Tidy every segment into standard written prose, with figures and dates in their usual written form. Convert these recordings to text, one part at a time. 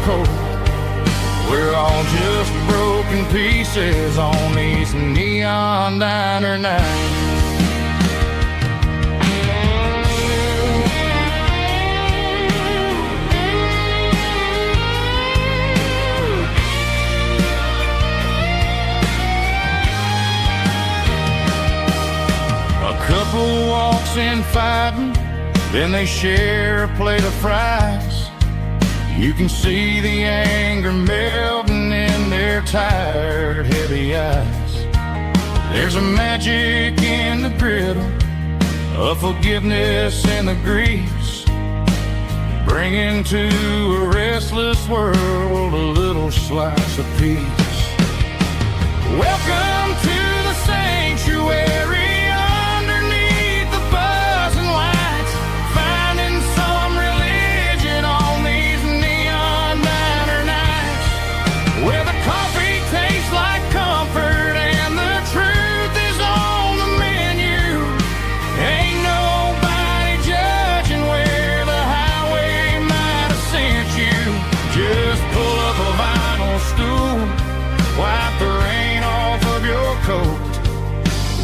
coat. We're all just broken pieces on these neon diner nights. A couple walks in fighting, then they share a plate of fries. You can see the anger melting in their tired, heavy eyes. There's a magic in the griddle, a forgiveness in the grease, bringing to a restless world a little slice of peace. Welcome to the sanctuary.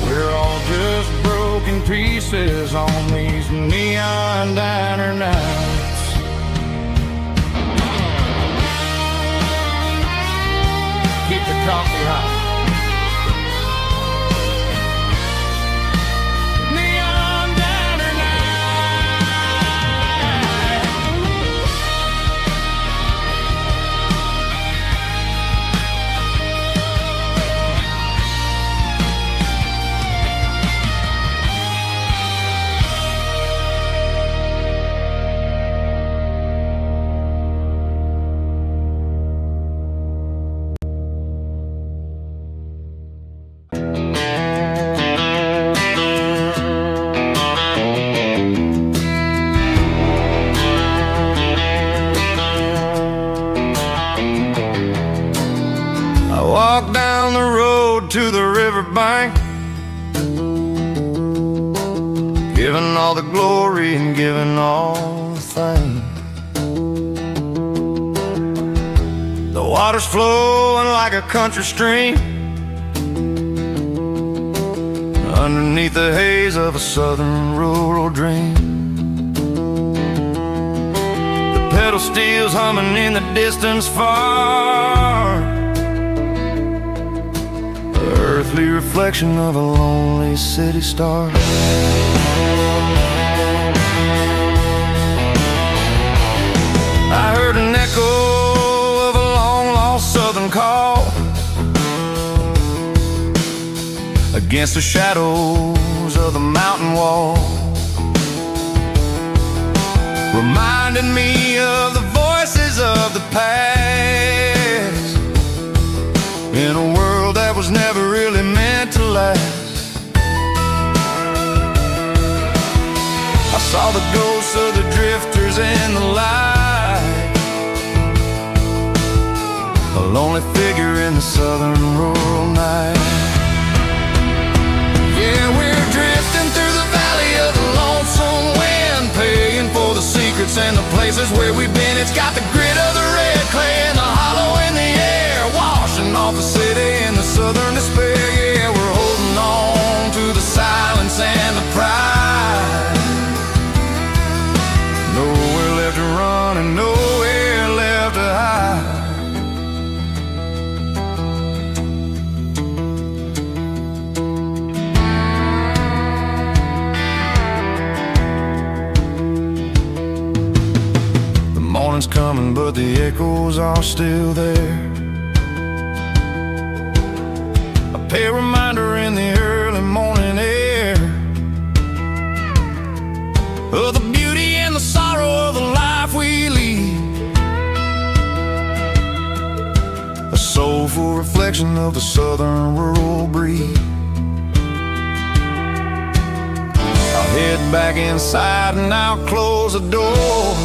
We're all just broken pieces on these neon diner nights. Keep the coffee hot. To the riverbank, giving all the glory and giving all the thanks. The water's flowing like a country stream underneath the haze of a southern rural dream. The pedal steel's humming in the distance far, earthly reflection of a lonely city star. I heard an echo of a long-lost southern call against the shadows of the mountain wall, reminding me of the voices of the past in a world that was never really meant to last. I saw the ghosts of the drifters in the light, a lonely figure in the southern rural night. Yeah, we're drifting through the valley of the lonesome wind, paying for the secrets and the places where we've been. It's got the grit of the red clay and the hollow in the air, washing off the city in the southern despair. Yeah, we're holding on to the silence and the pride. Nowhere left to run and nowhere left to hide. The morning's coming, but the echoes are still there. A reminder in the early morning air of the beauty and the sorrow of the life we lead, a soulful reflection of the southern rural breed. I'll head back inside and I'll close the door,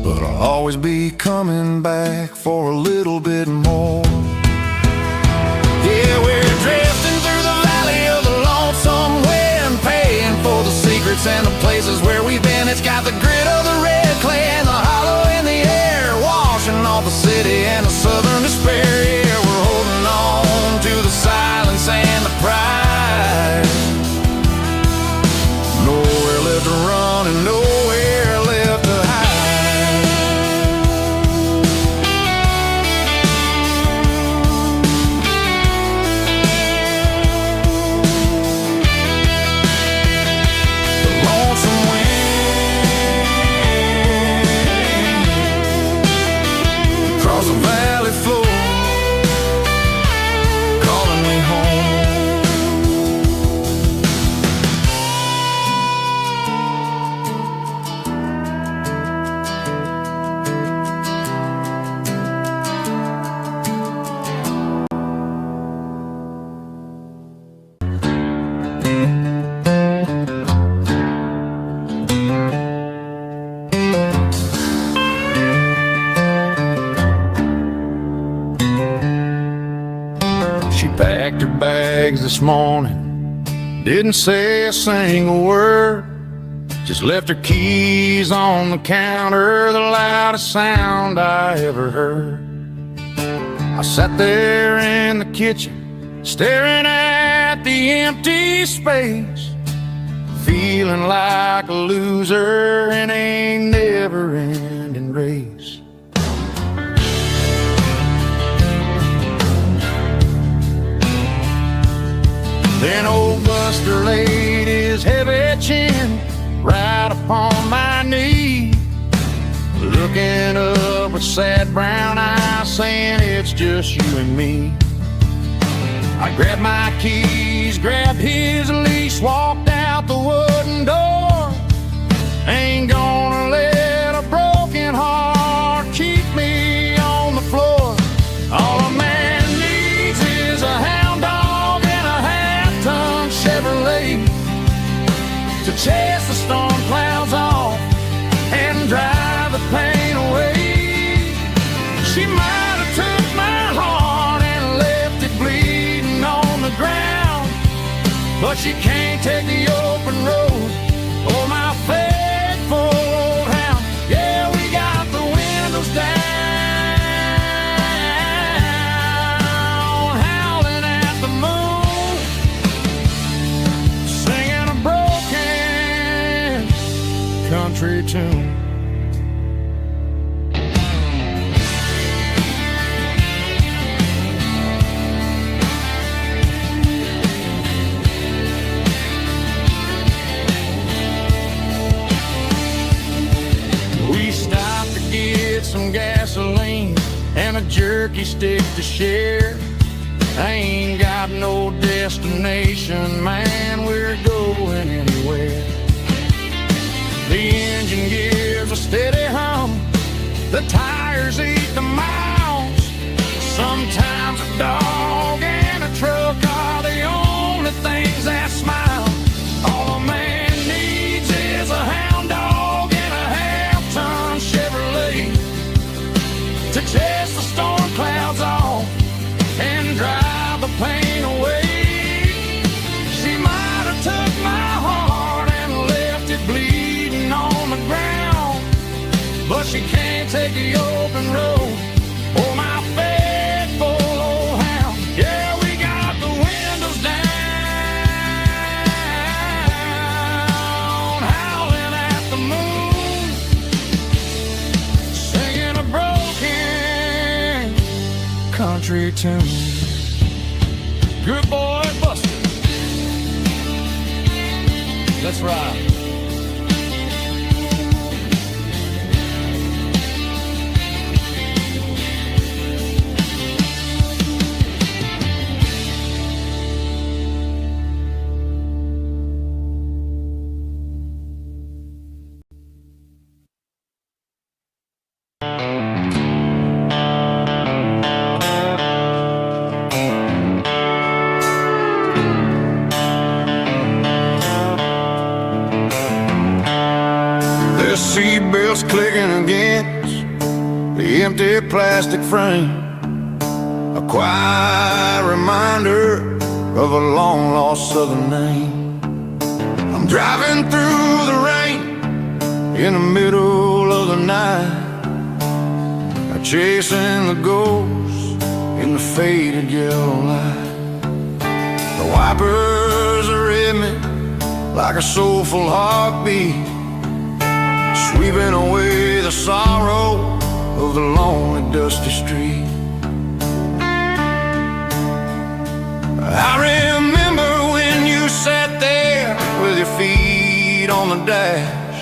but I'll always be coming back for a little bit more. Yeah, we're drifting through the valley of the lonesome wind, paying for the secrets and the places where we've been. It's got the grit of the red clay and the hollow in the eggs this morning. Didn't say a single word, just left her keys on the counter, the loudest sound I ever heard. I sat there in the kitchen, staring at the empty space, feeling like a loser in a never-ending race. Then old Buster laid his heavy chin right upon my knee, looking up with sad brown eyes, saying it's just you and me. I grabbed my keys, grabbed his leash, walked out the wooden door. Ain't gonna let a broken heart keep me on the floor. All a man needs is a hound dog and a half-ton Chevrolet to chase the storm clouds off and drive the pain away. She might have took my heart and left it bleeding on the ground, but she can't take the open road or my faithful old hound. Yeah, we got the windows down, howling at the moon, singing a broken country tune. Some gasoline and a jerky stick to share. I ain't got no destination, man, we're going anywhere. The engine gives a steady hum, the tires eat the miles. Sometimes a dog and a truck are the only things that smile. All a man needs is a hound dog and a half-ton Chevrolet to chase the storm clouds off and drive the pain away. She might have took my heart and left it bleeding on the ground, but she can't take the open road or my faithful old hound. Yeah, we got the windows down, howling at the moon, singing a broken country tune. Good boy, Buster. Let's ride. Seatbelts clicking against the empty plastic frame, a quiet reminder of a long-lost southern name. I'm driving through the rain in the middle of the night, chasing the ghosts in the faded yellow light. The wipers are in me like a soulful heartbeat, sweeping away the sorrow of the lonely, dusty street. I remember when you sat there with your feet on the dash,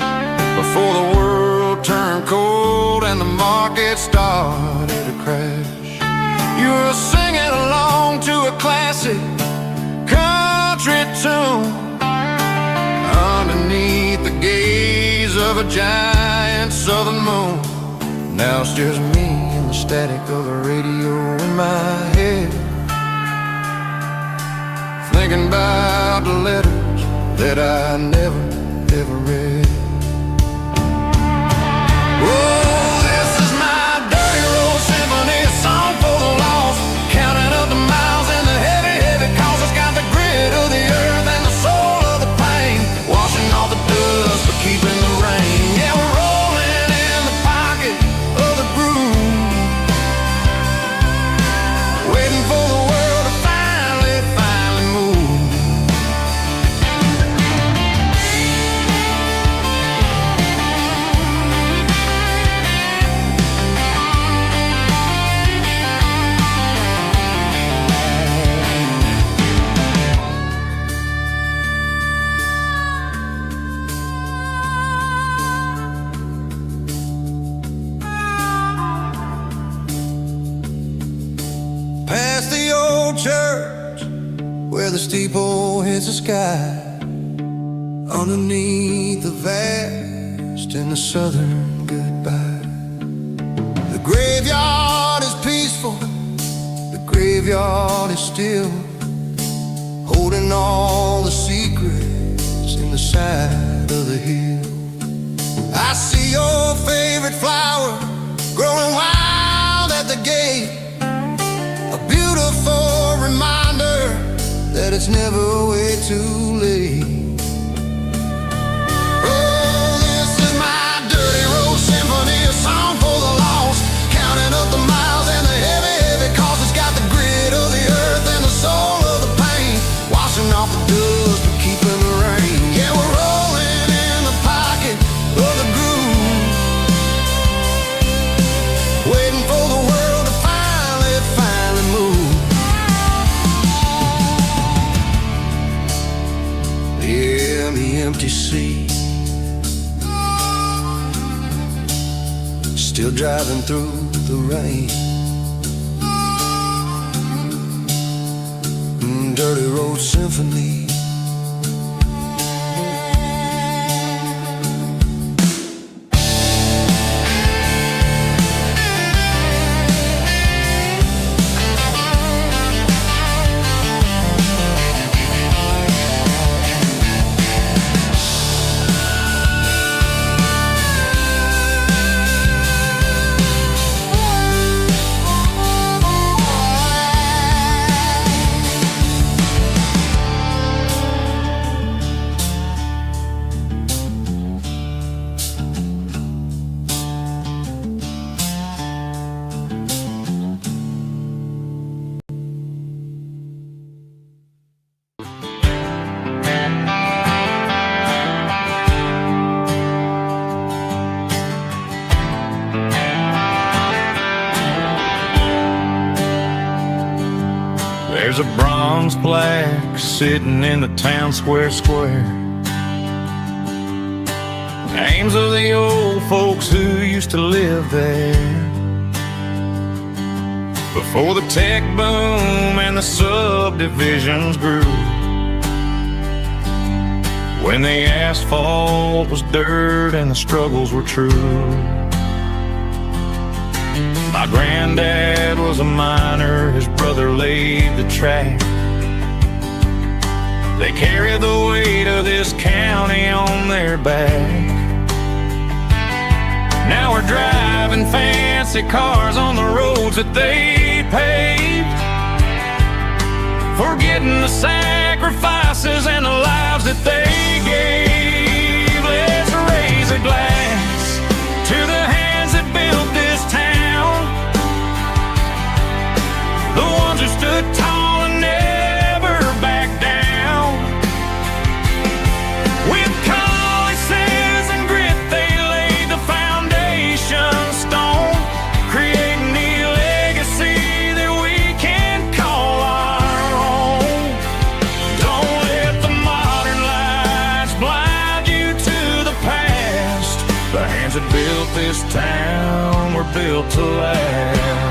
before the world turned cold and the market started to crash. You were singing along to a classic country tune underneath the gaze of a giant southern moon. Now it's just me and the static of the radio in my head, thinking about the letters that I never, ever read. Oh, this is my dirty road symphony, a song for the lost, counting up the miles and the heavy, heavy calls. It's got the the steeple hits the sky, underneath the vast and the southern goodbye. The graveyard is peaceful, the graveyard is still, holding all the secrets in the side of the hill. I see your favorite flower growing wild at the gate, a beautiful reminder that it's never way too late. Oh, this is my dirty road symphony, a song for the lost, counting up the miles and the heavy, heavy cost. It's got the grit of the earth and the soul of the pain, washing off the dust but keeping the rain. Yeah, we're rolling in the pocket of the groove, waiting for the world to finally move. Yeah, the empty sea, still driving through the rain. Dirty road symphony. There's a bronze plaque sitting in the town square. Names of the old folks who used to live there before the tech boom and the subdivisions grew, when the asphalt was dirt and the struggles were true. My granddad was a miner, his brother laid the track. They carried the weight of this county on their back. Now we're driving fancy cars on the roads that they paved, forgetting the sacrifices and the lives that they gave. Let's raise a glass to the hands that built this town, the ones who stood tall and never backed down. With calluses and grit they laid the foundation stone, creating the legacy that we can call our own. Don't let the modern lights blind you to the past. The hands that built this town were built to last.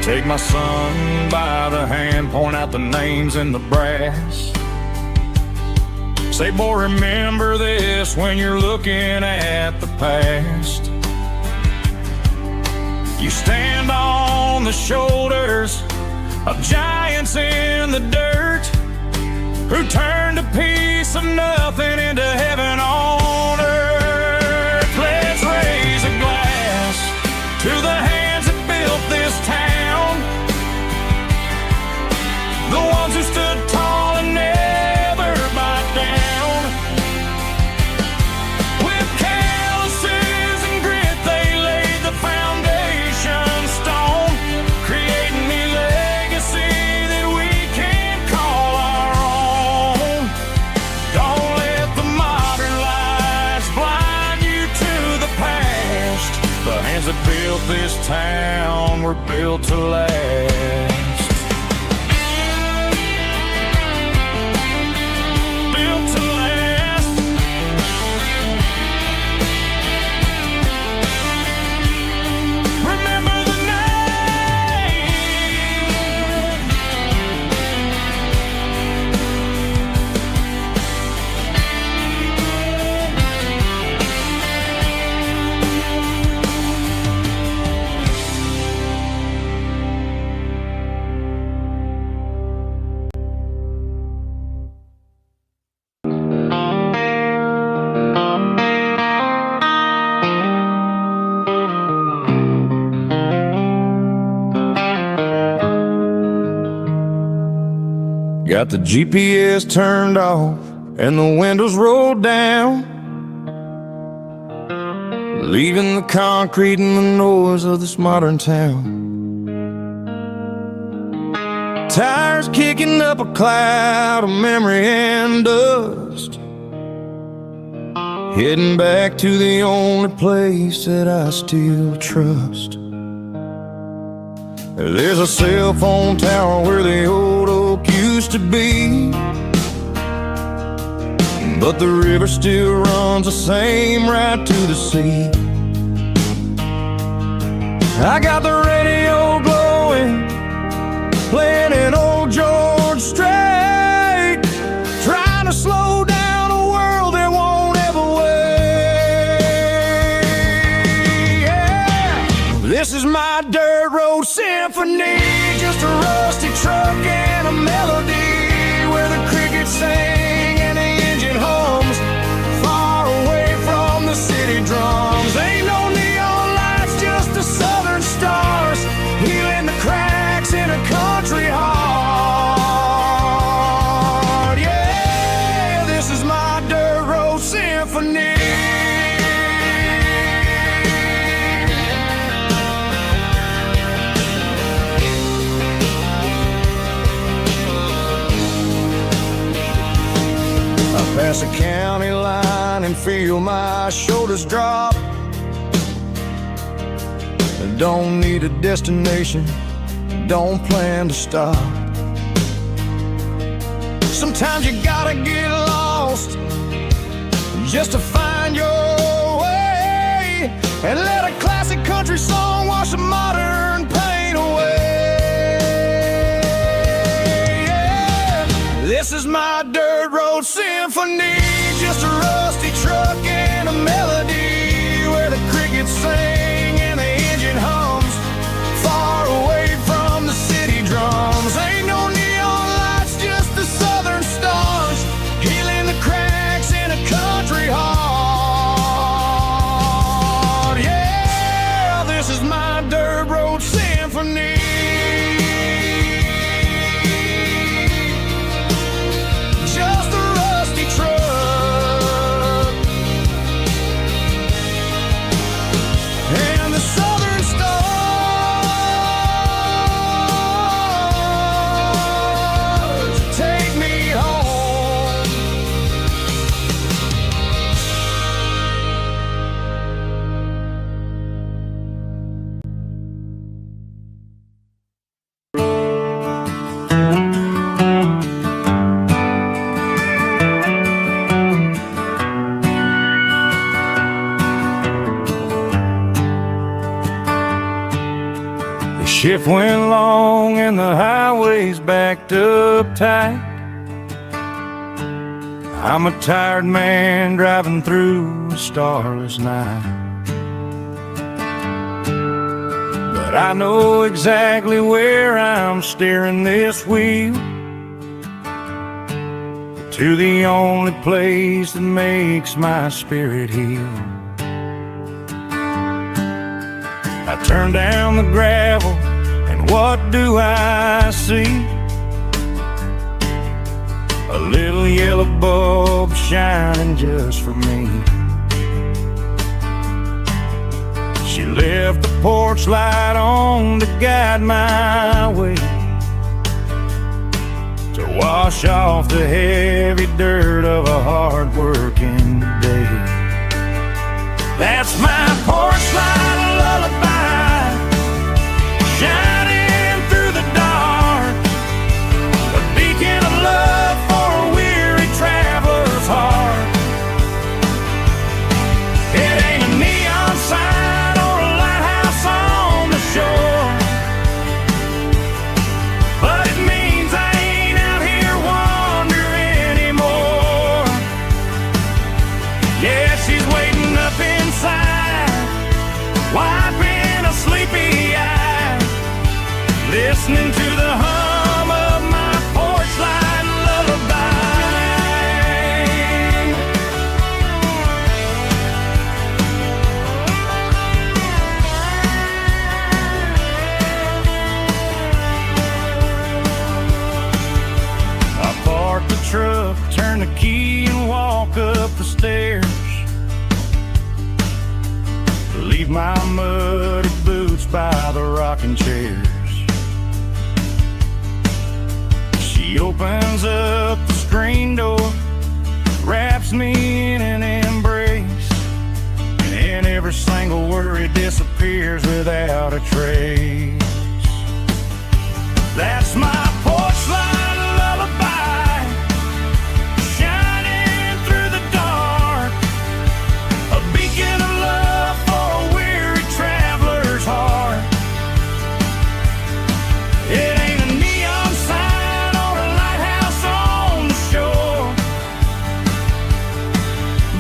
Take my son by the hand, point out the names in the brass. Say, boy, remember this when you're looking at the past. You stand on the shoulders of giants in the dirt, who turned a piece of nothing into heaven on earth. Let's raise a glass to the hands that built this town, the ones who stood tall and never backed down. With calluses and grit they laid the foundation stone, creating the legacy that we can call our own. Don't let the modern lights blind you to the past. The hands that built this town were built to last. Built to Got the GPS turned off and the windows rolled down, leaving the concrete and the noise of this modern town. Tires kicking up a cloud of memory and dust, heading back to the only place that I still trust. There's a cell phone tower where the old oak used to be, but the river still runs the same right to the sea. I got the radio glowing, playing an old George Strait, trying to slow down a world that won't ever wait. Yeah. This is my dirt road symphony, just a rusty truck and a melody where the crickets sing and the engine hums, far away from the city drums. Ain't no neon lights, just the southern stars, healing the cracks in a country heart. Yeah, this is my dirt road symphony. Pass the county line and feel my shoulders drop. Don't need a destination, don't plan to stop. Sometimes you gotta get lost just to find your way, and let a classic country song wash the modern pain away. Yeah. This is my dirt road symphony, just a rusty truck and a melody where the crickets sing and the engine hums, far away from the city drums. Ain't no neon lights, just the southern stars, healing the cracks in a country heart. Yeah, this is my dirt road symphony. Just a rusty truck and the southern stars take me home. The shift went long and the highway's backed up tight. I'm a tired man driving through a starless night, but I know exactly where I'm steering this wheel, to the only place that makes my spirit heal. I turn down the gravel, and what do I see? A little yellow bulb shining just for me. She left the porch light on to guide my way, to wash off the heavy dirt of a hard-working day. That's my porch light lullaby, shining through the dark, a beacon of love for a weary traveler's heart. It ain't a neon sign or a lighthouse on the shore, but it means I ain't out here wandering anymore. Yeah, she's waiting up inside, wiping a sleepy eye, listening to the hum of my porch light lullaby. my muddy boots by the rocking chairs. She opens up the screen door, wraps me in an embrace, and every single worry disappears without a trace. That's my porch light lullaby, shining through the dark, a beacon of love for a weary traveler's heart. It ain't a neon sign or a lighthouse on the shore,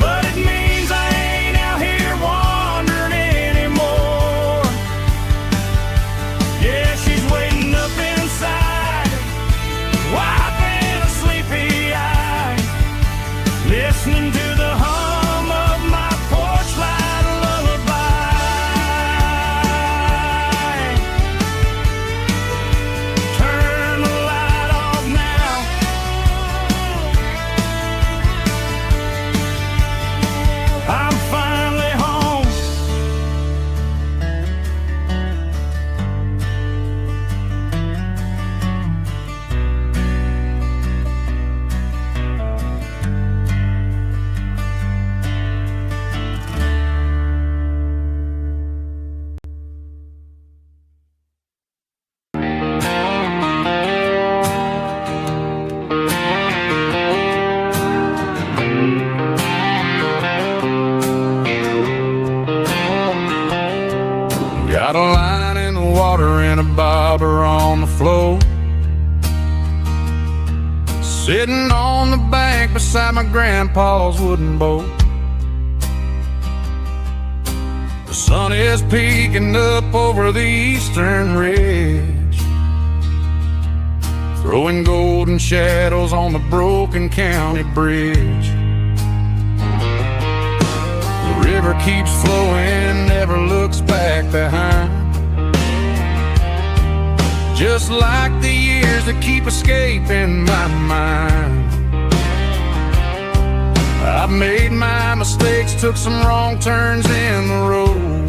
but it means I ain't out here wandering anymore. Yeah, she's waiting up inside, wiping a sleepy eye, listening to the hum of my porch light lullaby. Turn the light off now. I'm finally home. Got a line in the water and a bobber on the floor, sitting on the bank beside my grandpa's wooden boat. The sun is peeking up over the eastern ridge, throwing golden shadows on the broken county bridge. The river keeps flowing, never looks back behind, just like the years that keep escaping my mind. I've made my mistakes, took some wrong turns in the road,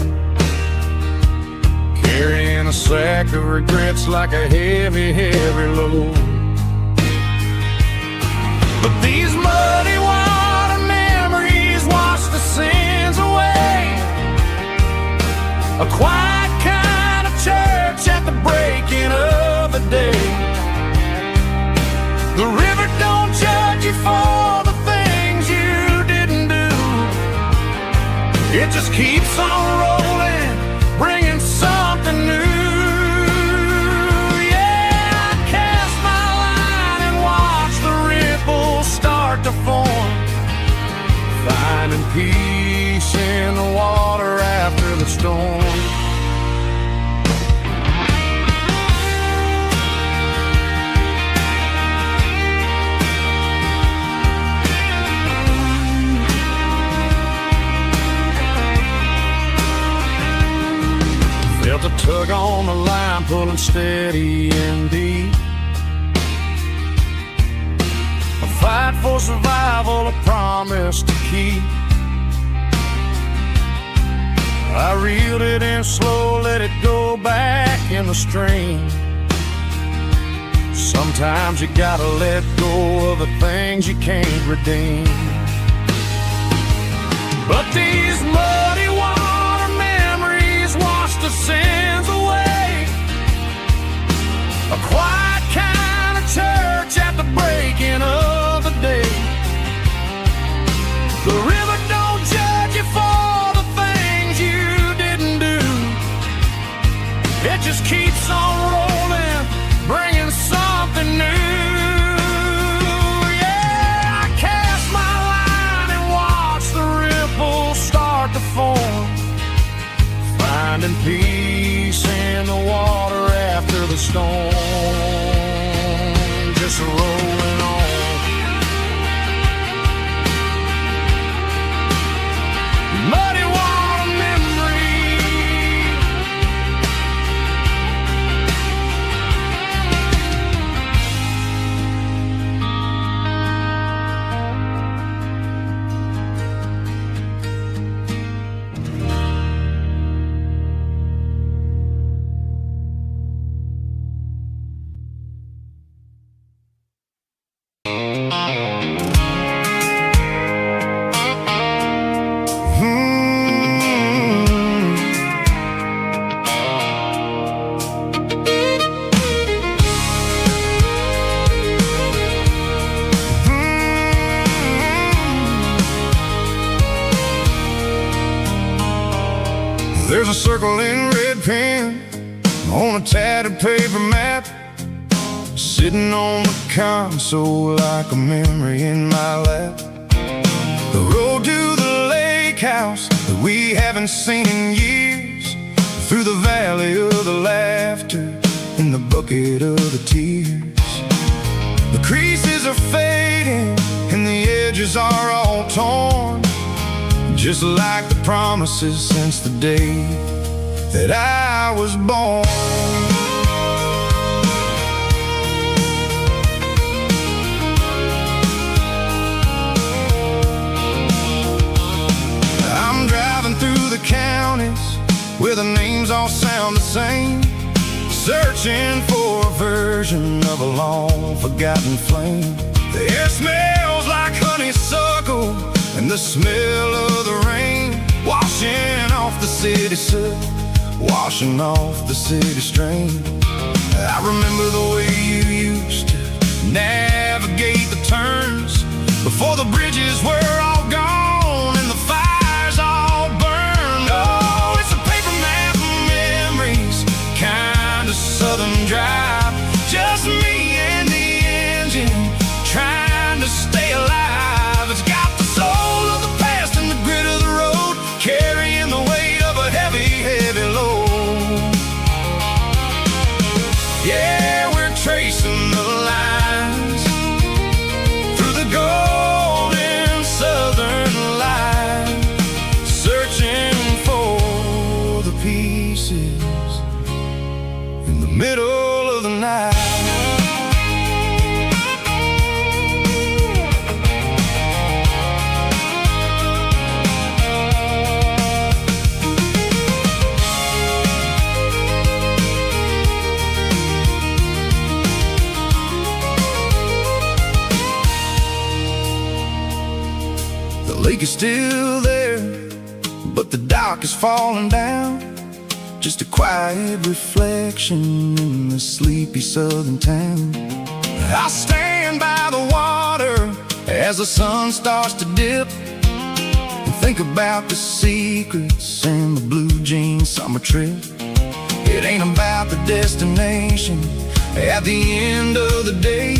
carrying a sack of regrets like a heavy, heavy load. But these muddy water memories wash the sins away, a quiet kind of church at the breaking of the day. The river don't judge you for the things you didn't do, it just keeps on rolling, bringing something new. Yeah, I cast my line and watch the ripples start to form, finding peace in the water after the storm. Felt a tug on the line, pulling steady and deep, a fight for survival, a promise to keep. I reeled it in slow, let it go back in the stream. Sometimes you gotta let go of the things you can't redeem. But these muddy water memories wash the sins away, a quiet kind of church at the breaking of the day. The river don't judge you for the things you didn't do, it just keeps on rolling, bringing something new. Yeah, I cast my line and watch the ripples start to form, finding peace in the water after the storm, just rolling on. Muddy water memory, a circle in red pen on a tattered paper map, sitting on the console like a memory in my lap. The road to the lake house that we haven't seen in years, through the valley of the laughter and the bucket of the tears. The creases are fading and the edges are all torn, just like the promises since the day that I was born. I'm driving through the counties where the names all sound the same, searching for a version of a long forgotten flame. The air smells like honeysuckle and the smell of the rain, washing off the city soot, washing off the city strain. I remember the way you used to navigate the turns before the bridges were all gone and the fires all burned. Oh, it's a paper map of memories, kind of southern drive, just me and the engine trying to stay alive. It's got the soul of the past and the grit of the road, carrying the weight of a heavy, heavy load. Yeah, we're tracing the lines through the golden southern light, searching for the pieces in the middle of the night. The lake is still there, but the dock is falling down, just a quiet reflection in the sleepy southern town. I stand by the water as the sun starts to dip, and think about the secrets and the blue jean summer trip. It ain't about the destination at the end of the day,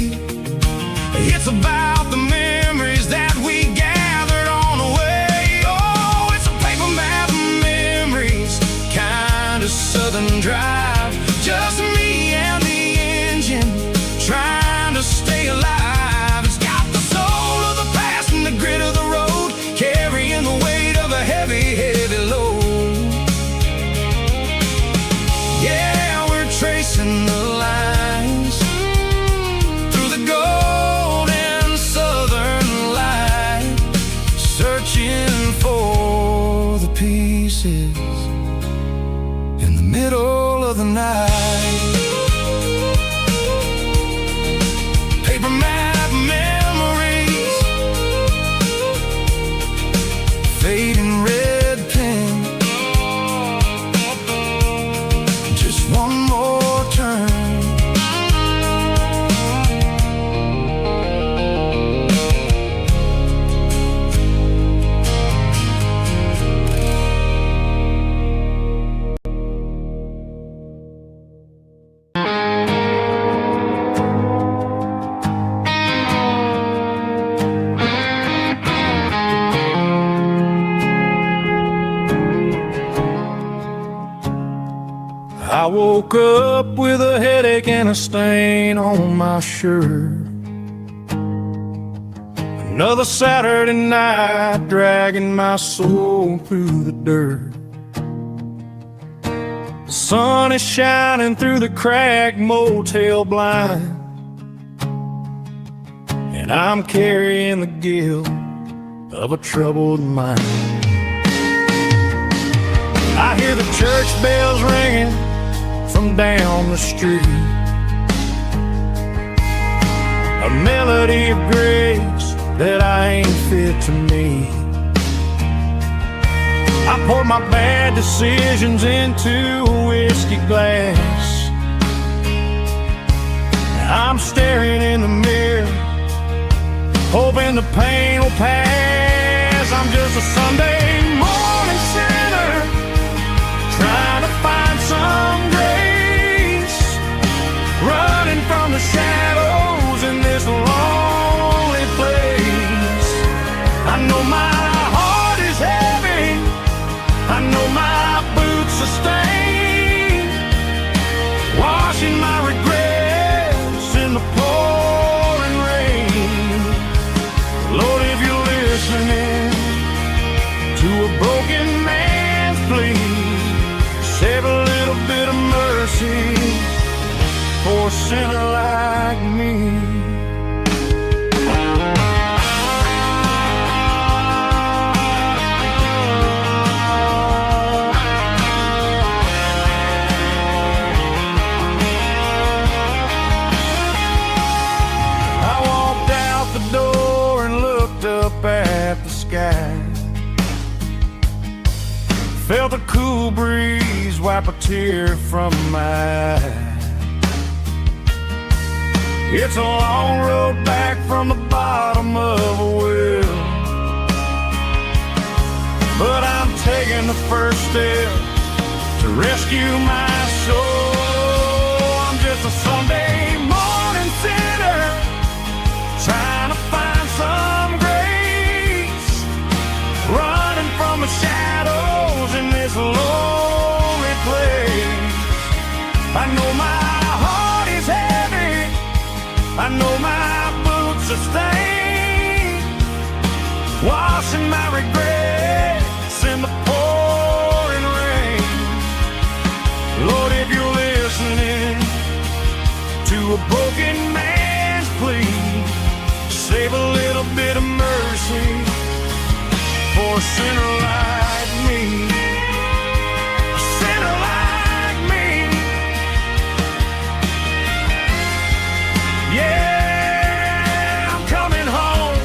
it's about the memories that we gathered on the way. Oh, it's a paper map of memories, kind of southern drive, just me and the engine trying to stay alive. It's got the soul of the past and the grit of the road, carrying the weight of a heavy, heavy load. Yeah, we're tracing the lines through the golden southern light, searching for the pieces in the middle of the night. Paper map memories, fading red pen, just one more turn. I woke up with a headache and a stain on my shirt. Another Saturday night dragging my soul through the dirt. The sun is shining through the cracked motel blind, and I'm carrying the guilt of a troubled mind. I hear the church bells ringing from down the street, a melody of grace that I ain't fit to meet. I poured my bad decisions into a whiskey glass. I'm staring in the mirror, hoping the pain will pass. I'm just a Sunday morning sinner, washing my regrets in the pouring rain. Lord, if you're listening to a broken man's plea, save a little bit of mercy for a sinner like me. At the sky, felt a cool breeze wipe a tear from my eye. It's a long road back from the bottom of a well, but I'm taking the first step to rescue my soul. I'm just a Sunday morning sinner trying to find some running from the shadows in this lonely place. I know my heart is heavy, I know my boots are stained, washing my regrets in the pouring rain. Lord, if you're listening to a broken man's plea, save a little bit of mercy for a sinner like me. A sinner like me. Yeah, I'm coming home.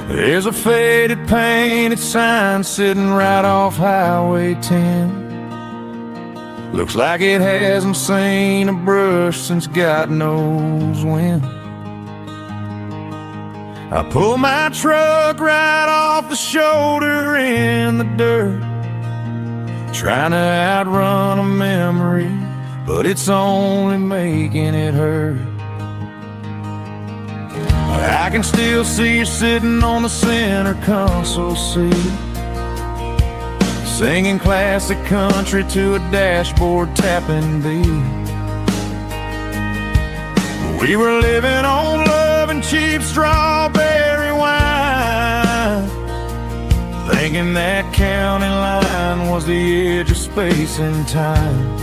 There's a faded painted sign sitting right off Highway 10. Looks like it hasn't seen a brush since God knows when. I pull my truck right off the shoulder in the dirt, trying to outrun a memory, but it's only making it hurt. I can still see you sitting on the center console seat, singing classic country to a dashboard tapping beat. We were living on love and cheap strawberry wine, thinking that county line was the edge of space and time.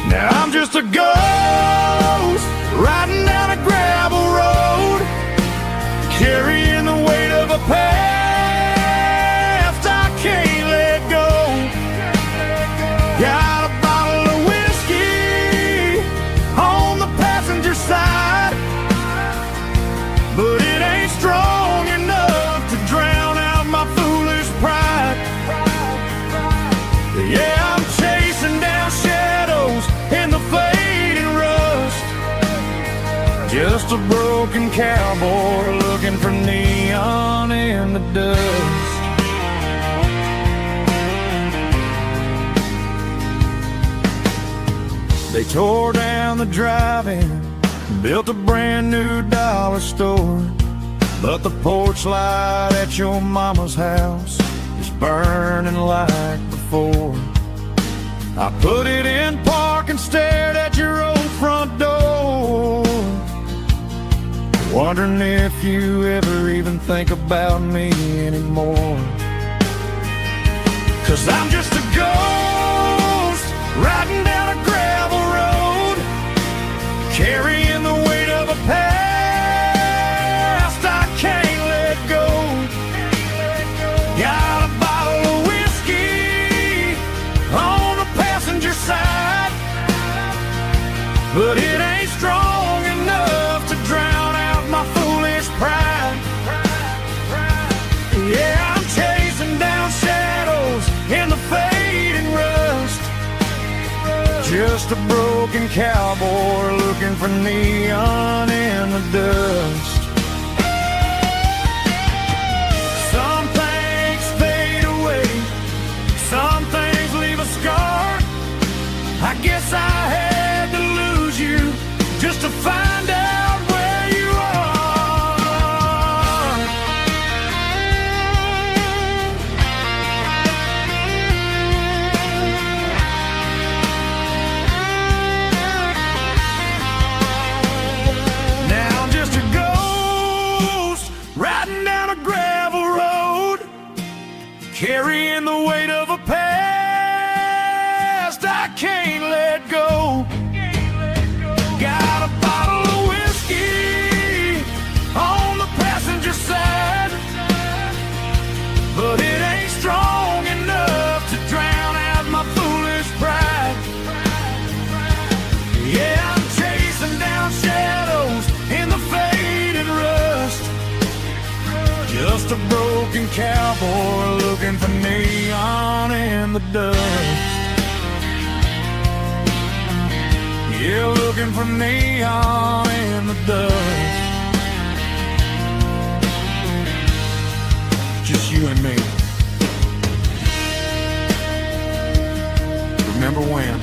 Now I'm just a ghost riding down a gravel road, carrying the weight of a past I can't let go. Got a bottle of whiskey on the passenger side, but it ain't strong enough to drown out my foolish pride. Yeah, I'm chasing down shadows in the fading rust, just a broken cowboy looking for neon in the dust. They tore down the drive-in, built a brand new dollar store, but the porch light at your mama's house is burning like before. I put it in park and stared at your old front door, wondering if you ever even think about me anymore. 'Cause I'm just a ghost riding down a gravel road, carrying the weight of a past I can't let go. but it ain't strong enough to drown out my foolish pride. Yeah, I'm chasing down shadows in the fading rust, just a broken cowboy looking for neon in the dust. Some things fade away, some things leave a scar. I guess I had to lose you just to find out where you are. Now I'm just a ghost riding down a gravel road, carrying the weight of a past I can't let go. Got a bottle of whiskey on the passenger side, but it ain't strong enough to drown out my foolish pride. Yeah, I'm chasing down shadows in the fading rust, just a broken cowboy looking for neon in the dust. Yeah, looking for neon in the dust. Just you and me. Remember when?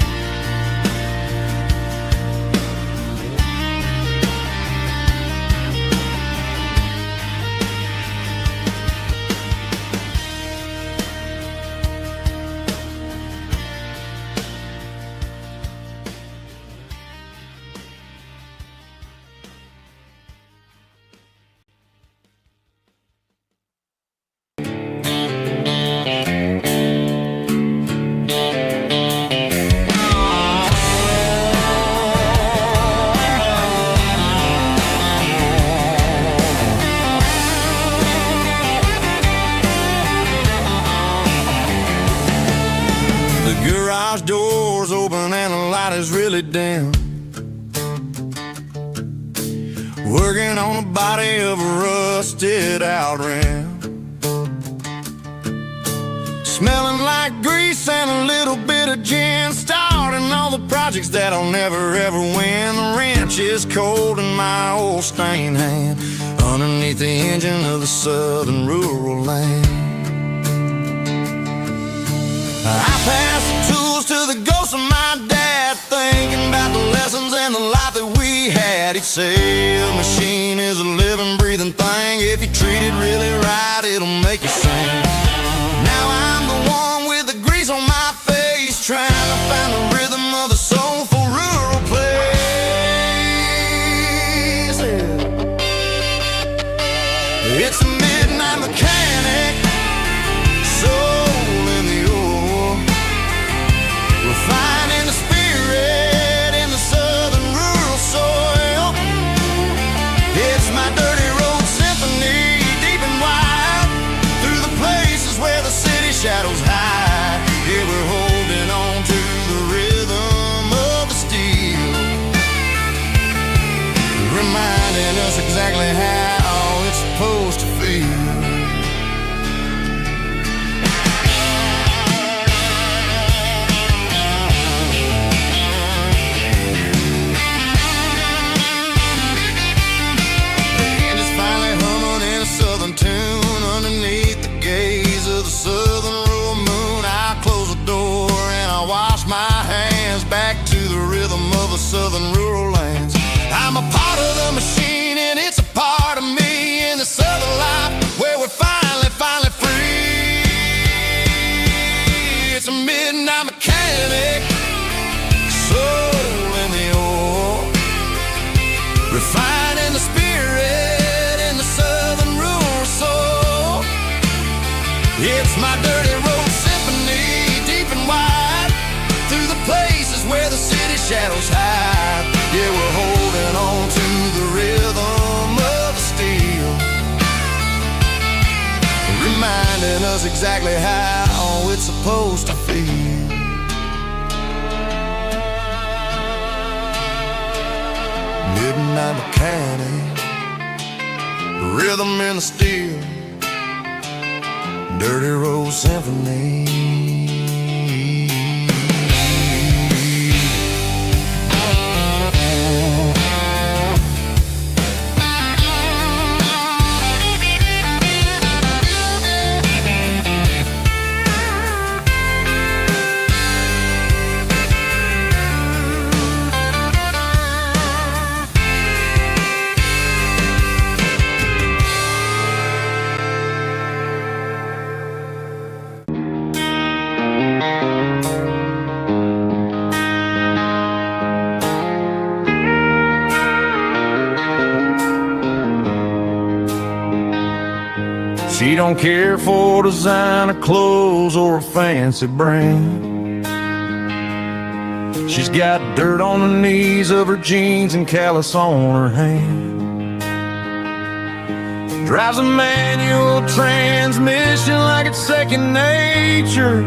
Garage doors open and the light is really dim. Working on the body of a rusted out rim, smelling like grease and a little bit of gin, starting all the projects that I'll never ever win. The wrench is cold in my old stained hand, underneath the engine of the southern rural land. I pass the tools to the ghost of my dad, thinking about the lessons and the life that we had. He'd say a machine is a living, breathing thing. If you treat it really right, it'll make you sing. Now I'm the one with the grease on my face, trying to find the rhythm of the soulful rural place. It's a midnight mechanic, soul in the ore, refining the spirit in the southern rural soil. It's my dirty road symphony, deep and wide, through the places where the city shadows hide. Yeah, we're holding on to the rhythm of the steel, reminding us exactly how it's supposed to feel. Tune underneath the gaze of the southern rural moon. I close the door and I wash my hands, back to the rhythm of the southern rural lands. I'm a part of the machine and it's a part of me in this other life where we're finally free. It's a midnight mechanic, soul in the ore, refining the spirit in the southern rural soul. It's my dirty road symphony, deep and wide, through the places where the city shadows hide. Yeah, we're holding on to the rhythm of the steel, reminding us exactly how it's supposed to feel. midnight mechanic, rhythm in the steel, dirty Road Symphony. She don't care for designer clothes or a fancy brand. She's got dirt on the knees of her jeans and callus on her hand. Drives a manual transmission like it's second nature.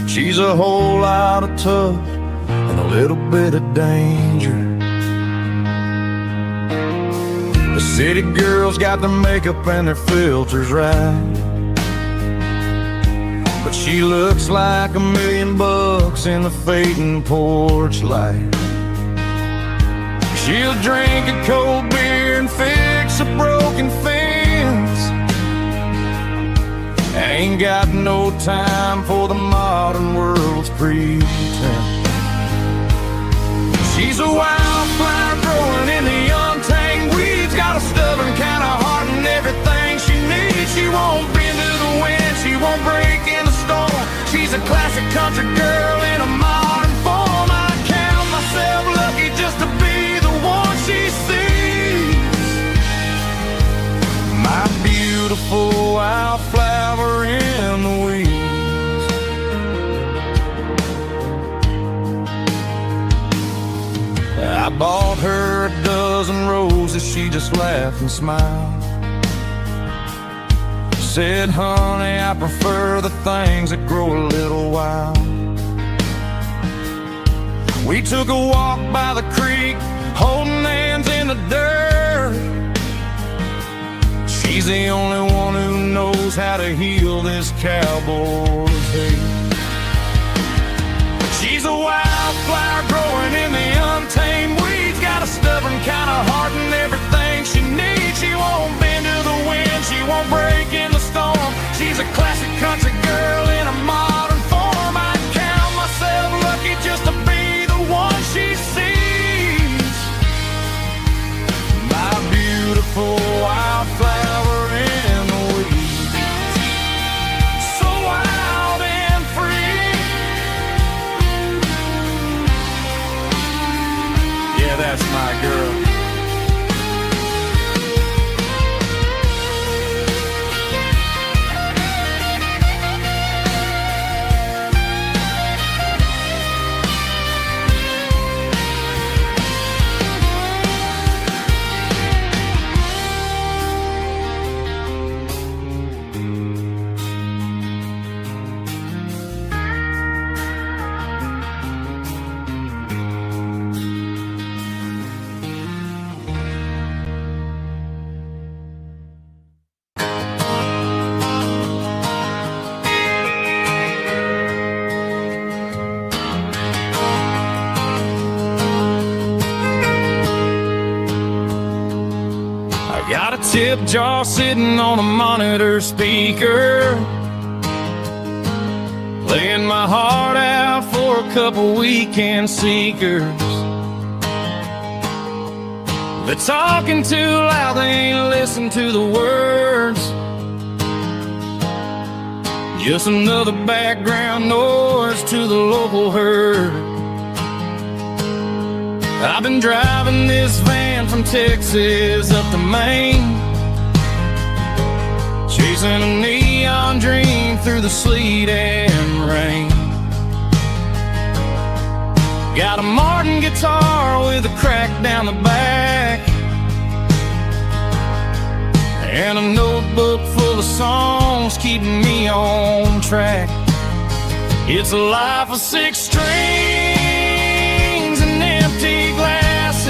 She's a whole lot of tough and a little bit of danger. The city girls got their makeup and their filters right, but she looks like $1 million in the fading porch light. She'll drink a cold beer and fix a broken fence. Ain't got no time for the modern world's pretense. She's a wildflower growing in the untamed weeds. Got a stubborn kind of heart and everything she needs. She won't bend to the wind, she won't break in the storm. She's a classic country girl in a modern form. I count myself lucky just to be the one she sees. My beautiful wildflower in the weeds. I bought her a dozen roses, she just laughed and smiled. Said, honey, I prefer the things that grow a little wild. We took a walk by the creek, holding hands in the dirt. She's the only one who knows how to heal this cowboy's hate. She's a wildflower growing in the untamed weeds. Got a stubborn kind of heart and everything she needs. She won't bend to the wind, she won't break in the storm. She's a classic country girl in a modern form. I count myself lucky just to be the one she sees. My beautiful wildflower in the weeds. So wild and free. Yeah, that's my girl. Got a tip jar sitting on a monitor speaker, laying my heart out for a couple weekend seekers. They're talking too loud, they ain't listen to the words. Just another background noise to the local herd. I've been driving this van from Texas up to Maine, chasing a neon dream through the sleet and rain. Got a Martin guitar with a crack down the back, and a notebook full of songs keeping me on track. It's a life of 6 strings and empty glass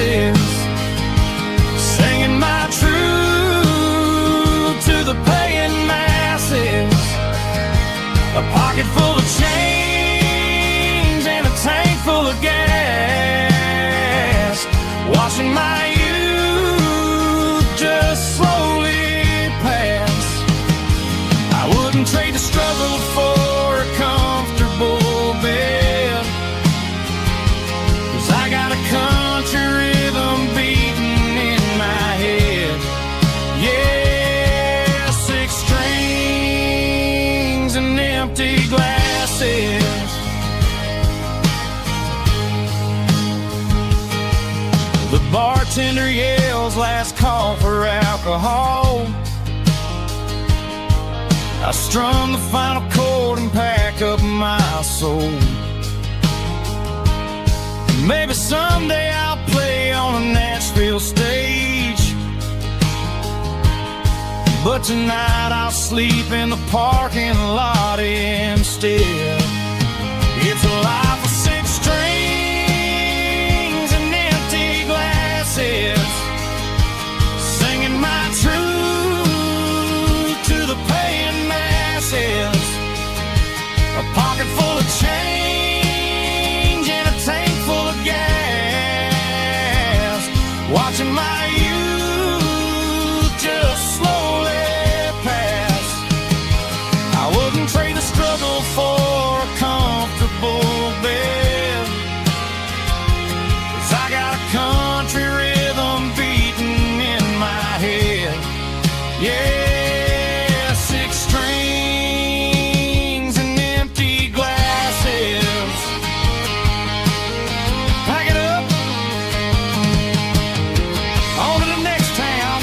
empty glasses. The bartender yells last call for alcohol. I strum the final chord and pack up my soul. Maybe someday I'll play on a Nashville stage, but tonight I'll sleep in the parking lot instead. It's a life of 6 strings and empty glasses, singing my truth to the paying masses. A pocket full of change and a tank full of gas, watching my youth just slowly pass. I wouldn't trade the struggle for a comfortable bed, 'cause I got a country rhythm beating in my head. Yeah, 6 strings and empty glasses. Pack it up, on to the next town.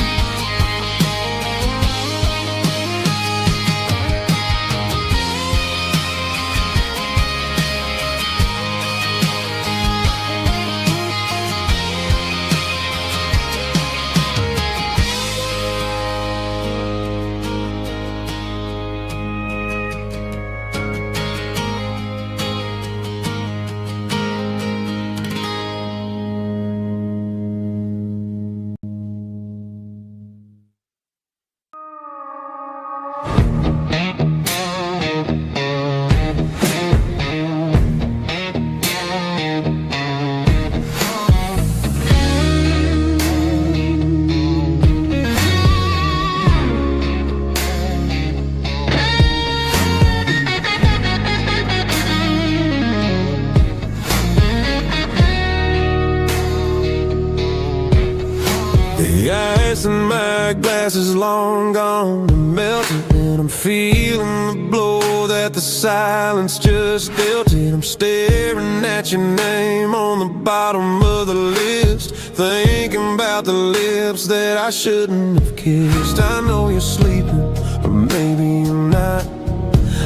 The ice in my glass is long gone and melted, and I'm feeling the blow that the silence just dealt it. I'm staring at your name on the bottom of the list, thinking about the lips that I shouldn't have kissed. I know you're sleeping, or maybe you're not.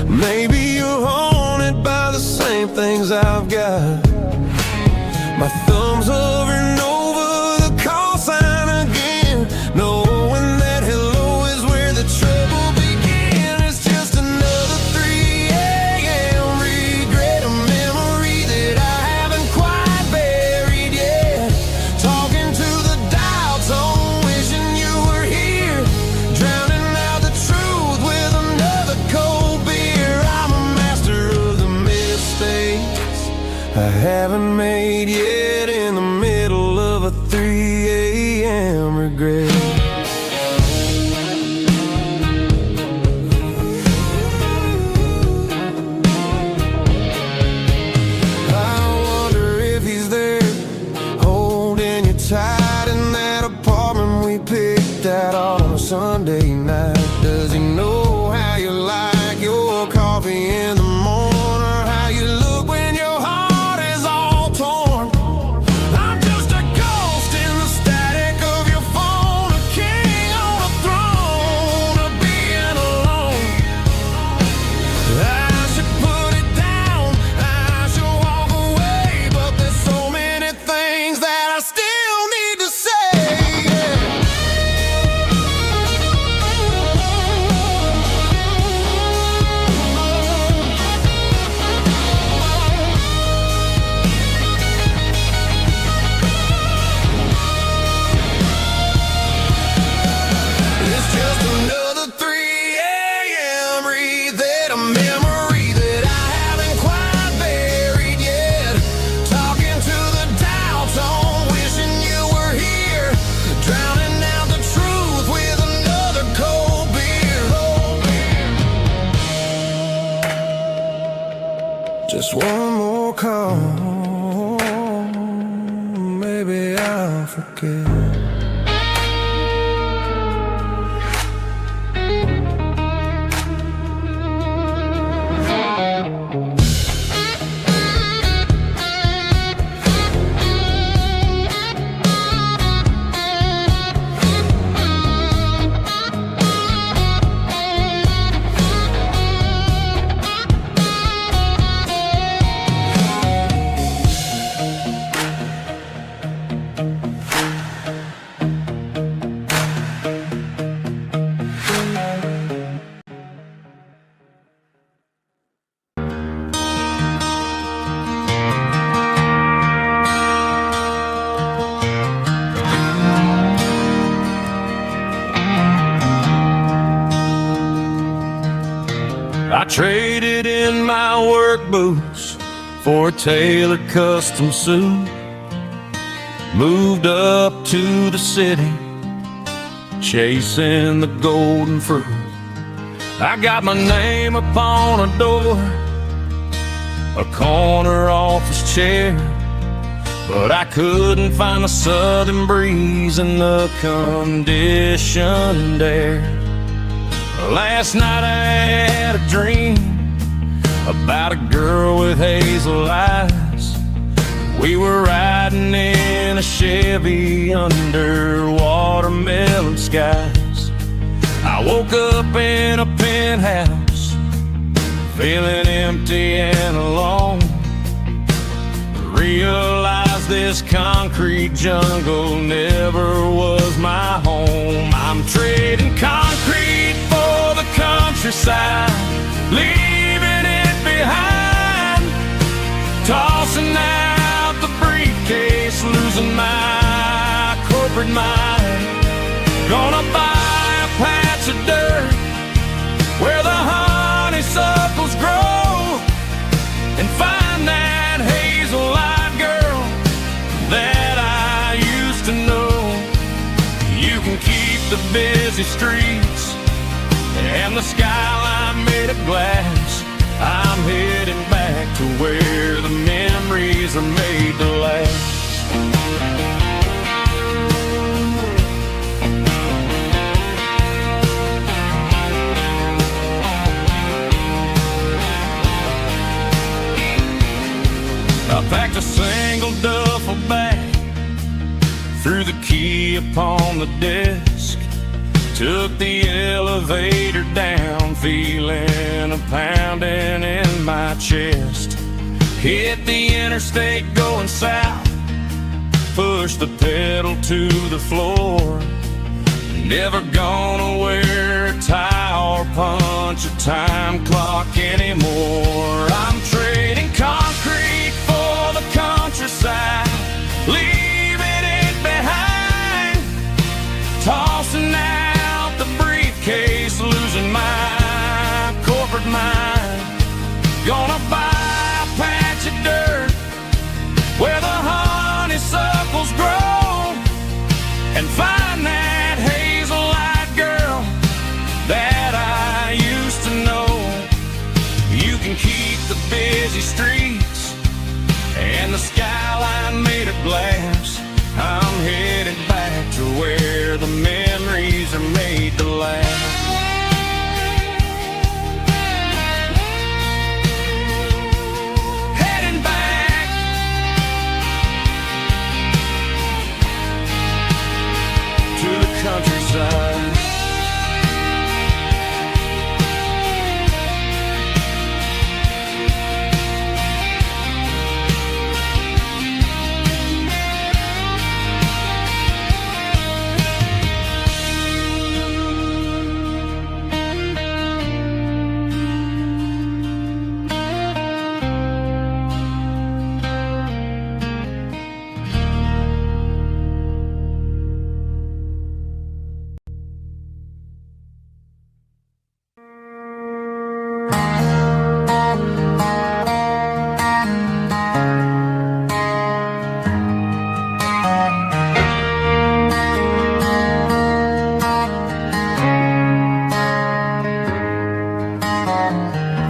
Maybe you're haunted by the same things I've got. My thumb's hovering over the call sign again, knowing that hello is where the trouble began. It's just another 3 a.m. regret, a memory that I haven't quite buried yet. Talking to the dial tone, wishing you were here, drowning out the truth with another cold beer. I'm a master of the mistakes I haven't made yet, in the middle of a 3 a.m. regret. I wonder if he's there, holding you tight in that apartment we picked out on a Sunday night. Does he know how you like your coffee in the morning, or how you look when your heart is all torn? I'm just a ghost in the static of your phone, a king on a throne of being alone. I should put it down, I should walk away, but there's so many things that I still need to say. It's just another 3 a.m. read, a memory that I haven't quite buried yet. Talking to the dial tone, wishing you were here, drowning out the truth with another cold beer. Just one more call, maybe I'll forget. I traded in my work boots for a tailored custom suit. Moved up to the city, chasing the golden fruit. I got my name upon a door, a corner office chair, but I couldn't find the southern breeze in the conditioned air. Last night I had a dream about a girl with hazel eyes. We were riding in a Chevy under watermelon skies. I woke up in a penthouse, feeling empty and alone. Realized this concrete jungle never was my home. I'm trading concrete for the countryside, leaving it behind. Tossing out the briefcase, losing my corporate mind. Gonna buy a patch of dirt where the honeysuckles grow, and find that hazel-eyed girl that I used to know. You can keep the busy streets and the skyline made of glass. I'm heading back to where the memories are made to last. I packed a single duffel bag, threw the key upon the desk, took the elevator down, feeling a pounding in my chest. Hit the interstate going south, pushed the pedal to the floor. Never gonna wear a tie or punch a time clock anymore. I'm trading concrete for the countryside, leaving it behind. Tossing out the briefcase, losing my corporate mind. Gonna buy a patch of dirt where the honeysuckles grow, and find that hazel-eyed girl that I used to know. You can keep the busy streets and the skyline made of glass. I'm headed back to where the memories are made to last. Heading back to the countryside.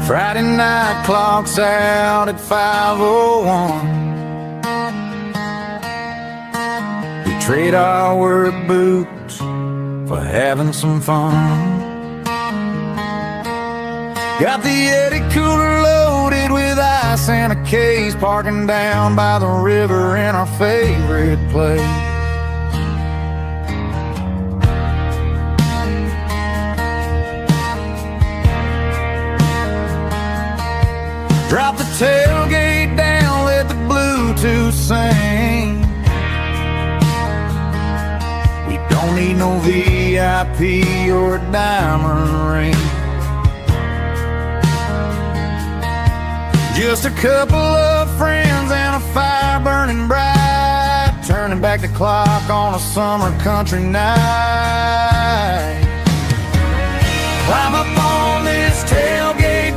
Friday night clock's out at 5:01. We trade our work boots for having some fun. Got the Yeti cooler loaded with ice and a case, parking down by the river in our favorite place. Drop the tailgate down, let the Bluetooth sing. We don't need no VIP or a diamond ring. Just a couple of friends and a fire burning bright, turning back the clock on a summer country night. Climb up on this tailgate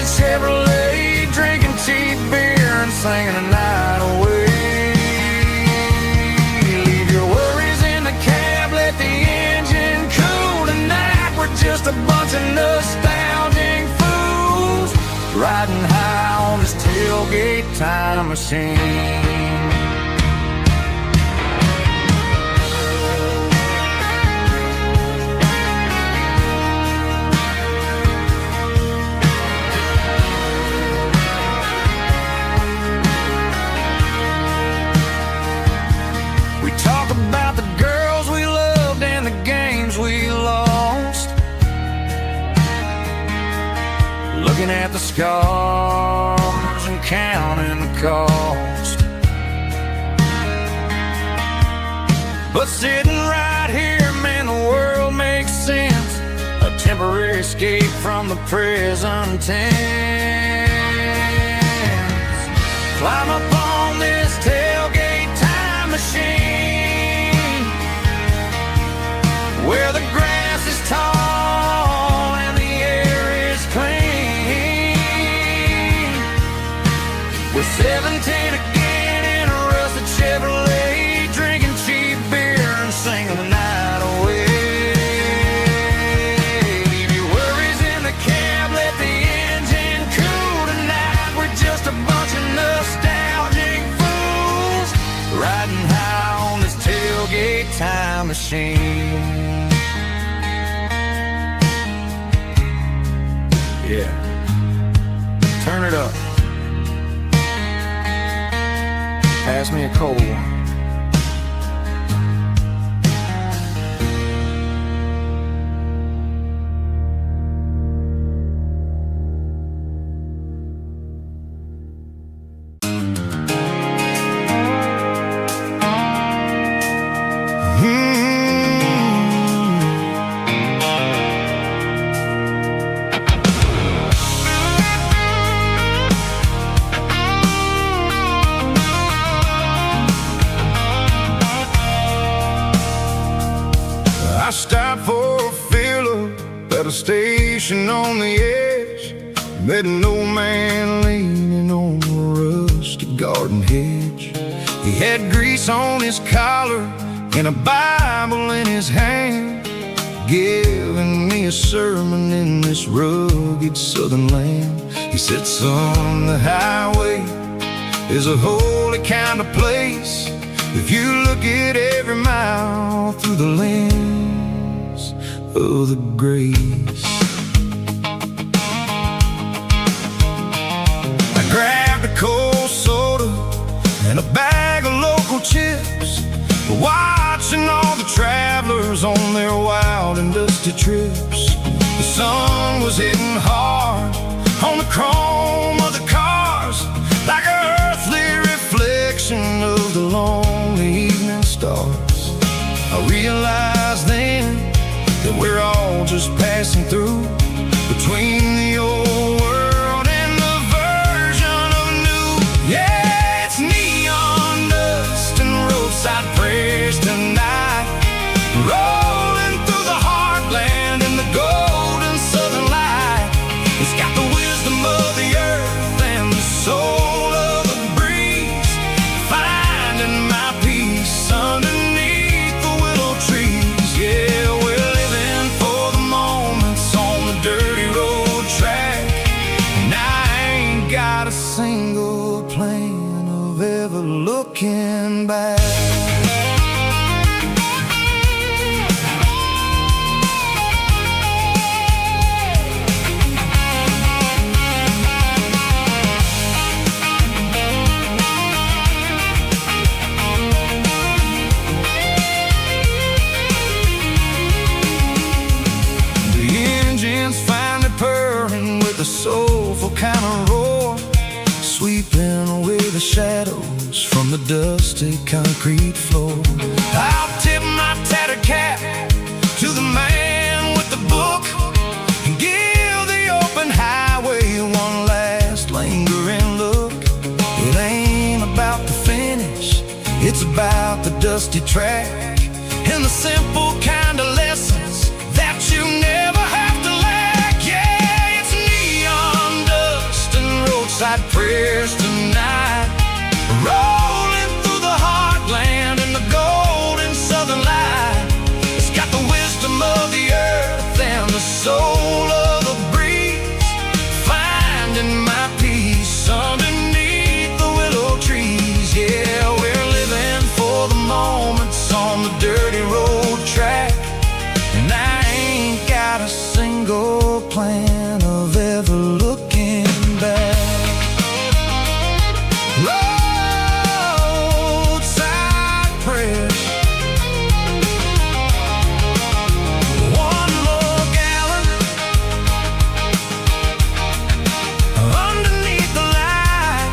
rusted Chevrolet, drinking cheap beer and singing the night away. Leave your worries in the cab, let the engine cool tonight. We're just a bunch of nostalgic fools riding high on this tailgate time machine. Looking at the scars and counting the cost, but sitting right here, man, the world makes sense. A temporary escape from the present tense. Climb up on this tailgate time machine, where the grass is tall and the air is clean. We're 17 again in a rusted Chevrolet, drinking cheap beer and singing the night away. Leave your worries in the cab, let the engine cool tonight. We're just a bunch of nostalgic fools riding high on this tailgate time machine. Yeah, turn it up. Pass me a cold one. I stopped for a fill-up at a station on the edge. Met an old man leaning on a rusty garden hedge. He had grease on his collar and a Bible in his hand, giving me a sermon in this rugged southern land. He said, son, the highway is a holy kind of place if you look at every mile through the lens of the grace. I grabbed a cold soda and a bag of local chips, watching all the travelers on their wild and dusty trips. The sun was hitting hard on the chrome of the cars, like an earthly reflection of the lonely evening stars. I realized then that we're all just passing through, between the old world and the version of new. Yeah, it's neon dust and roadside prayers tonight, rolling through the heartland in the golden southern light. It's got the wisdom of the earth and the soul of the breeze, finding my peace underneath the willow trees. Yeah, we're living for the moments on the dirty road track, and I ain't got a single plan of ever looking back. A soulful kind of roar, sweeping away the shadows from the dusty concrete floor. I'll tip my tattered cap to the man with the book and give the open highway one last lingering look. It ain't about the finish, it's about the dusty track and the simple kind of lessons that you never have to lack. Yeah, it's neon dust roadside prayers tonight. Rolling through the heartland in the golden southern light. It's got the wisdom of the earth and the soul of the breeze. Finding my peace underneath the willow trees. Yeah, we're living for the moments on the dirty road track. And I ain't got a single plan of ever looking back. Roadside prayers. One more gallon underneath the light.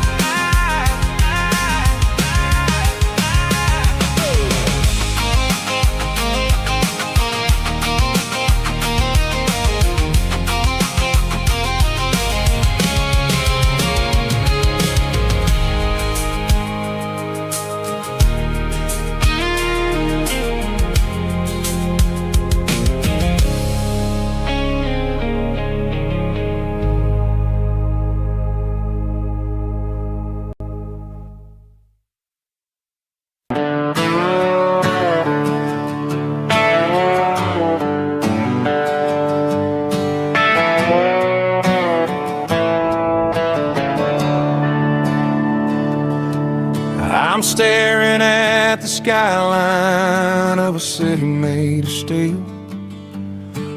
I'm staring at the skyline of a city made of steel,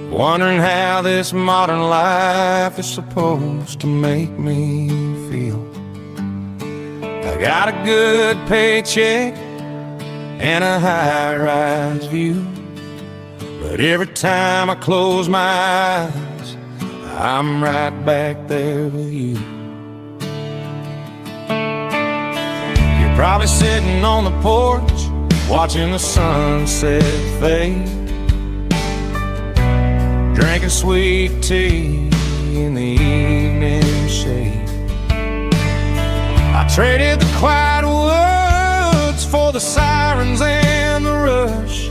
wondering how this modern life is supposed to make me feel. I got a good paycheck and a high-rise view, but every time I close my eyes, I'm right back there with you. Probably sitting on the porch, watching the sunset fade, drinking sweet tea in the evening shade. I traded the quiet woods for the sirens and the rush,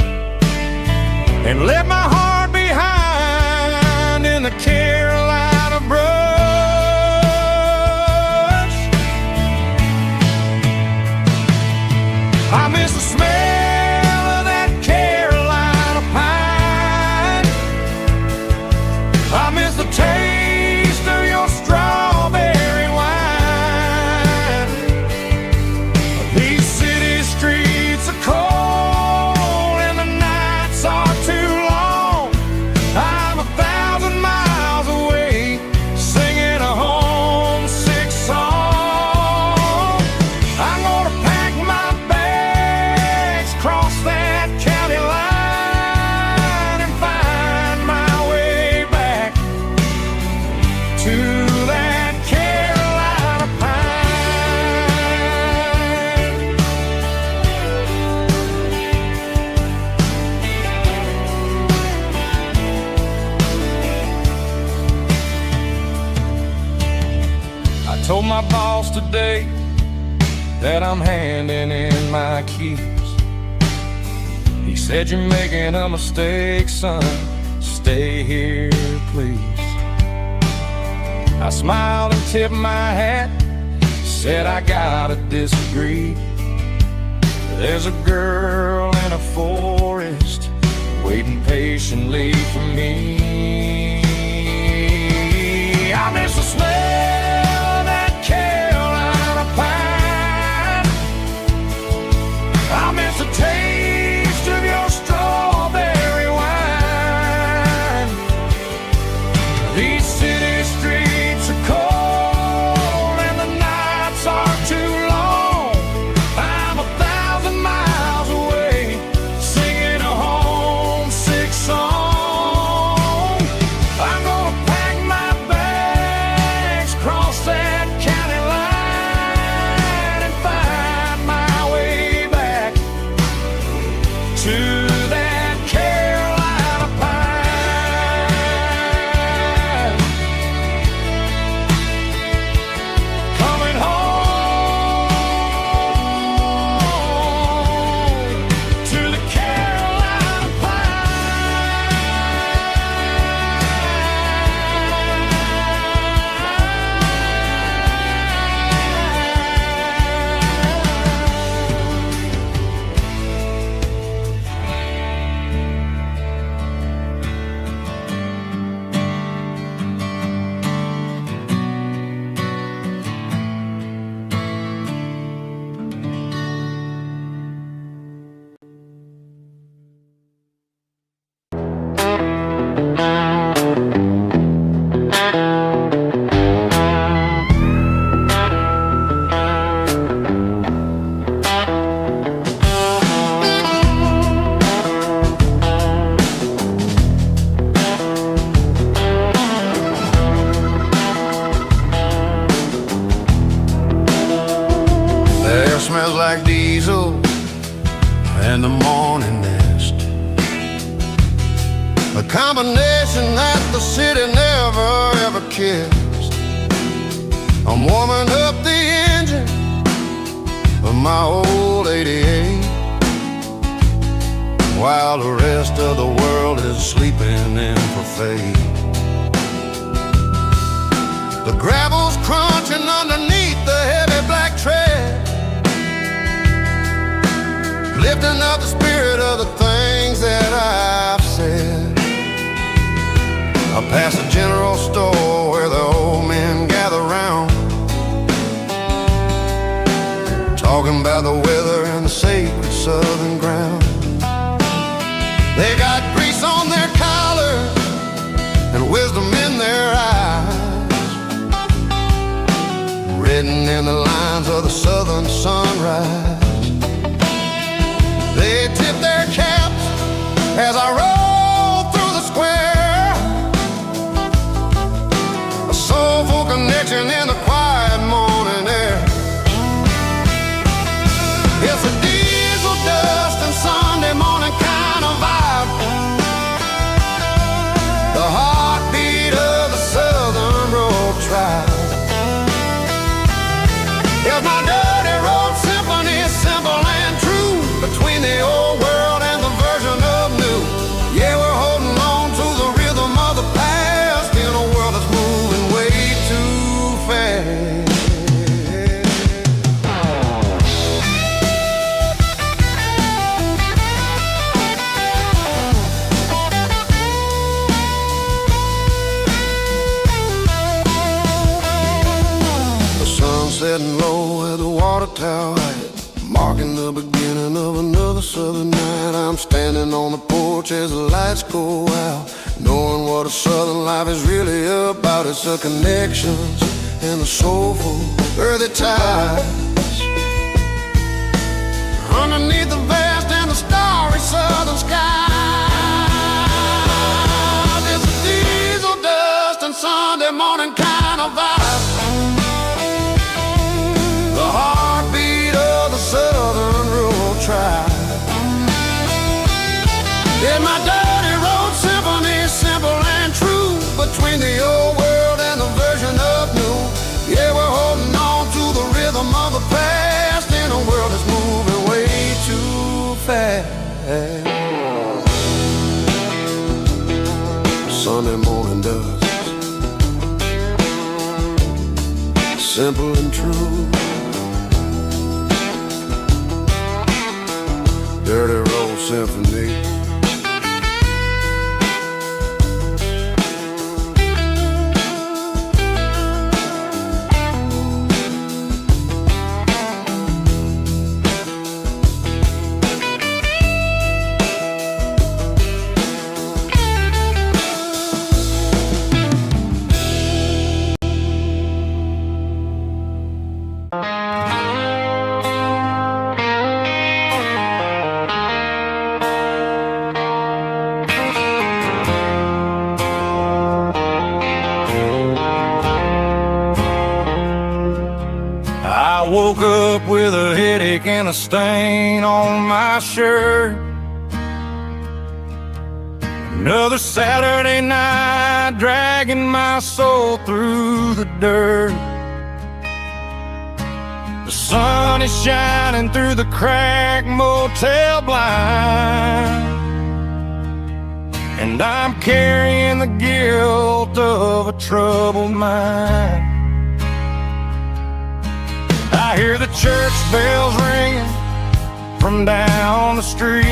and left my heart behind in the Carolina brush. I miss the smell of that Carolina pine. I miss the taste of your strawberry wine. These city streets are cold and the nights are too long. I'm 1,000 miles away, singing a homesick song. I'm gonna pack my cross that county line and find my way back to that Carolina pine. I told my boss today that I'm handing in my keys. He said, "You're making a mistake, son. Stay here, please." I smiled and tipped my hat, said, "I gotta disagree. There's a girl in a forest waiting patiently for me. I miss the smell of that Carolina pine. I miss the taste of your strawberry wine. These city streets are cold and the nights are too long. I'm 1,000 miles away, singing a homesick song. like diesel and the morning nest, a combination that the city never ever kissed. I'm warming up the engine of my old 88 while the rest of the world is sleeping in for fate. The gravel's crunching underneath the heavy black tread, lifting up the spirit of the things that I've said. I pass a general store where the old men gather round, talking about the weather and the sacred southern ground. They got grease on their collars and wisdom in their eyes, written in the lines of the southern sunrise. They tip their caps as I roll through the square, a soulful connection in the quiet morning air. It's a diesel dust and Sunday morning kind of vibe, the heartbeat of the Southern Road Tribe. It's my dirty road symphony, simple and true, between the old world and the version of new. Yeah, we're holding on to the rhythm of the past in a world that's moving way too fast. The sun setting low at the water tower height, marking the beginning of another southern night. I'm standing on the porch as the lights go out, knowing what a southern life is really about. It's the connections and the soulful earthy ties underneath the vast and the starry southern sky. It's a diesel dust and Sunday morning kind of vibe, the heartbeat of the Southern Road Tribe. In my dirty road symphony, simple and true, between the old world and the version of new. Yeah, we're holding on to the rhythm of the past in a world that's moving way too fast. Sunday morning dust, simple and true, dirty road symphony. I woke up with a headache and a stain on my shirt. Another Saturday night dragging my soul through the dirt. The sun is shining through the cracked motel blind, and I'm carrying the guilt of a troubled mind. I hear the church bells ringing from down the street,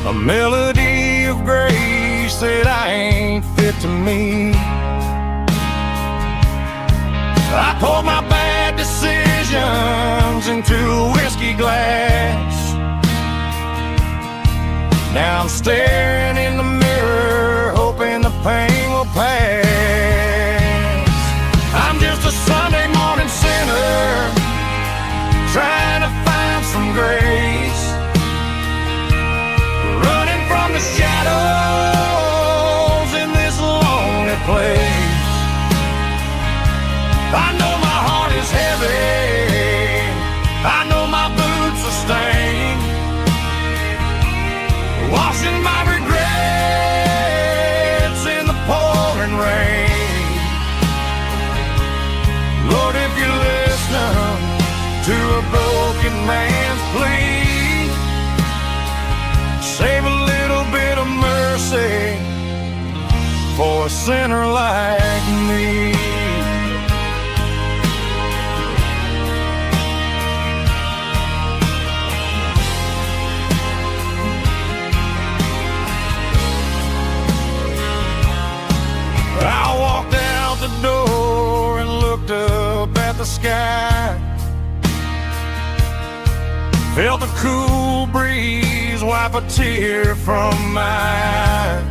a melody of grace that I ain't fit to meet. I poured my bad decisions into a whiskey glass. Now I'm staring in the mirror, hoping the pain will pass. I'm just a Sunday morning sinner, trying to find some grace, running from the shadows in this lonely place. I know my heart is heavy, man's plea. Save a little bit of mercy for a sinner like me. I walked out the door and looked up at the sky. Felt the cool breeze wipe a tear from my eye.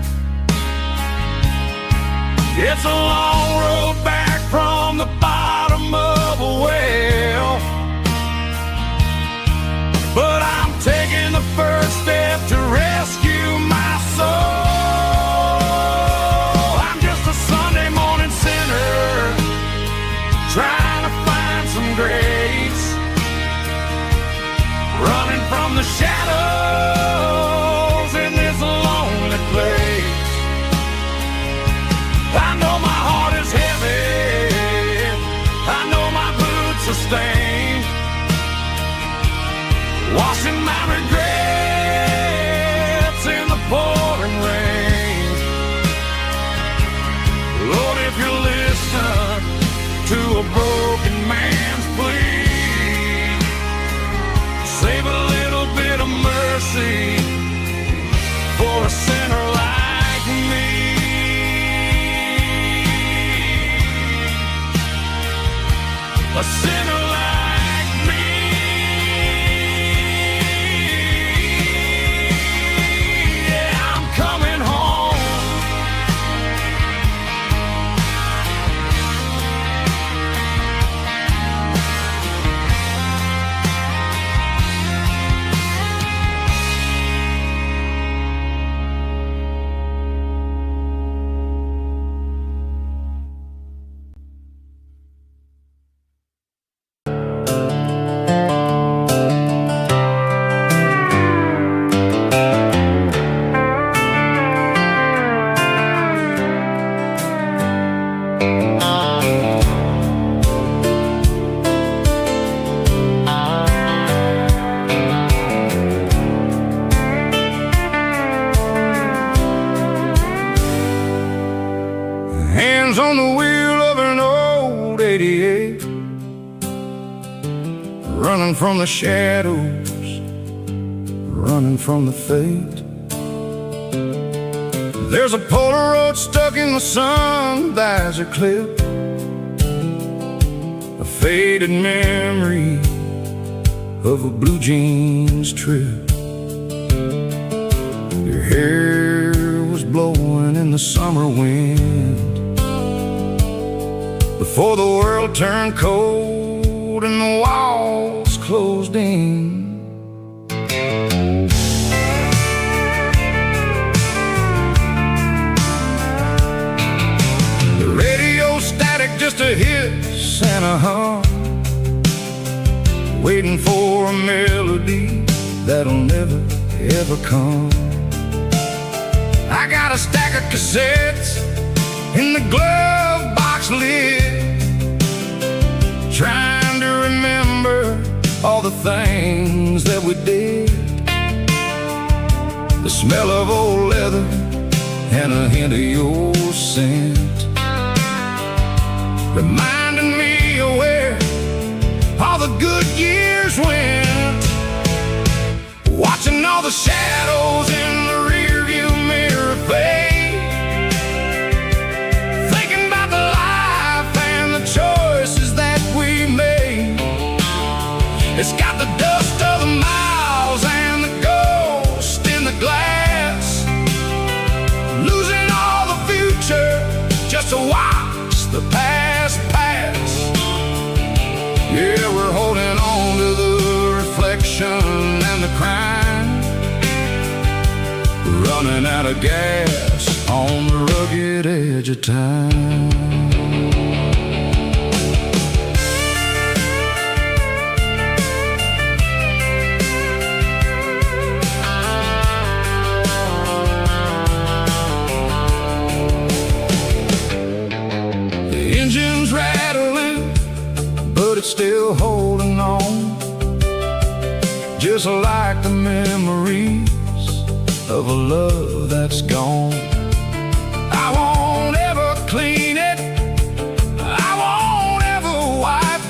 It's a long road back from the bottom of a well, but I'm taking the first step to rescue my soul. I'm just a Sunday morning sinner trying to find some grace, running from the shadows in this lonely place. I know my heart is heavy, I know my boots are stained, washing my regrets in the pouring rain. Lord, if you listen to a broken man's plea, save a little bit of mercy for a sinner like me. A sinner like me. Yeah, I'm coming home. Hands on the wheel of an old 88, running from the shadows, running from the fate. There's a Polaroid stuck in the sun, eyes are clipped, a faded memory of a blue jeans trip. Your hair was blowing in the summer wind before the world turned cold and the walls closed in. The radio static, just a hiss and a hum, waiting for a melody that'll never ever come. I got a stack of cassettes in the glove box lid, trying to remember all the things that we did. The smell of old leather and a hint of your scent, reminding me of where all the good years went. Watching all the shadows in the rearview mirror fade, thinking about the life and the choices that we made. It's got the dust of the miles and the ghost in the glass, losing all the future just to watch the past pass. Yeah, we're holding on to the reflection and the crime, running out of gas on the rugged edge of time. The engine's rattling, but it's still holding on. just like the memories of a love that's gone. I won't ever clean it, I won't ever wipe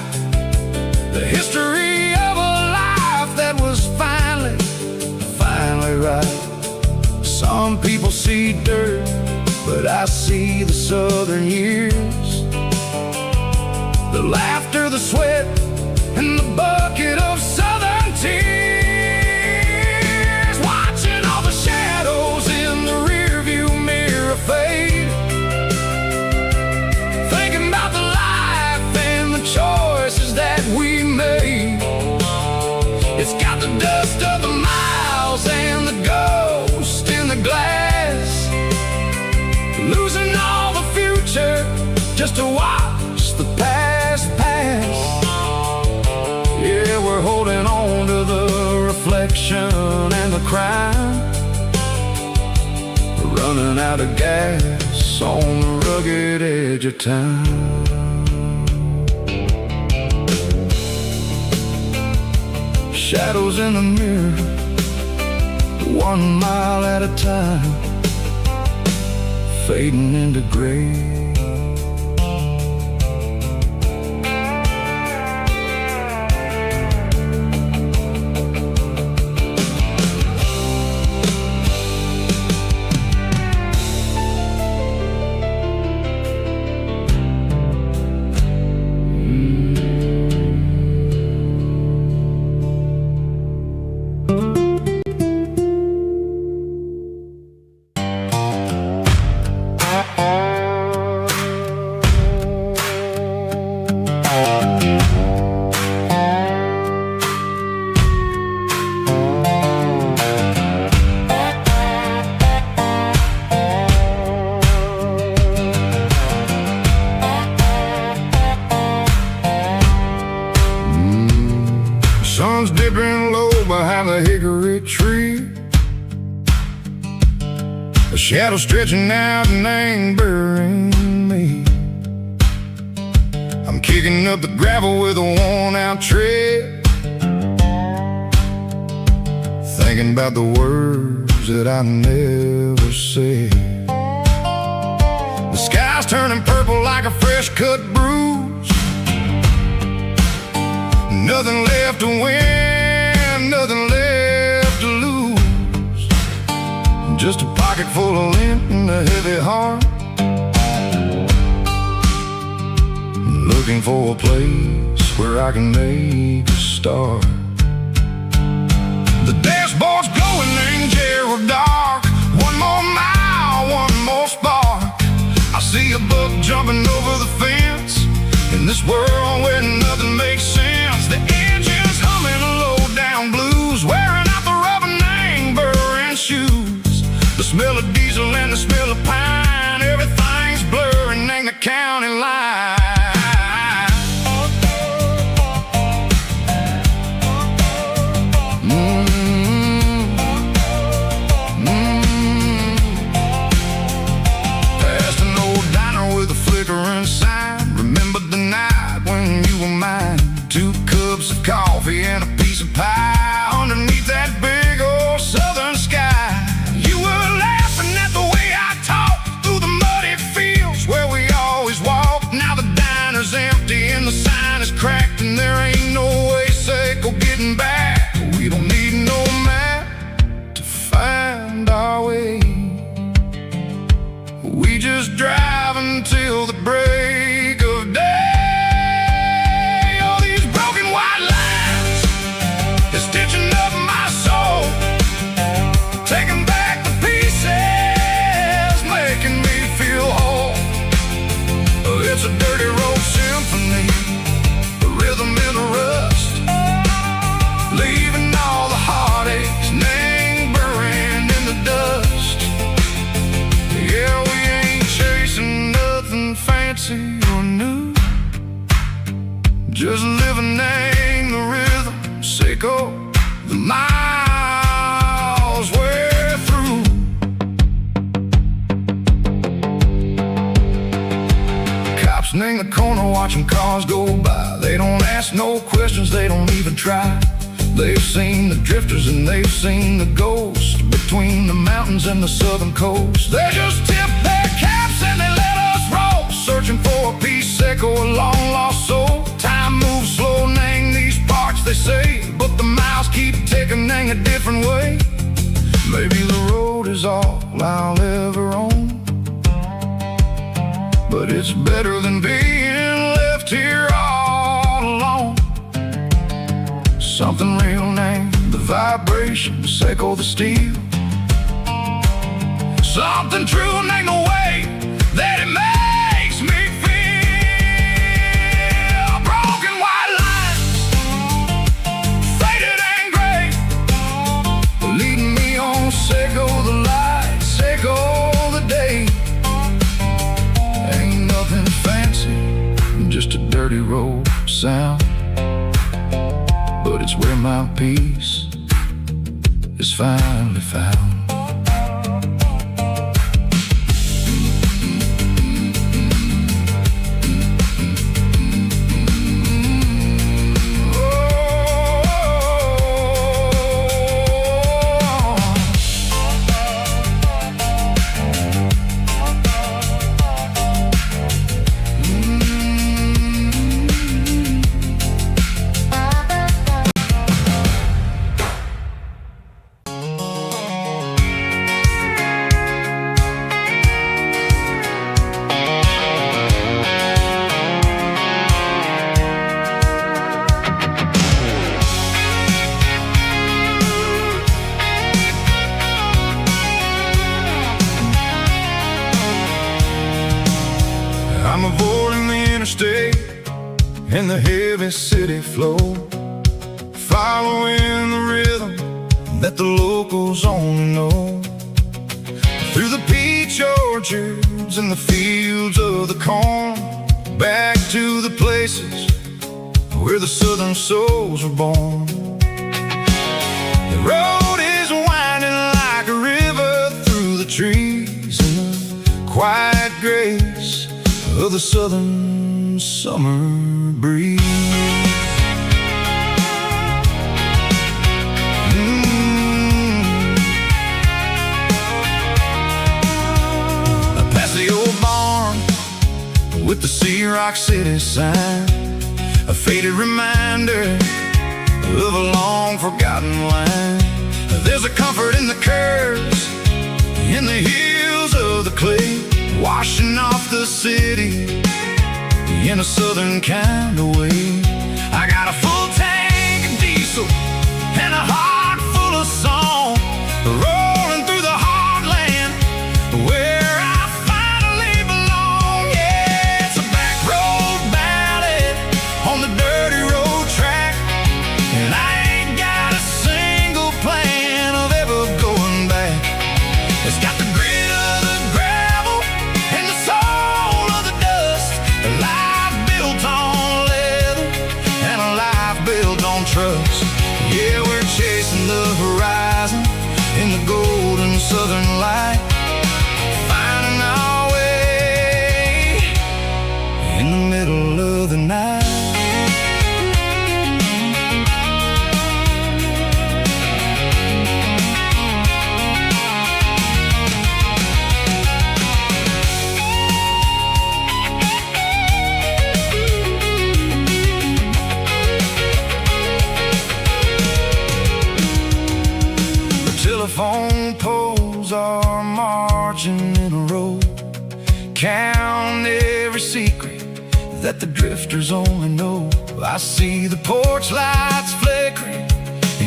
the history of a life that was finally right. Some people see dirt, but I see the southern years, the laughter, the sweat, and the bucket of southern tears. Watching all the shadows in the rearview mirror fade, thinking about the life and the choices that we made. It's got the dust of the miles and the ghost in the glass, losing all the future just to watch the past pass. Yeah, we're holding on to the reflection and the crime, we're running out of gas on the rugged edge of time. Shadows in the mirror, 1 mile at a time, fading into gray. Sun's dipping low behind the hickory tree, a shadow stretching out and angering me. I'm kicking up the gravel with a worn-out tread, thinking about the words that I never said. The sky's turning purple like a fresh-cut bruise, nothing left to win, nothing left to lose, just a pocket full of lint and a heavy heart, looking for a place where I can make a start. The dashboard's glowing in Gerald dark, 1 more mile, 1 more spark. I see a buck jumping over the fence, in this world where nothing makes sense. The engine's humming low-down blues, wearing out the rubber-name burring shoes. The smell of diesel and the smell of pine, everything's blurring in the county line. Past an old diner with a flickering sign, remembered the night when you were mine. 2 cups of coffee and a piece of pie underneath that big old southern sky. You were laughing at the way I talked through the muddy fields where we always walked. Now the diner's empty and the sign is cracked, and there ain't no way safe of getting back. We don't need no map to find our way, we just drive until the break of day. Stitching up my soul, taking back the pieces, making me feel whole. It's a dirty road symphony, a rhythm in the rust, leaving all the heartaches, name buried in the dust. Yeah, we ain't chasing nothing fancy or new, just living in the rhythm, sicko. The miles we're through. Cops in the corner watching cars go by. They don't ask no questions, they don't even try. They've seen the drifters and they've seen the ghosts between the mountains and the southern coast. They just tip their caps and they let us roll, searching for a piece sick or a long lost soul. Time moves slow, nang these parts they say, but the miles keep ticking, nang a different way. Maybe the road is all I'll ever own, but it's better than being left here all alone. Something real named the vibrations echo the steel. Something true named the way that it makes me feel. Broken white lines, faded and gray, leading me on, echo the lights, echo the day. Ain't nothing fancy, just a dirty road sound, but it's where my peace is finally found. I'm avoiding the interstate and the heavy city flow, following the rhythm that the locals only know. Through the peach orchards and the fields of the corn, back to the places where the southern souls were born. The road is winding like a river through the trees in the quiet grace of the southern summer breeze. Past the old barn with the Sea Rock City sign, a faded reminder of a long forgotten line. There's a comfort in the curves, in the hills of the clay, washing off the city in a southern kind of way. I got a full tank of diesel and a heart full of song, rolling through the heartland where I finally belong. Yeah, it's a back road ballad on the dirty road track, and I ain't got a single plan of ever going back. It's got the grit of the gravel and the soul of the dust, a life built on leather and a life built on trust. Yeah, we're chasing the horizon in the golden southern light, finding our way in the middle of the night. Telephone poles are marching in a row, count every secret that the drifters only know. I see the porch lights flickering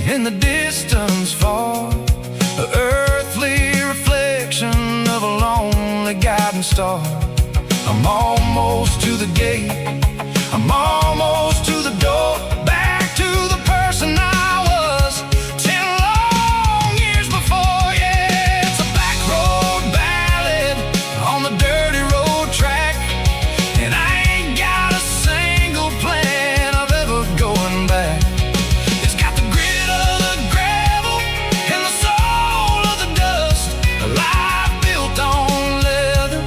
in the distance far, an earthly reflection of a lonely guiding star. I'm almost to the gate, I'm almost to the door, back to the person I was 10 long years before. Yeah, it's a back road ballad on the dirty road track, and I ain't got a single plan of ever going back. It's got the grit of the gravel and the soul of the dust, a life built on leather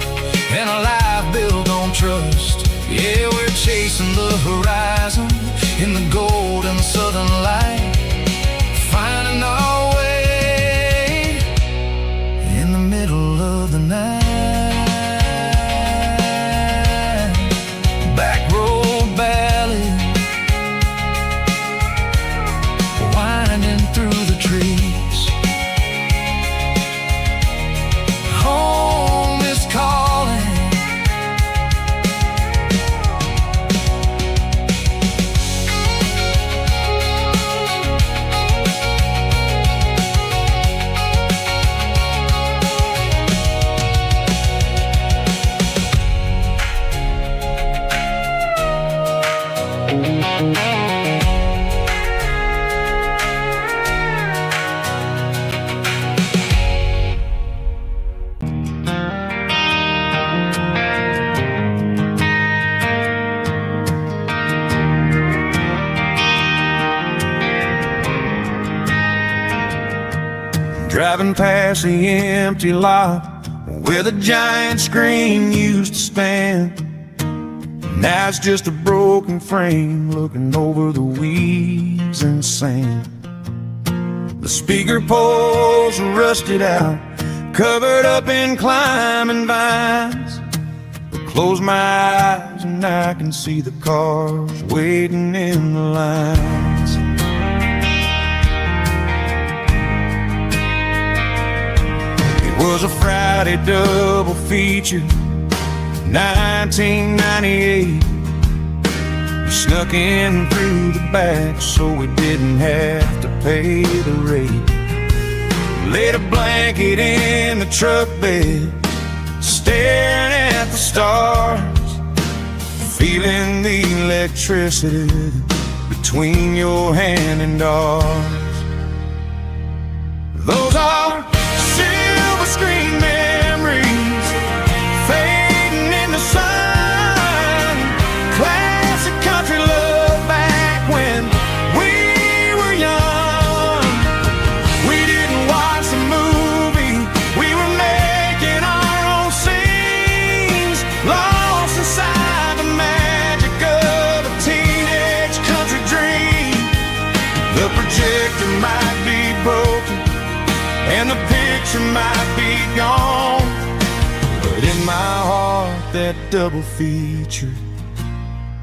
and a life built on trust. Yeah, we're chasing the horizon in the golden southern light, driving past the empty lot where the giant screen used to stand. Now it's just a broken frame looking over the weeds and sand. The speaker poles are rusted out, covered up in climbing vines. Close my eyes and I can see the cars waiting in the lines. It was a Friday double feature, 1998. We snuck in through the back so we didn't have to pay the rate. Laid a blanket in the truck bed, staring at the stars, feeling the electricity between your hand and ours. Those are silver screen memories fading in the sun. Classic country love back when we were young. We didn't watch the movie, we were making our own scenes, lost inside the magic of a teenage country dream. The projector might be broken and the picture might be gone, but in my heart that double feature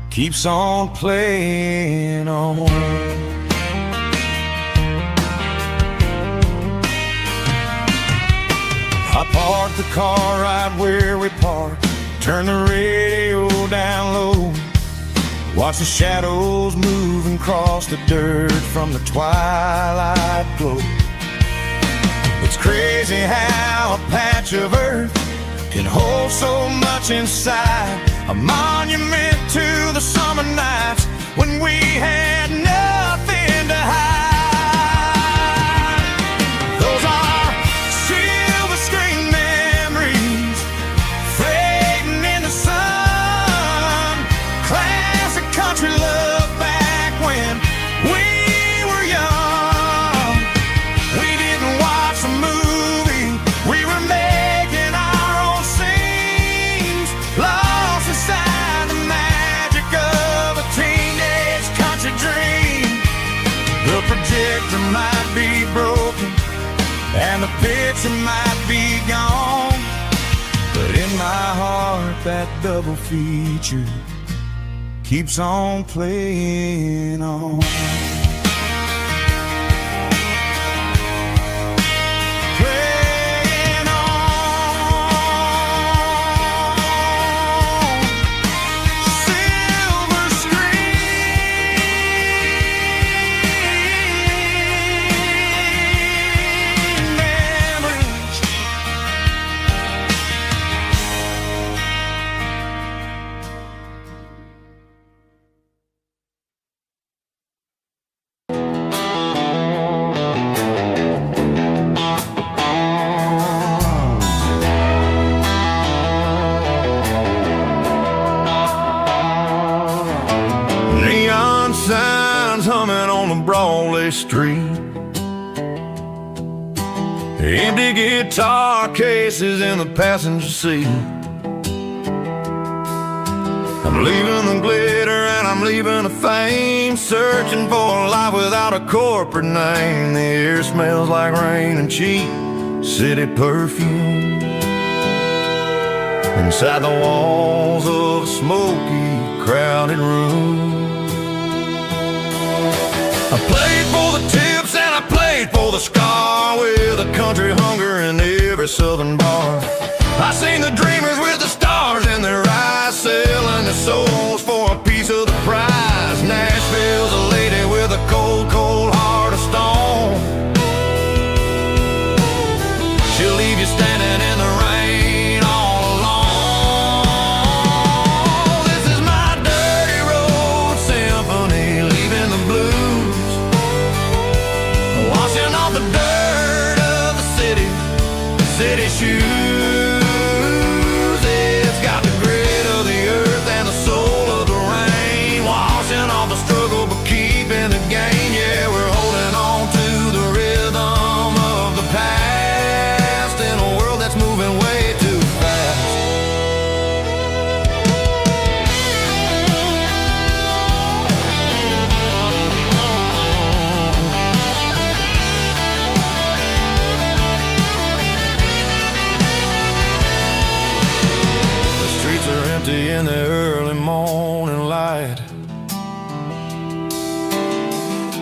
keeps on playing on. I parked the car right where we parked, turned the radio down low, watch the shadows moving across the dirt from the twilight glow. It's crazy how a patch of earth can hold so much inside, a monument to the summer nights when we had nothing to hide. Those are silver screen memories fading in the sun. Classic country love back when we were young. We didn't watch the movie, we were making our own scenes, lost inside the magic of a teenage country dream. The projector might be broken and the picture might be gone, but in my heart that double feature keeps on playing on. Playing on. Silver screen memories. Neon signs humming on the Broadway street, empty guitar cases in the passenger seat. I'm leaving the glitter and I'm leaving the fame, searching for a life without a corporate name. The air smells like rain and cheap city perfume inside the walls of a smoky, crowded room. I played for the tips and I played for the scar, with a country hunger in every southern bar. I seen the dreamers with the stars in their eyes, selling their souls for a piece of the prize. Nashville's a lady with a cold, cold heart of stone. She'll leave you standing in the rain all alone. This is my dirty road symphony, leaving the blues, washing off the dirt of the city shoes. It's got the grit of the earth and the soul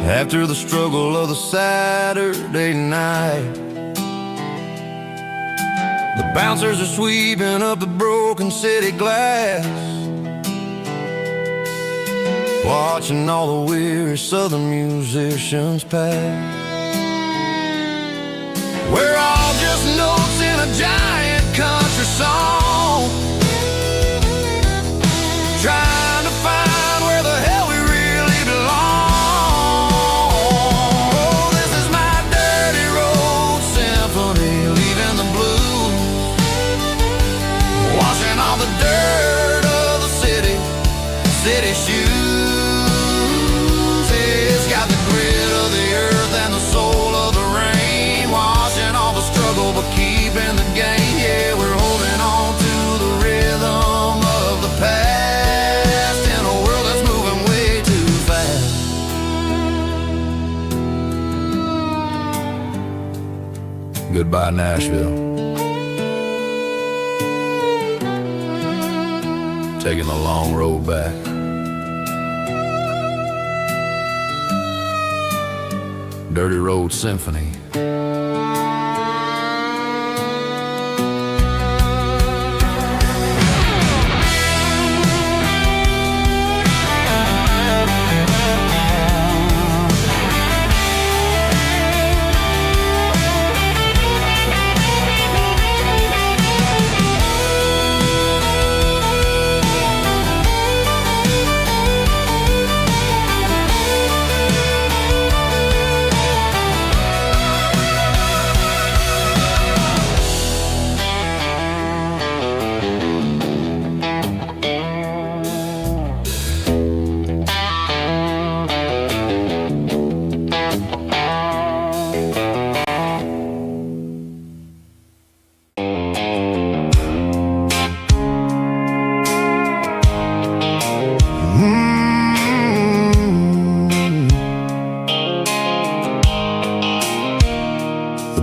after the struggle of the Saturday night. The bouncers are sweeping up the broken city glass, watching all the weary southern musicians pass. We're all just notes in a giant country song, trying to find where the hell we really belong. Oh, this is my dirty road symphony, leaving the blues, washing all the dirt of the city shoes. It's got the grit of the earth and the soul of the rain, washing all the struggle but keeping the gain. Yeah, we're holding on to the rhythm of the past in a world that's moving way too fast. Goodbye, Nashville. Taking the long road back. Dirty Road Symphony.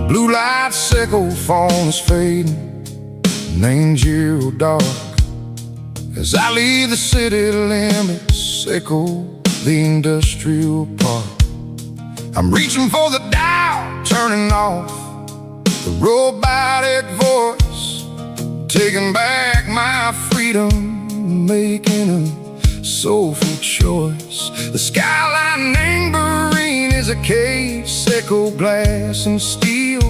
Blue light sickle phone is fading, and ain't zero dark. As I leave the city limits, echo the industrial park. I'm reaching for the dial, turning off the robotic voice, taking back my freedom, making a soulful choice. The skyline anchoring is a case, echo glass and steel,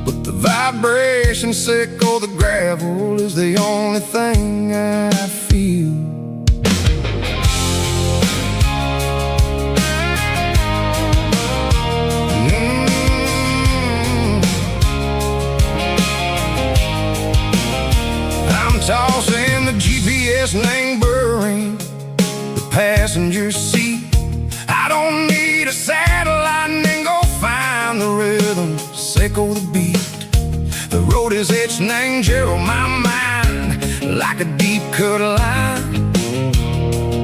but the vibrations echo the gravel is the only thing I feel. I'm tossing the GPS neighboring the passenger seat. I don't need a satellite and go find the rhythm, echo the beat. The road is etched and angel on my mind like a deep cut line,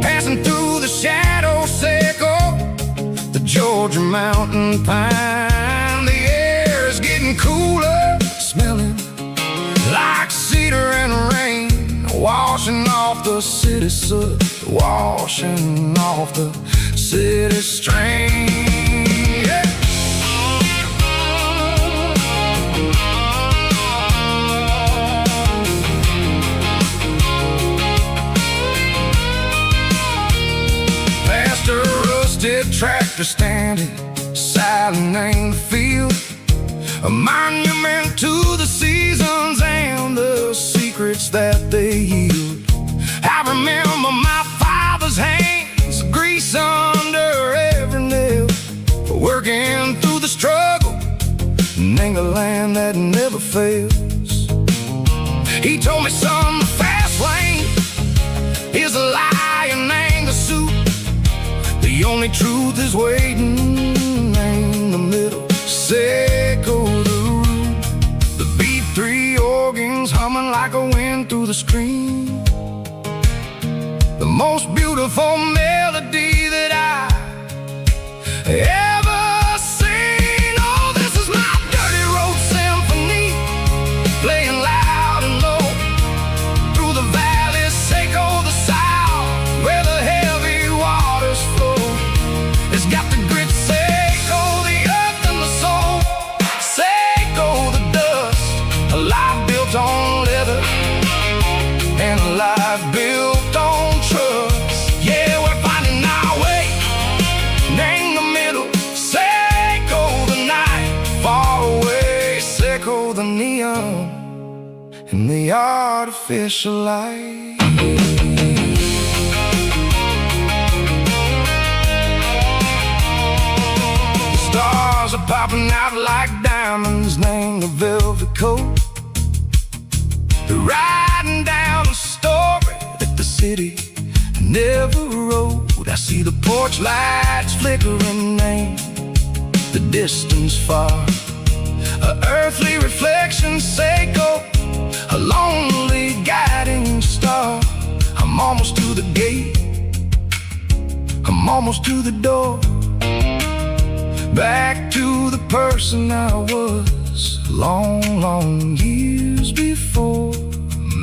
passing through the shadows, echo the Georgia mountain pine. The air is getting cooler, smelling like cedar and rain, washing off the city soot, washing off the city strain. Yeah. Past a rusted tractor standing silent in the field, a monument to the seasons and the secrets that they yield. I remember my father's hands, grease under every nail, for working through the struggle in a land that never fails. He told me, son, the fast lane is a lie and ain't the suit. The only truth is waiting in the middle, echo the root. The B3 organs humming like a wind through the screen, the most beautiful melody that I ever seen. Oh, this is my dirty road symphony, playing loud and low through the valleys, echo the south where the heavy waters flow. It's got the grit built on trust. Yeah, we're finding our way. Name the middle, Seiko the night. Far away, Seiko the neon, and the artificial light. The stars are popping out like diamonds. Name the velvet coat. They're riding down a story that the city never wrote. I see the porch lights flickering, name the distance far. A earthly reflection, Seiko, a lonely guiding star. I'm almost to the gate, I'm almost to the door. Back to the person I was long, long years before.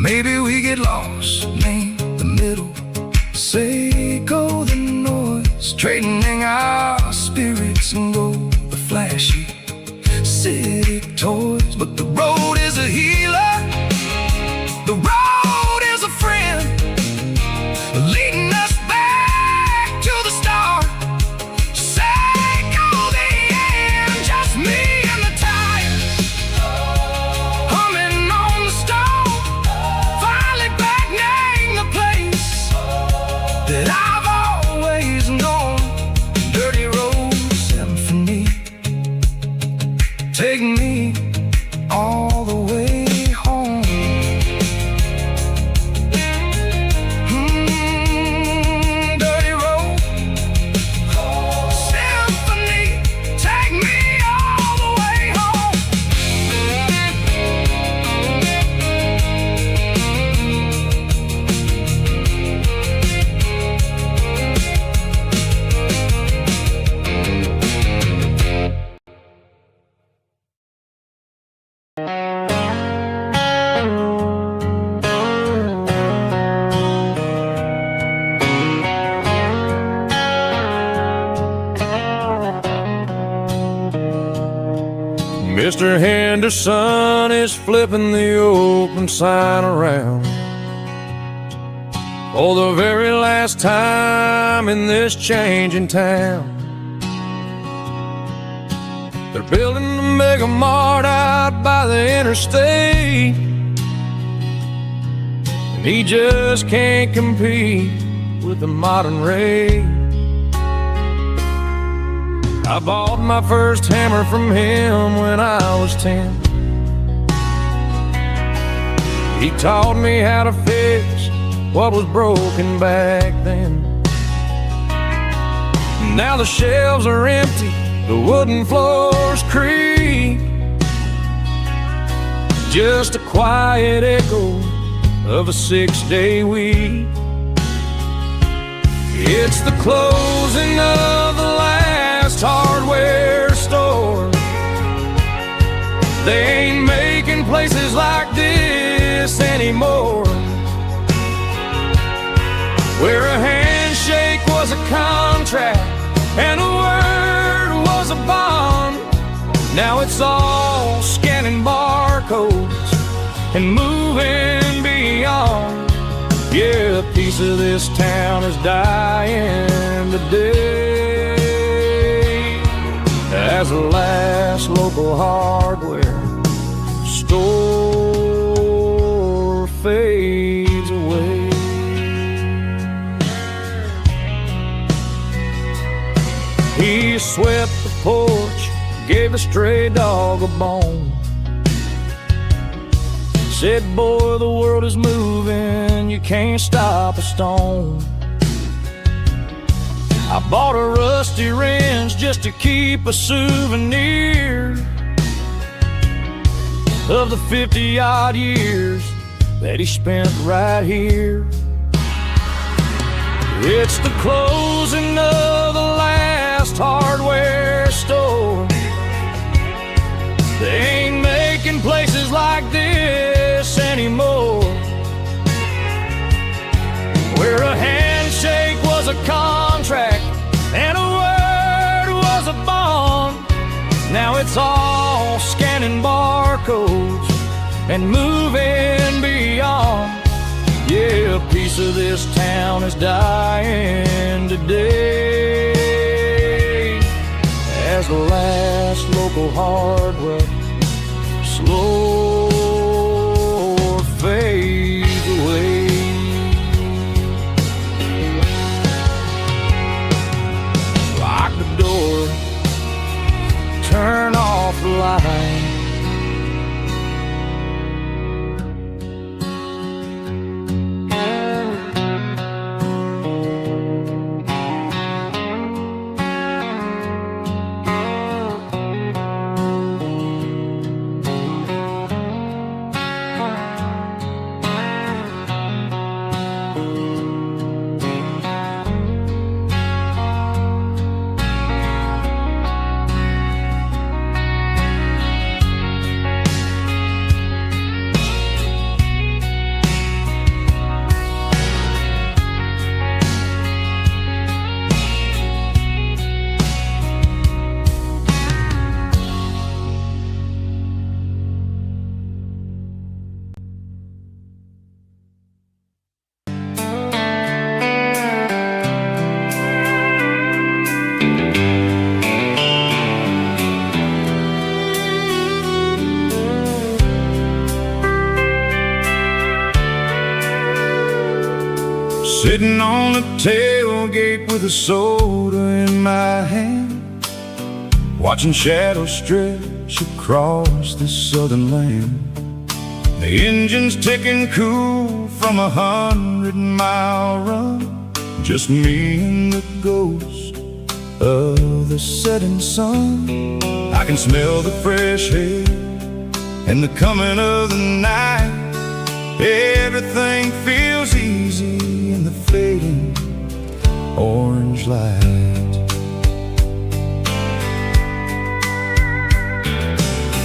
Maybe we get lost, name the middle, Seiko the noise. Trading our spirits and go the flashy city toys. But the road is a healer, the road is a friend, leading us back to the start. Seiko the end, just me and the tires, humming on the stove. Finally back, name the place that I've always known. Dirty Road Symphony, take me all the way home. Dirty Road Symphony, take me all the way home. Mr. Henderson is flipping the open sign around for the very last time in this changing town. They're building the mega mart out by the interstate, and he just can't compete with the modern rate. I bought my first hammer from him when I was 10. He taught me how to fix what was broken back then. Now the shelves are empty, the wooden floors creak, just a quiet echo of a 6-day week. It's the closing of the last hardware store. They ain't making places like this anymore, where a handshake was a contract and a word was a bond. Now it's all scanning barcodes and moving beyond. Yeah, a piece of this town is dying today as the last local hardware store fades away. He swept the porch, gave the stray dog a bone, said, boy, the world is moving, you can't stop a stone. I bought a rusty wrench just to keep a souvenir of the 50-odd years that he spent right here. It's the closing of the last hardware store. They ain't making places like this anymore, where a handshake was a contract and a word was a bond. Now it's all scanning barcodes and moving beyond. Yeah, a piece pulse of this town is dying today, as the last local hardware slow fades away. Lock the door, turn off the light. Sitting on the tailgate with a soda in my hand, watching shadows stretch across this southern land. The engine's ticking cool from 100-mile run, just me and the ghost of the setting sun. I can smell the fresh air and the coming of the night. Everything feels easy in the fading orange light.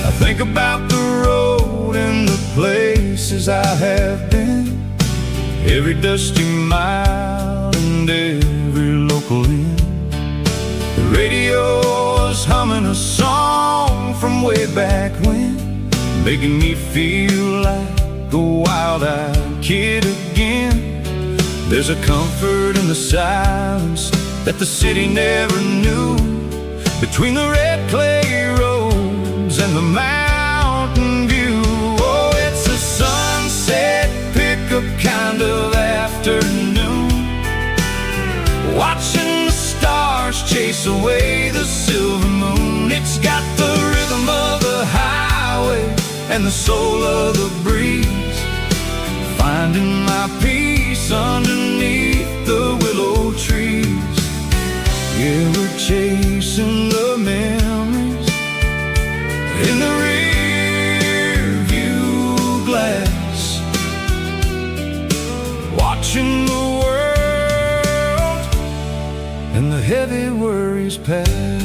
I think about the road and the places I have been, every dusty mile and every local inn. The radio is humming a song from way back when, making me feel like a wild-eyed kid again. There's a comfort in the silence that the city never knew, between the red clay roads and the mountain view. Oh, it's a sunset pickup kind of afternoon, watching the stars chase away the silver moon. It's got the rhythm of the highway and the soul of the breeze, finding my peace underneath the willow trees. Yeah, we're chasing the memories in the rear view glass, watching the world and the heavy worries pass.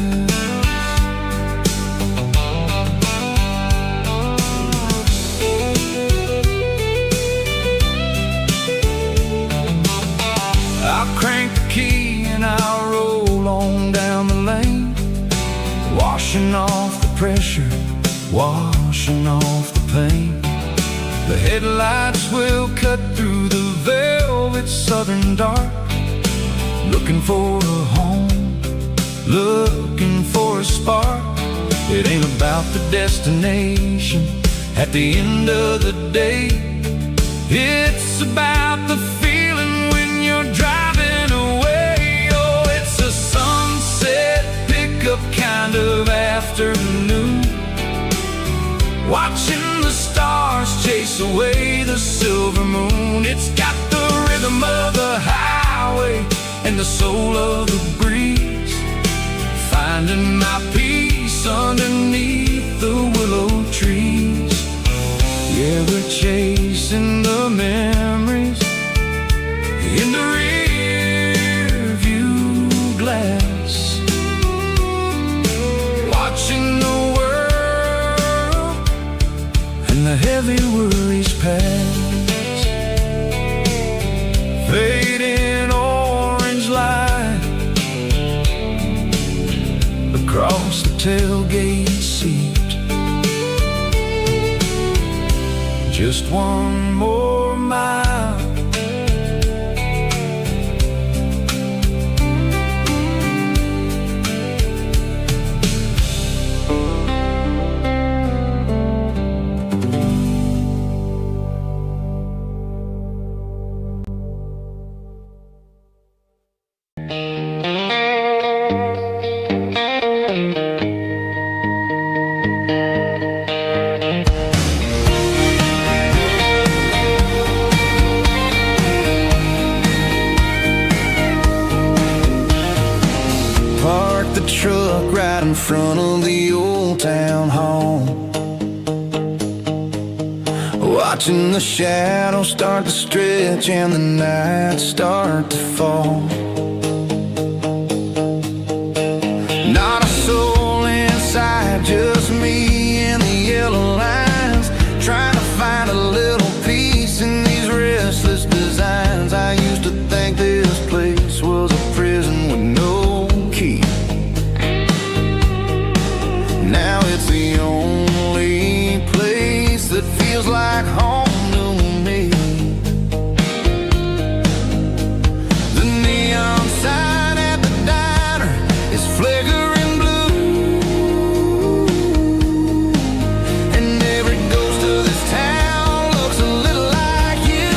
Crank the key and I'll roll on down the lane, washing off the pressure, washing off the pain. The headlights will cut through the velvet southern dark, looking for a home, looking for a spark. It ain't about the destination at the end of the day, it's about the feeling when you're driving away. Oh, it's a sunset pickup kind of afternoon, watching the stars chase away the silver moon. It's got the rhythm of the highway and the soul of the breeze, finding my peace underneath the willow trees. Yeah, we're chasing the memories in the rear view glass, watching the world and the heavy worries pass. Fading orange light across the tailgate seat, just one more mile the truck right in front of the old town hall, watching the shadows start to stretch and the night start to fall. Not a soul inside, just me and the yellow lines, trying to find a little peace in these restless designs. I used to think this place was a prison with no key. Now it's the only place that feels like home to me. The neon sign at the diner is flickering blue, and every ghost of this town looks a little like you.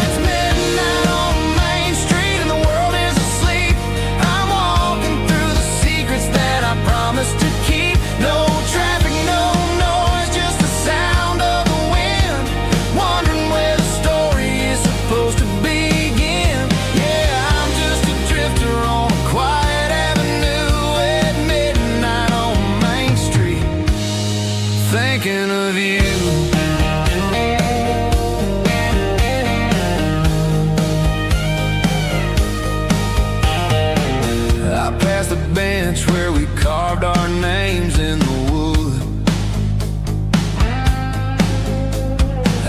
It's midnight on Main Street and the world is asleep. I'm walking through the secrets that I promised to keep. No traffic, no noise, just the sound of the wind, wondering where the story is supposed to begin. Yeah, I'm just a drifter on a quiet avenue at midnight on Main Street, thinking of you. I passed the bench where we carved our names in the wood.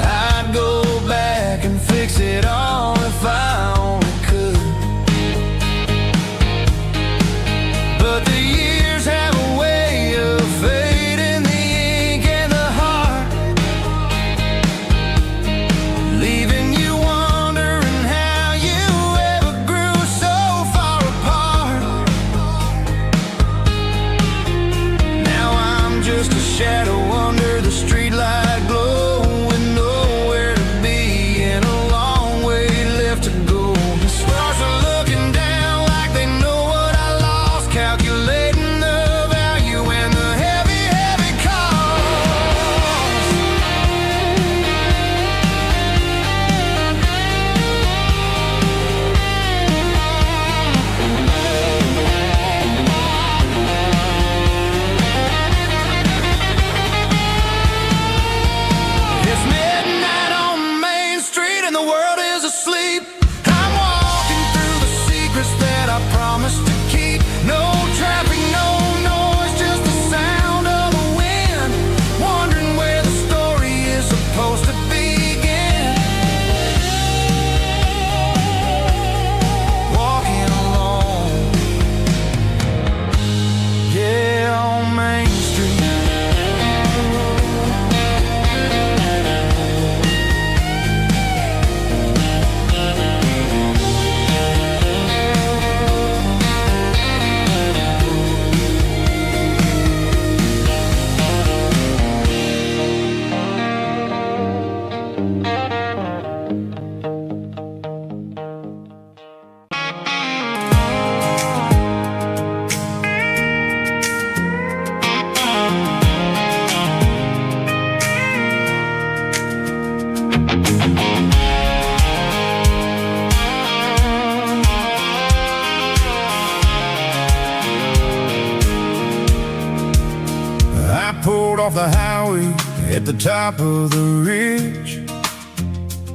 I'd go back and fix it all if I only could. But the years have a way of fading the ink and the heart, leaving you wondering how you ever grew so far apart. Now I'm just a shadow under the streetlight glow, with nowhere to be and a long way left to go. The stars are looking down like they know what I lost, calculating the value and the heavy, heavy cost. It's midnight on Main Street and the world is asleep. I'm walking through the secrets that I promised to keep. No traffic, no noise, just the sound of the wind, wondering where the story is supposed to begin. Walking alone, yeah, on Main Street. I pulled off the highway at the top of the ridge,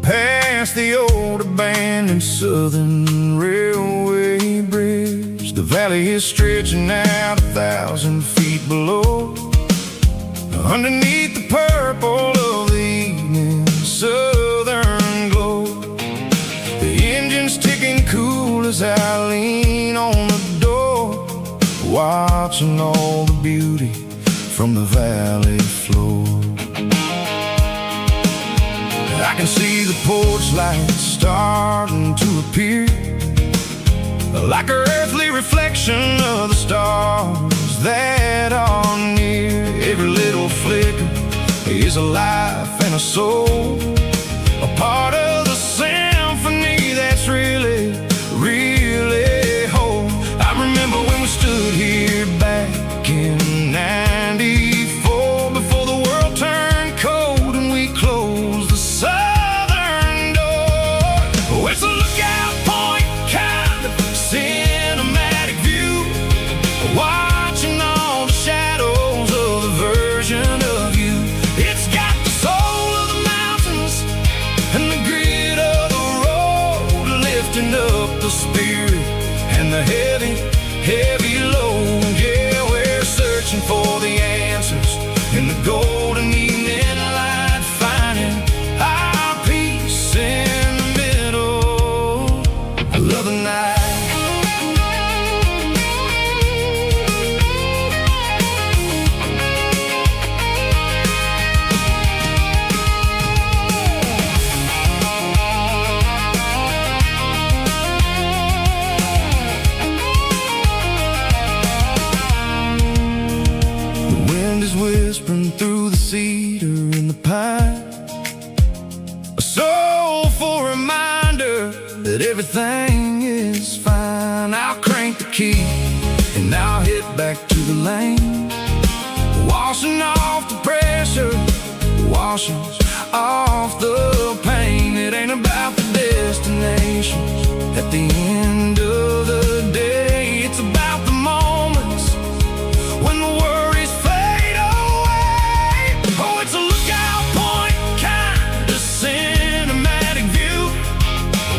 past the old abandoned Southern Railway bridge. The valley is stretching out 1,000 feet below, underneath the purple of the evening southern glow. The engine's ticking cool as I lean on the door, watching all the beauty from the valley floor. I can see the porch lights starting to appear, like an earthly reflection of the stars that are near. Every little flicker is a life and a soul, a part of the symphony that's really, really whole. I remember when we stood here back in '94, before the world turned cold and we closed the southern door. It's a lookout point, kind of cinematic view. Why the heavy, heavy load. Yeah, we're searching for the answers in the golden evening light, finding our peace in the middle of the night. Whispering through the cedar and the pine, a soulful reminder that everything is fine. I'll crank the key and I'll hit back to the lane, washing off the pressure, washing off the pain. It ain't about the destination at the end of the day. It's about the moments when the worries fade away. Oh, it's a lookout point, kind of cinematic view,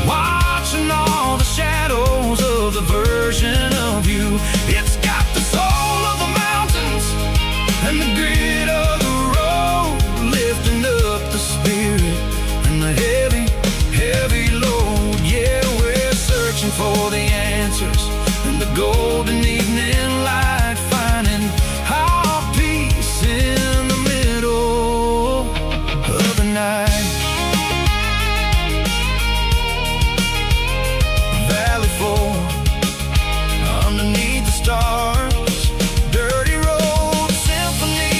watching all the shadows of the version of you. It's got the soul of the mountains and the grit of the road, lifting up the spirit and the heavy, heavy load. Yeah, we're searching for the answers in the golden evening light, finding our peace in the middle of the night. Valley floor, underneath the stars, dirty road symphony.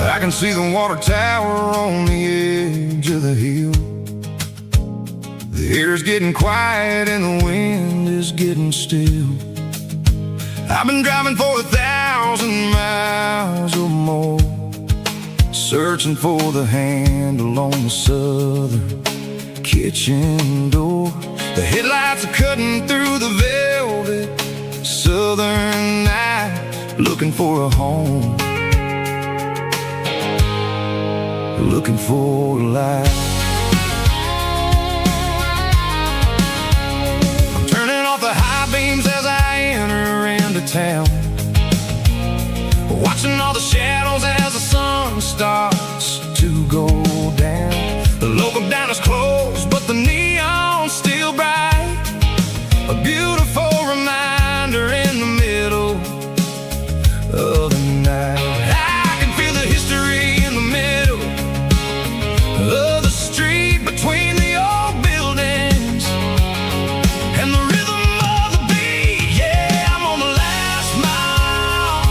I can see the water tower on the edge of the hill. The air's getting quiet and the wind is getting still. I've been driving for 1,000 miles or more, searching for the handle on the southern kitchen door. The headlights are cutting through the velvet southern night, looking for a home, looking for a life. I'm turning off the high beams as I enter into town, watching all the shadows as the sun starts to go down. The local diner's closed, but the neon's still bright, a beautiful reminder in the middle of the night. I can feel the history in the middle of the street, between the old buildings and the rhythm of the beat. Yeah, I'm on the last mile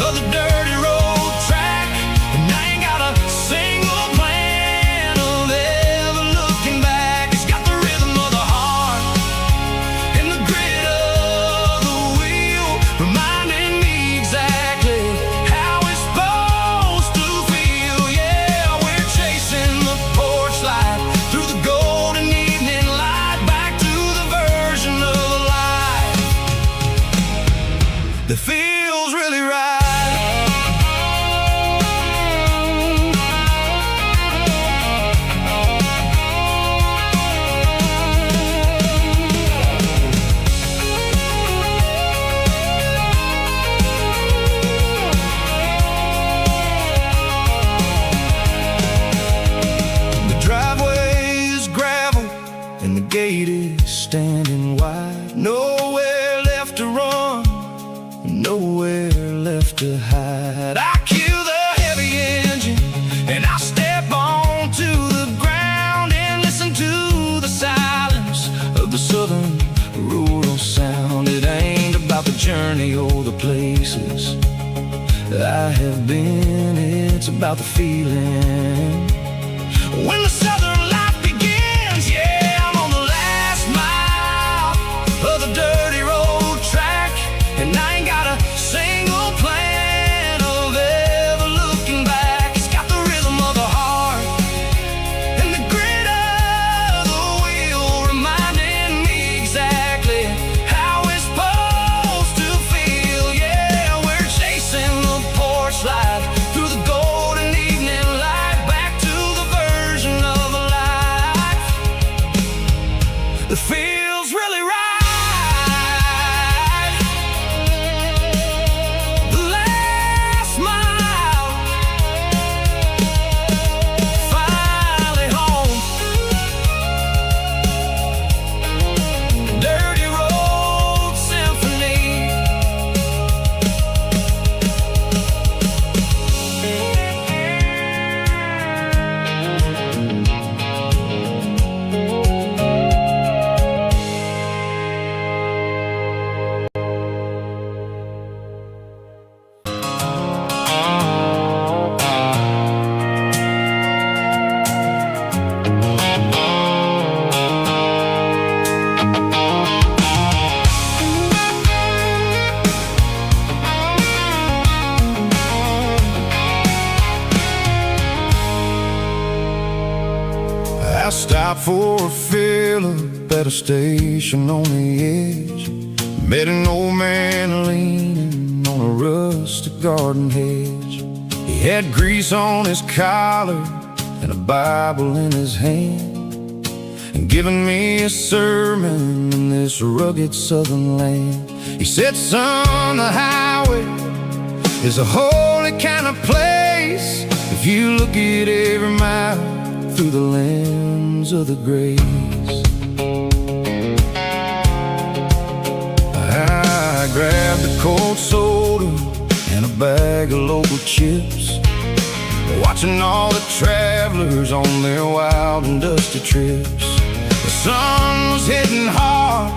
of the dirty road track, and I ain't got a single plan of ever looking back. It's got the rhythm of the heart and the grit of the wheel, reminding me exactly how it's supposed to feel. Yeah, we're chasing the porch light through the golden evening light, back to the version of life that feels really right. The driveway is gravel and the gate is standing wide. Nowhere left to run, nowhere left to hide. I kill the heavy engine and I step onto the ground and listen to the silence of the southern rural sound. It ain't about the the journey or the places I have been. It's about the feeling when the southern life begins. Yeah, I'm on the last mile of the dirty road track, and I ain't got a single plan of ever looking back. It's got the rhythm of the heart and the grit of the wheel, reminding me exactly how it's supposed to feel. Yeah, we're chasing the porch light through the golden evening light, back to the version of a life that feels really right. The last mile, finally home. Dirty Road Symphony. I stopped for a fill-up at a station on the edge. Met an old man leaning on a rustic garden hedge. He had grease on his collar and a Bible in his hand, and giving me a sermon in this rugged southern land. He said, son, the highway is a holy kind of place if you look at every mile through the lens of the grace. I grabbed a cold soda and a bag of local chips, watching all the travelers on their wild and dusty trips. The sun was hitting hard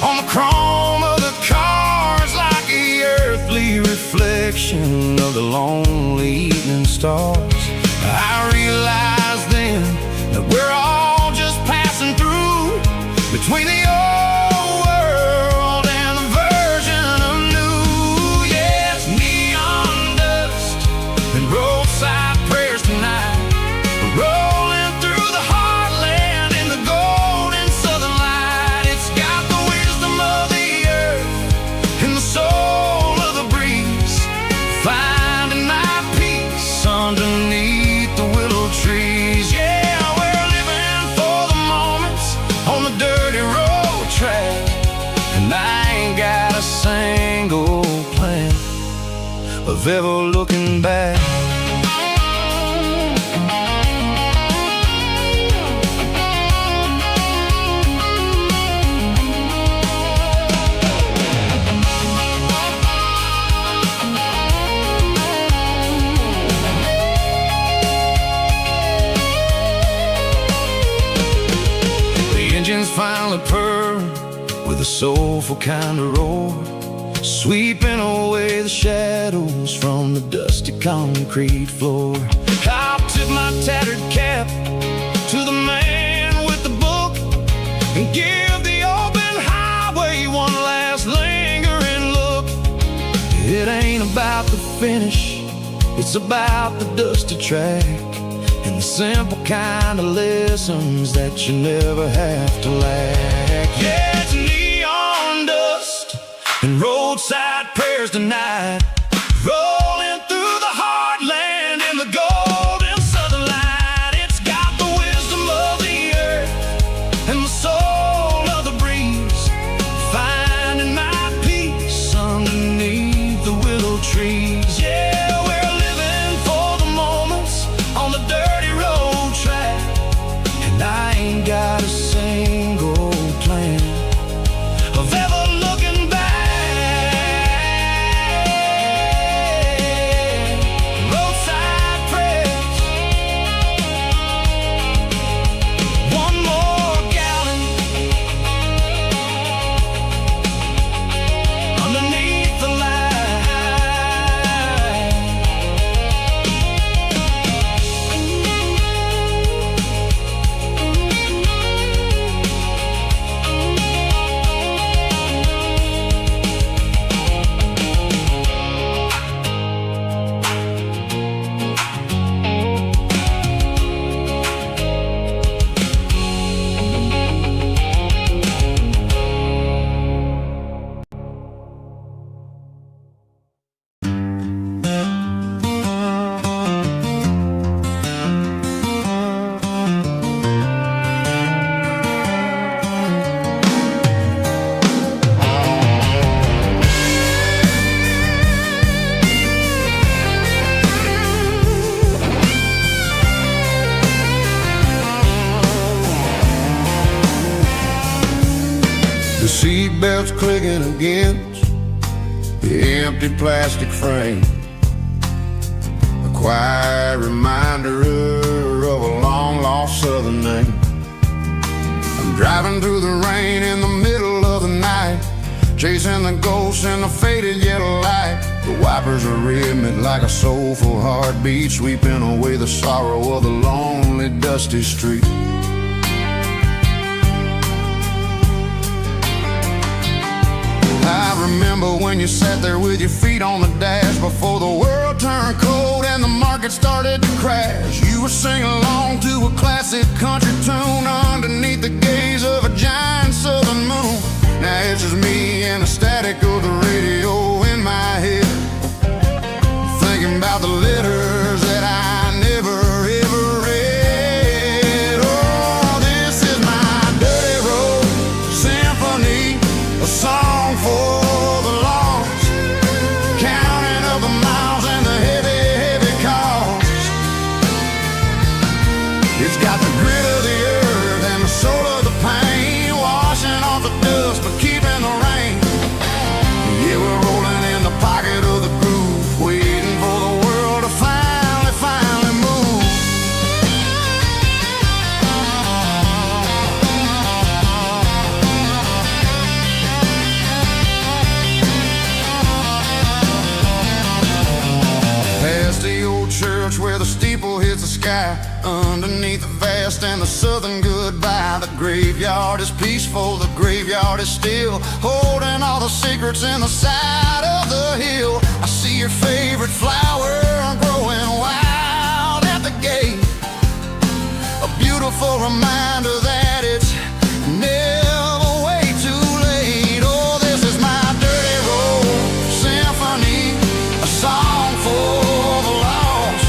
on the chrome of the cars, like the earthly reflection of the lonely evening stars. I realized then that we're all just passing through between the old world and the version of new. Yes, neon dust and roadside prayers tonight, rolling through the heartland in the golden southern light. It's got the wisdom of the earth and the soul of the breeze, finding my peace underneath the willow trees. Yeah, we're living for the moments on the dirty road track, and I ain't got a single plan of ever looking back. Engines finally purr with a soulful kind of roar, sweeping away the shadows from the dusty concrete floor. I'll tip my tattered cap to the man with the book and give the open highway one last lingering look. It ain't about the finish, it's about the dusty track and the simple kind of lessons that you never have to lack. Yeah, it's neon dust and roadside prayers tonight, rolling through the heartland in the golden southern light. It's got the wisdom of the earth and the soul of the breeze, finding my peace underneath the willow trees. Yeah, we're living for the moments on the dirty road track, and I ain't got a single plan of ever looking back. seatbelts clicking against the empty plastic frame. A quiet reminder of a long-lost southern name. I'm driving through the rain in the middle of the night, chasing the ghosts in the faded yellow light. The wipers are rhythmic like a soulful heartbeat, sweeping away the sorrow of the lonely, dusty street. I remember when you sat there with your feet on the dash before the world turned cold and the market started to crash. You were singing along to a classic country tune underneath the gaze of a giant southern moon. Now it's just me and the static of the radio in my head, thinking about the letters that I never ever read. Oh, this is my dirty road symphony, a song for the lost, counting up the miles and the heavy, heavy cost. It's got the grit of the earth and the soul of the pain, washing off the dust but keeping the rain. Yeah, we're rolling in the pocket of the groove, waiting for the world to finally move. Past the old church where the steeple hits the sky, underneath the vast and the southern goodbye. The graveyard is peaceful, the graveyard is still, holding all the secrets in the side of the hill. I see your favorite flower growing wild at the gate, a beautiful reminder that it's never way too late. Oh, this is my dirty road symphony, a song for the lost,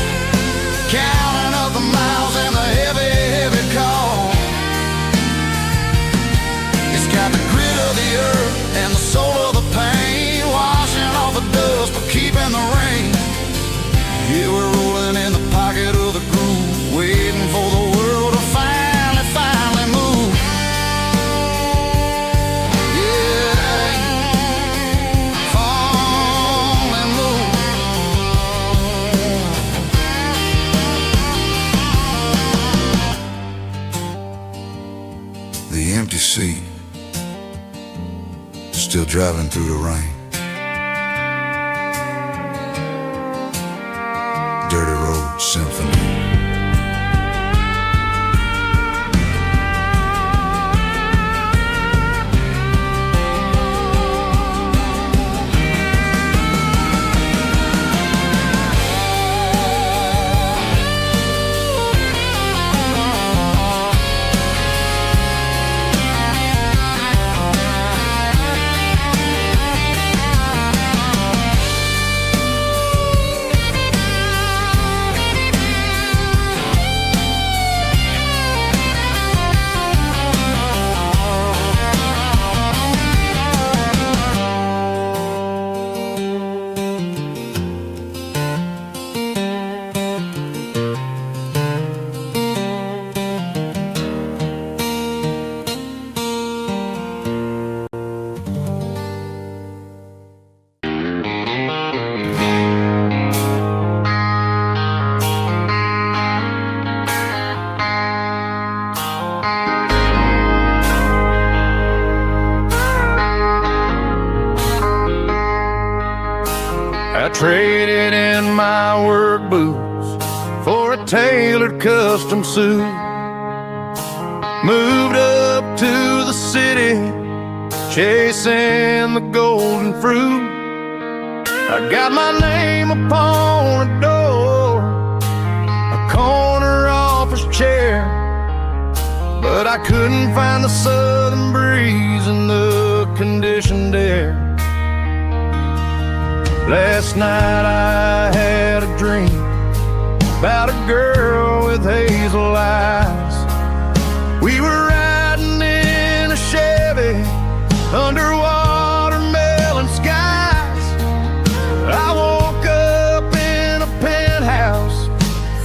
counting up the miles and the heavy, heavy call. It's got the grit of the earth and the soul of the pain, washing off the dust but keeping the rain. Yeah, we're rolling in the pocket of the groove, waiting for the world to finally move. Yeah, finally move. The empty seat, still driving through the rain. Dirty Road Symphony. I traded in my work boots for a tailored custom suit. Moved up to the city, chasing the golden fruit. I got my name upon a door, a corner office chair, but I couldn't find the southern breeze in the conditioned air. Last night I had a dream about a girl with hazel eyes. We were riding in a Chevy under watermelon skies. I woke up in a penthouse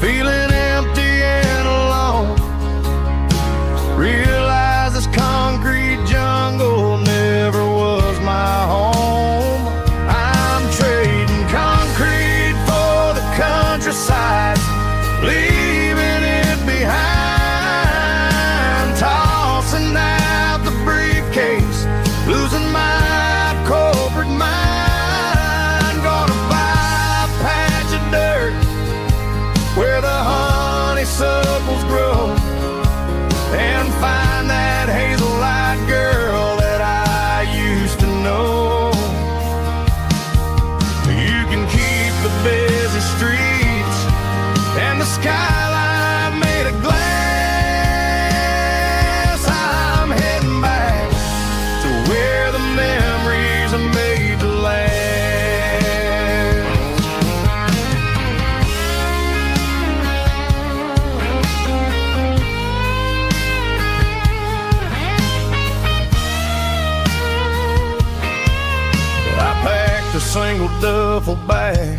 feeling empty and alone. Realized this concrete jungle never was a single duffel bag,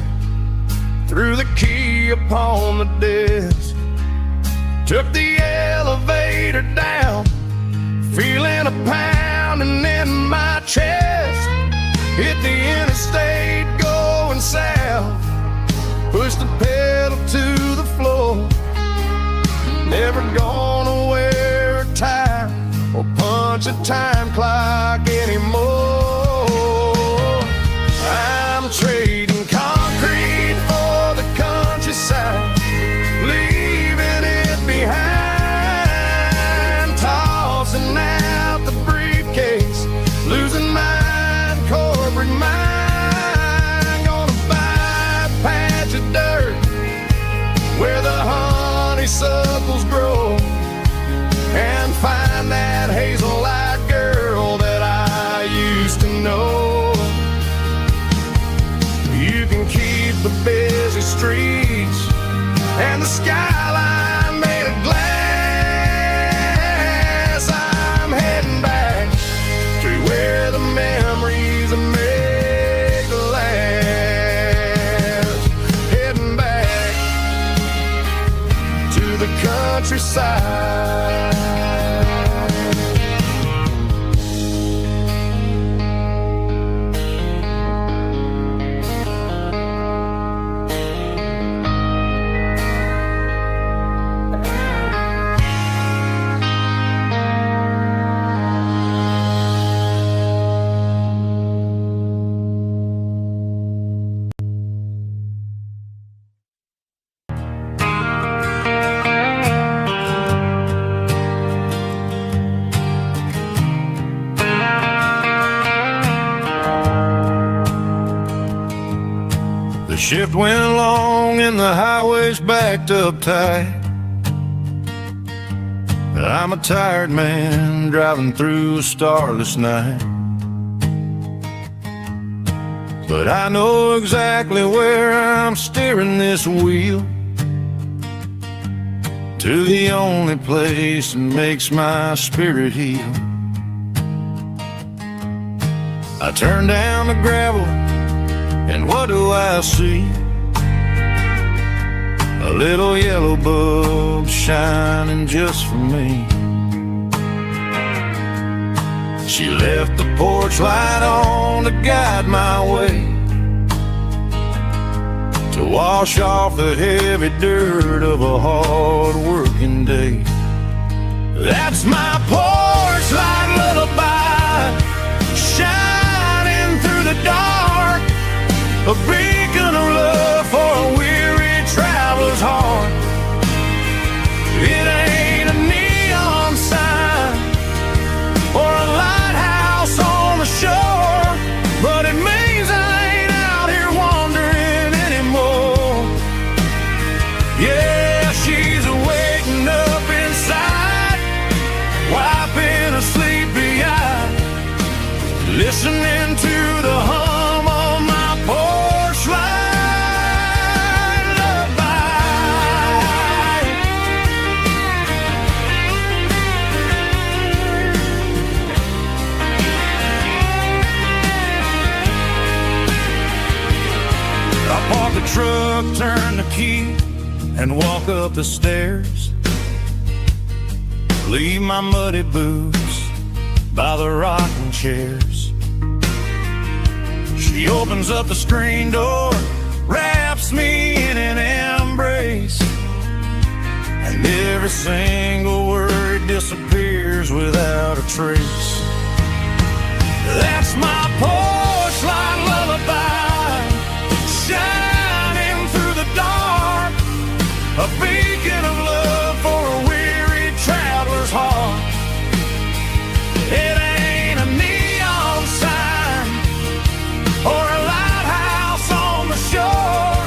threw the key upon the desk, took the elevator down, feeling a pounding in my chest. Hit the interstate going south, pushed the pedal to the floor. Never gonna wear a tie or punch a time clock anymore. I'm trading concrete for the countryside, leaving it behind, tossing out the briefcase, losing my corporate mind. Gonna buy a patch of dirt where the honeysuckles grow, and find that hazel-eyed girl that I used to know. You can keep the busy streets and the skyline made of glass. I'm heading back to where the memories are made to last. Heading back to the countryside. The shift went long and the highway's backed up tight. I'm a tired man driving through a starless night, but I know exactly where I'm steering this wheel, to the only place that makes my spirit heal. I turn down the gravel, and what do I see? A little yellow bulb shining just for me. She left the porch light on to guide my way, to wash off the heavy dirt of a hard-working day. That's my porch light lullaby, shining through the dark, a beacon of love for a weary traveler's heart. It ain't a neon sign or a lighthouse on the shore, but it means I ain't out here wandering anymore. Yeah, she's waking up inside, wiping a sleepy eye, listening to the hum of my porch light lullaby. I park the truck, turn the key, and walk up the stairs. Leave my muddy boots by the rocking chairs. She opens up the screen door, wraps me in an embrace, and every single word disappears without a trace. That's my porch light lullaby, shining through the dark, a beacon of love for a weary traveler's heart. It ain't a neon sign or a lighthouse on the shore,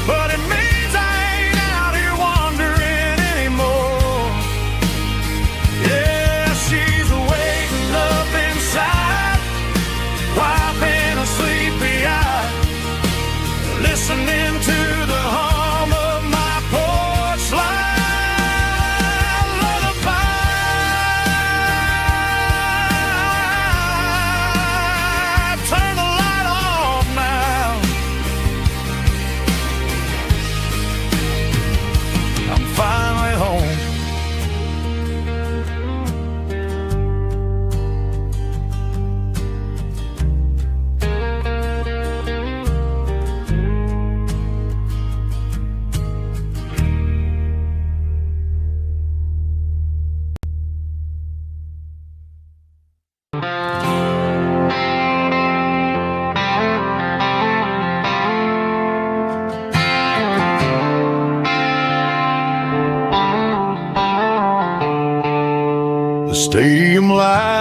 but it means I ain't out here wandering anymore. Yeah, she's waking up inside, wiping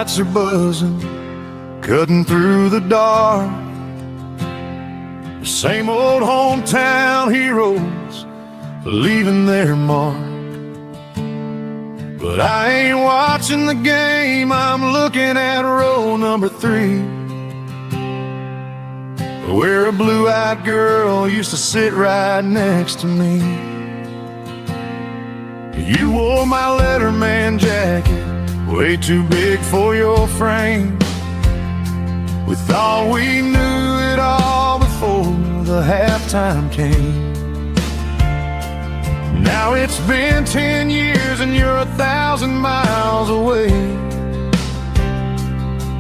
lights are buzzing, cutting through the dark. The same old hometown heroes leaving their mark. But I ain't watching the game, I'm looking at row number 3, where a blue-eyed girl used to sit right next to me. You wore my Letterman jacket, way too big for your frame. We thought we knew it all before the halftime came. Now it's been 10 years and you're 1,000 miles away.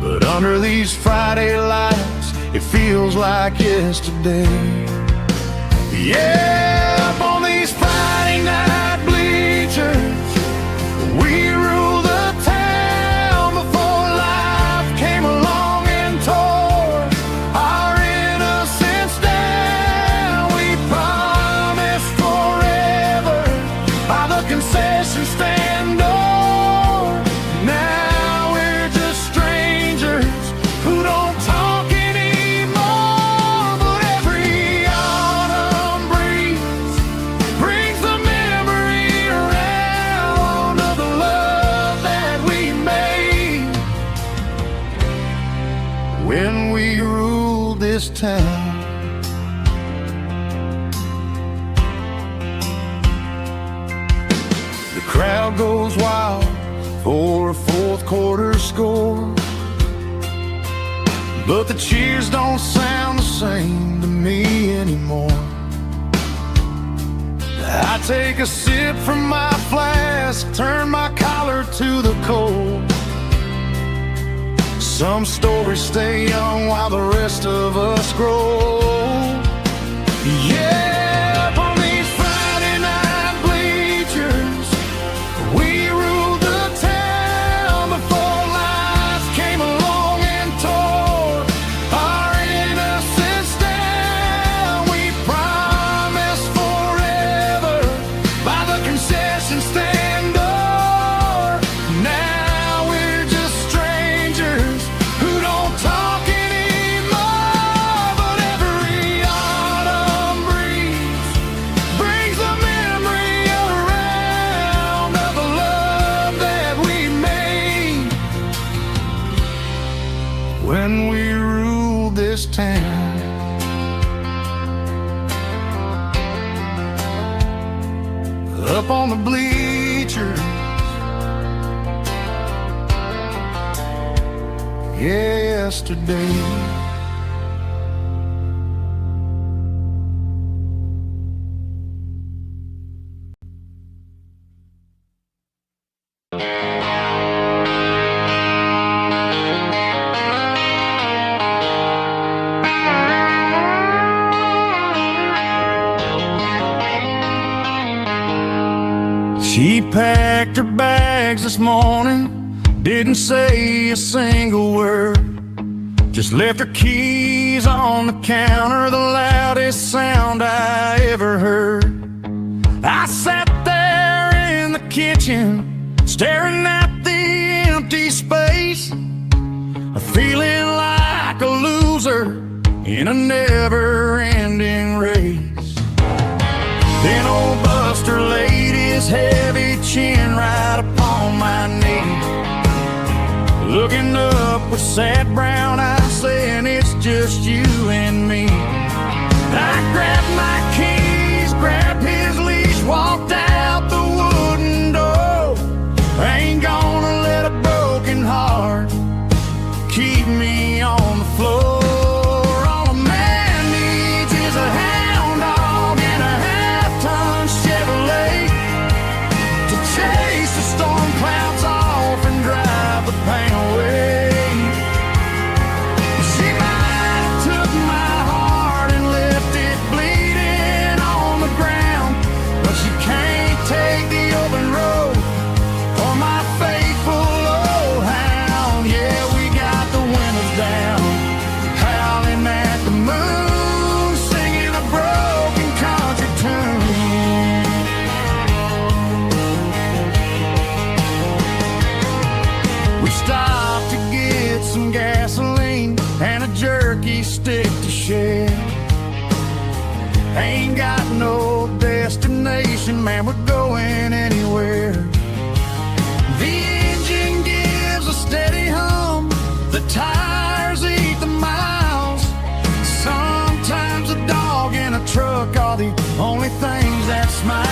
But under these Friday lights, it feels like yesterday. Yeah, up on these Friday night bleachers, we ruled the town before life came along and tore our innocence down. We promised forever by the concession stand door. Now we're just strangers who don't talk anymore. But every autumn breeze brings the memory around of the love that we made when we ruled this town. The crowd goes wild for a fourth quarter score, but the cheers don't sound the same to me anymore. I take a sip from my flask, turn my collar to the cold. Some stories stay young while the rest of us grow. Yeah, up on these Friday night bleachers, we ruled the town before life came along and tore our innocence down. We promised forever by the concession stand door. Now we're just strangers who don't talk anymore. But every autumn breeze brings the memory around of the love that we made when we ruled this town. Up on the bleachers, yesterday. She packed her bags this morning, didn't say a single word, just left her keys on the counter, the loudest sound I ever heard. I sat there in the kitchen, staring at the empty space, feeling like a loser in a never-ending race. Then old Buster laid his heavy chin right upon my knee, looking up with sad brown eyes, saying it's just you and me. I grabbed my keys, grabbed his leash, walked out the wooden door. I ain't gonna let a broken heart keep me on the floor. All a man needs is a hound dog and a half-ton Chevrolet to chase the storm clouds off and drive the pain away. She might have took my heart and left it bleeding to share. Ain't got no destination, man, we're going anywhere. The engine gives a steady hum, the tires eat the miles. Sometimes a dog in a truck are the only things that smile.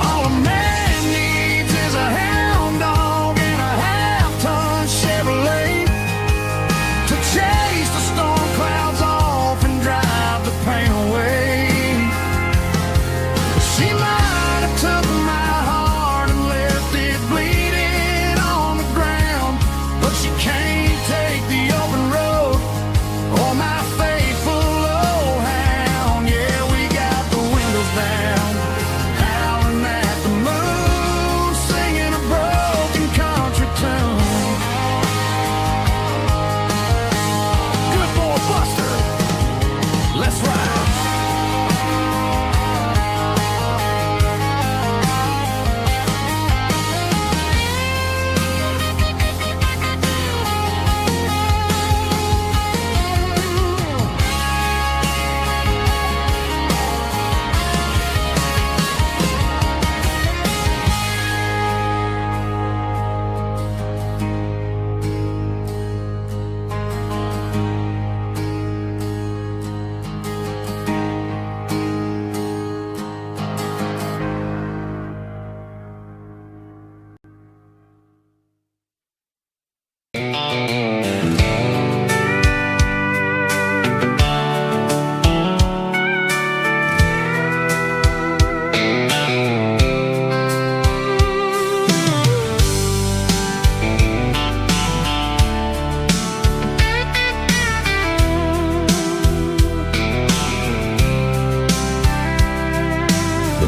All a man needs is a hound dog and a half-ton Chevrolet to chase the storm clouds off and drive the pain away. She might have took my heart and left it bleeding on the ground, but she can't take the open road or my faithful old hound. Yeah, we got the windows down, howling at the moon, singing a broken country tune. Good boy Buster, let's ride.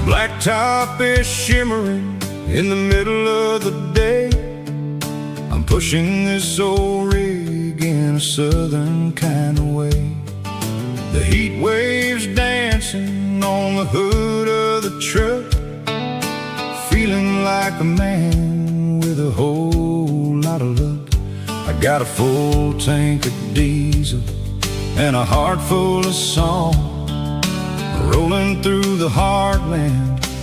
Blacktop is shimmering in the middle of the day. I'm pushing this old rig in a southern kind of way. The heat waves dancing on the hood of the truck, feeling like a man with a whole lot of luck. I got a full tank of diesel and a heart full of song, rolling through the heartland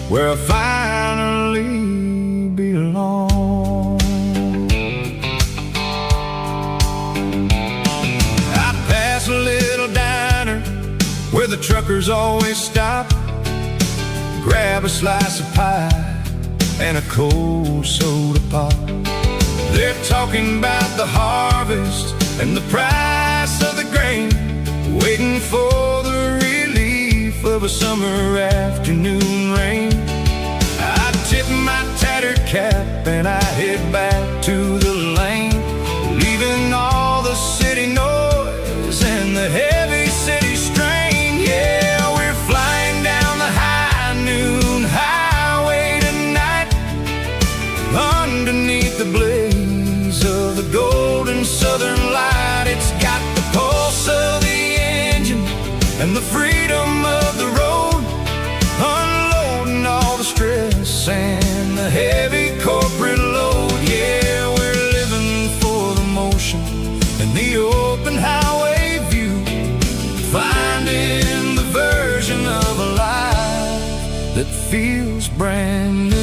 where I finally belong. I pass a little diner where the truckers always stop, grab a slice of pie and a cold soda pop. They're talking about the harvest and the price of the grain, waiting for the relief of a summer afternoon rain. I tip my tattered cap and I head back to the lane, leaving all the city noise and the heavy city strain. Yeah, we're flying down the high noon highway tonight, underneath the blaze of the golden southern light. It's got the pulse of the engine and the freedom of the road, unloading all the stress and the heavy corporate load. Yeah, we're living for the motion and the open highway view, finding the version of a life that feels brand new.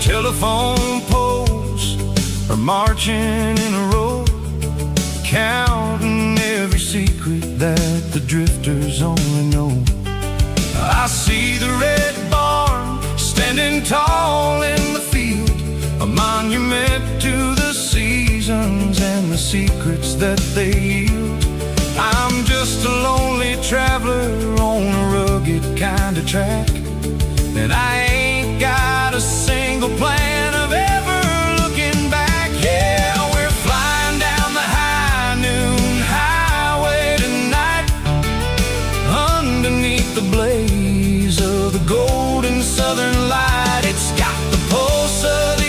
Telephone poles are marching in a row, counting every secret that the drifters only know. I see the red barn standing tall in the field, a monument to the seasons and the secrets that they yield. I'm just a lonely traveler on a rugged kind of track, and I ain't got a single plan of ever looking back. Yeah, we're flying down the high noon highway tonight, underneath the blaze of the golden southern light. It's got the pulse of the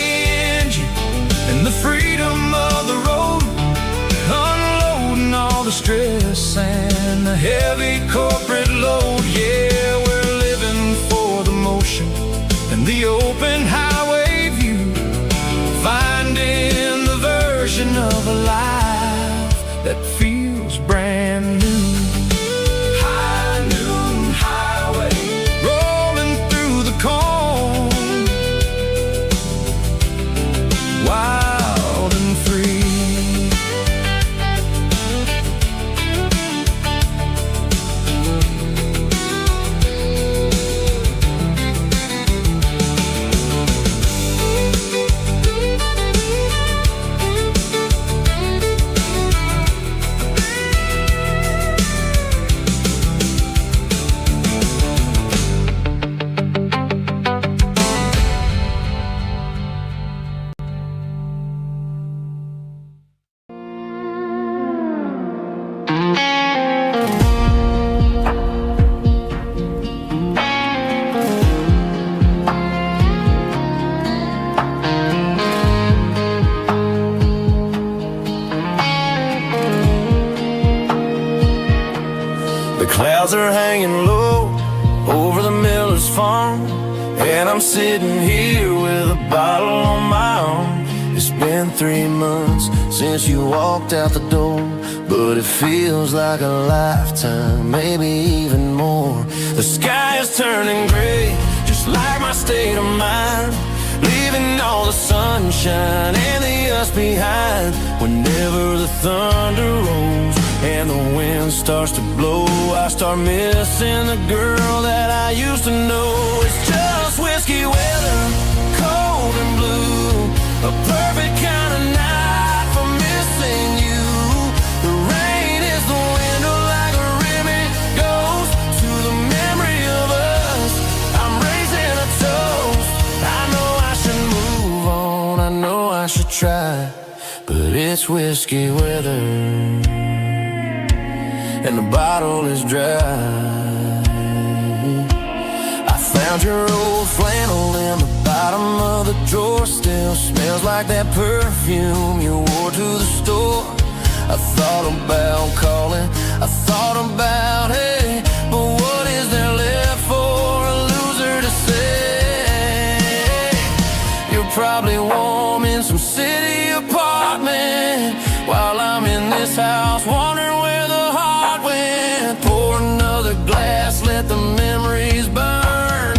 clouds are hanging low over the miller's farm, and I'm sitting here with a bottle on my arm. It's been 3 months since you walked out the door, but it feels like a lifetime, maybe even more. The sky is turning gray, just like my state of mind, leaving all the sunshine and the us behind. Whenever the thunder rolls and the wind starts to blow, I start missing the girl that I used to know. It's just whiskey weather, cold and blue, a perfect kind of night for missing you. The rain is the window like a ribbon goes to the memory of us. I'm raising a toast. I know I should move on, I know I should try, but it's whiskey weather and the bottle is dry. I found your old flannel in the bottom of the drawer, still smells like that perfume you wore to the store. I thought about calling, I thought about, hey, but what is there left for a loser to say? You're probably warm in some city apartment, while I'm in this house wondering where the heart went. Pour another glass, let the memories burn.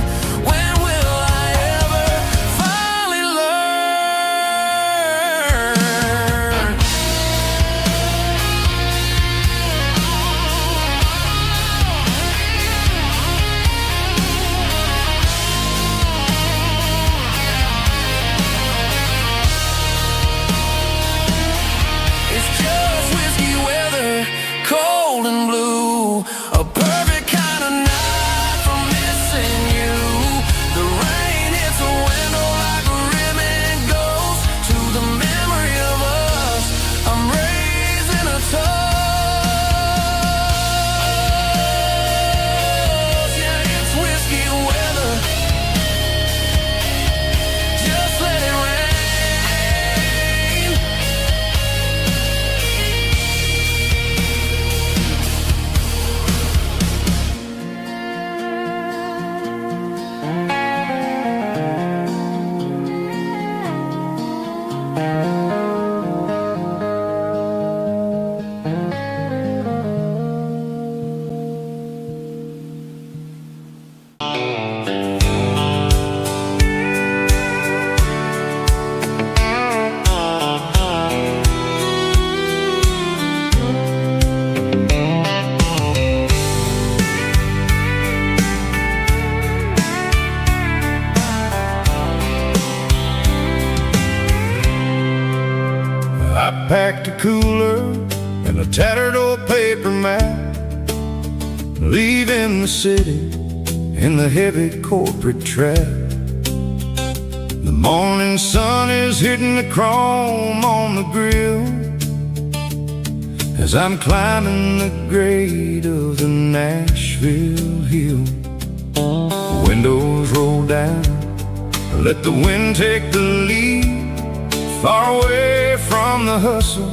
When will I ever finally learn? It's just whiskey weather, cold and blue, a perfect kind of night for missing you. The rain hits the window like a ribbon goes to the memory of us. I'm raising a toast. Yeah, it's whiskey weather. Just let it rain. I packed a cooler and a tattered old paper map, leaving the city in the heavy corporate trap. The morning sun is hitting the chrome on the grill as I'm climbing the grade of the Nashville hill. Windows roll down, let the wind take the lead, far away from the hustle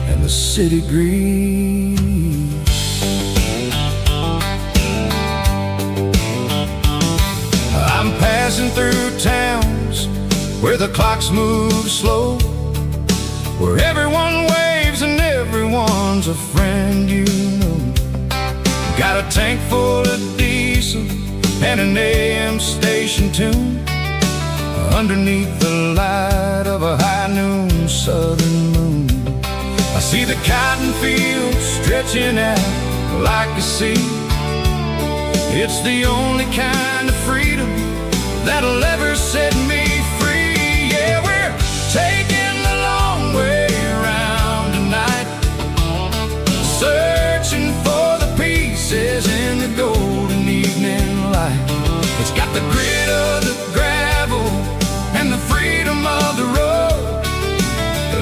and the city greed. I'm passing through towns where the clocks move slow, where everyone waves and everyone's a friend you know. Got a tank full of diesel and an AM station tune underneath the light of a high noon southern moon. I see the cotton fields stretching out like a sea. It's the only kind of freedom that'll ever set me free. Yeah, we're taking the long way around tonight, searching for the pieces in the golden evening light. It's got the grit of the gravel and the freedom of the road,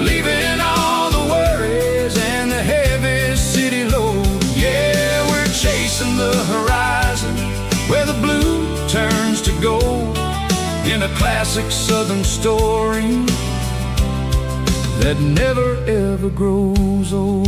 leaving all the worries and the heavy city load. Yeah, we're chasing the horizon where the blue turns to gold, in a classic southern story that never ever grows old.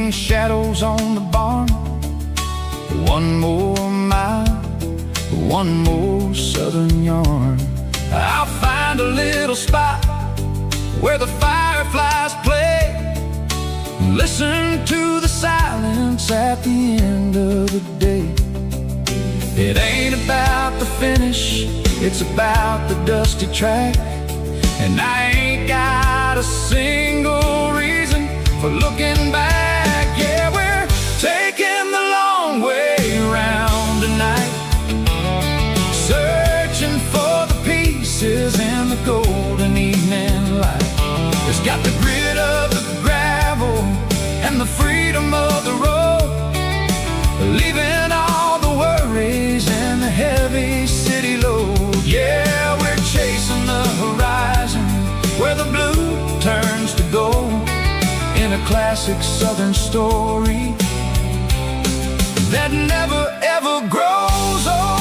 casting shadows on the barn. One more mile, one more southern yarn. I'll find a little spot where the fireflies play. Listen to the silence at the end of the day. It ain't about the finish, it's about the dusty track. And I ain't got a single reason for looking back. Yeah, we're taking the long way round tonight, searching for the pieces in the golden evening light. It's got the grit of the gravel and the freedom of the road, leaving all the worries and the heavy city load. Yeah, we're chasing the horizon where the blue turns to gold, in a classic southern story that never ever grows old.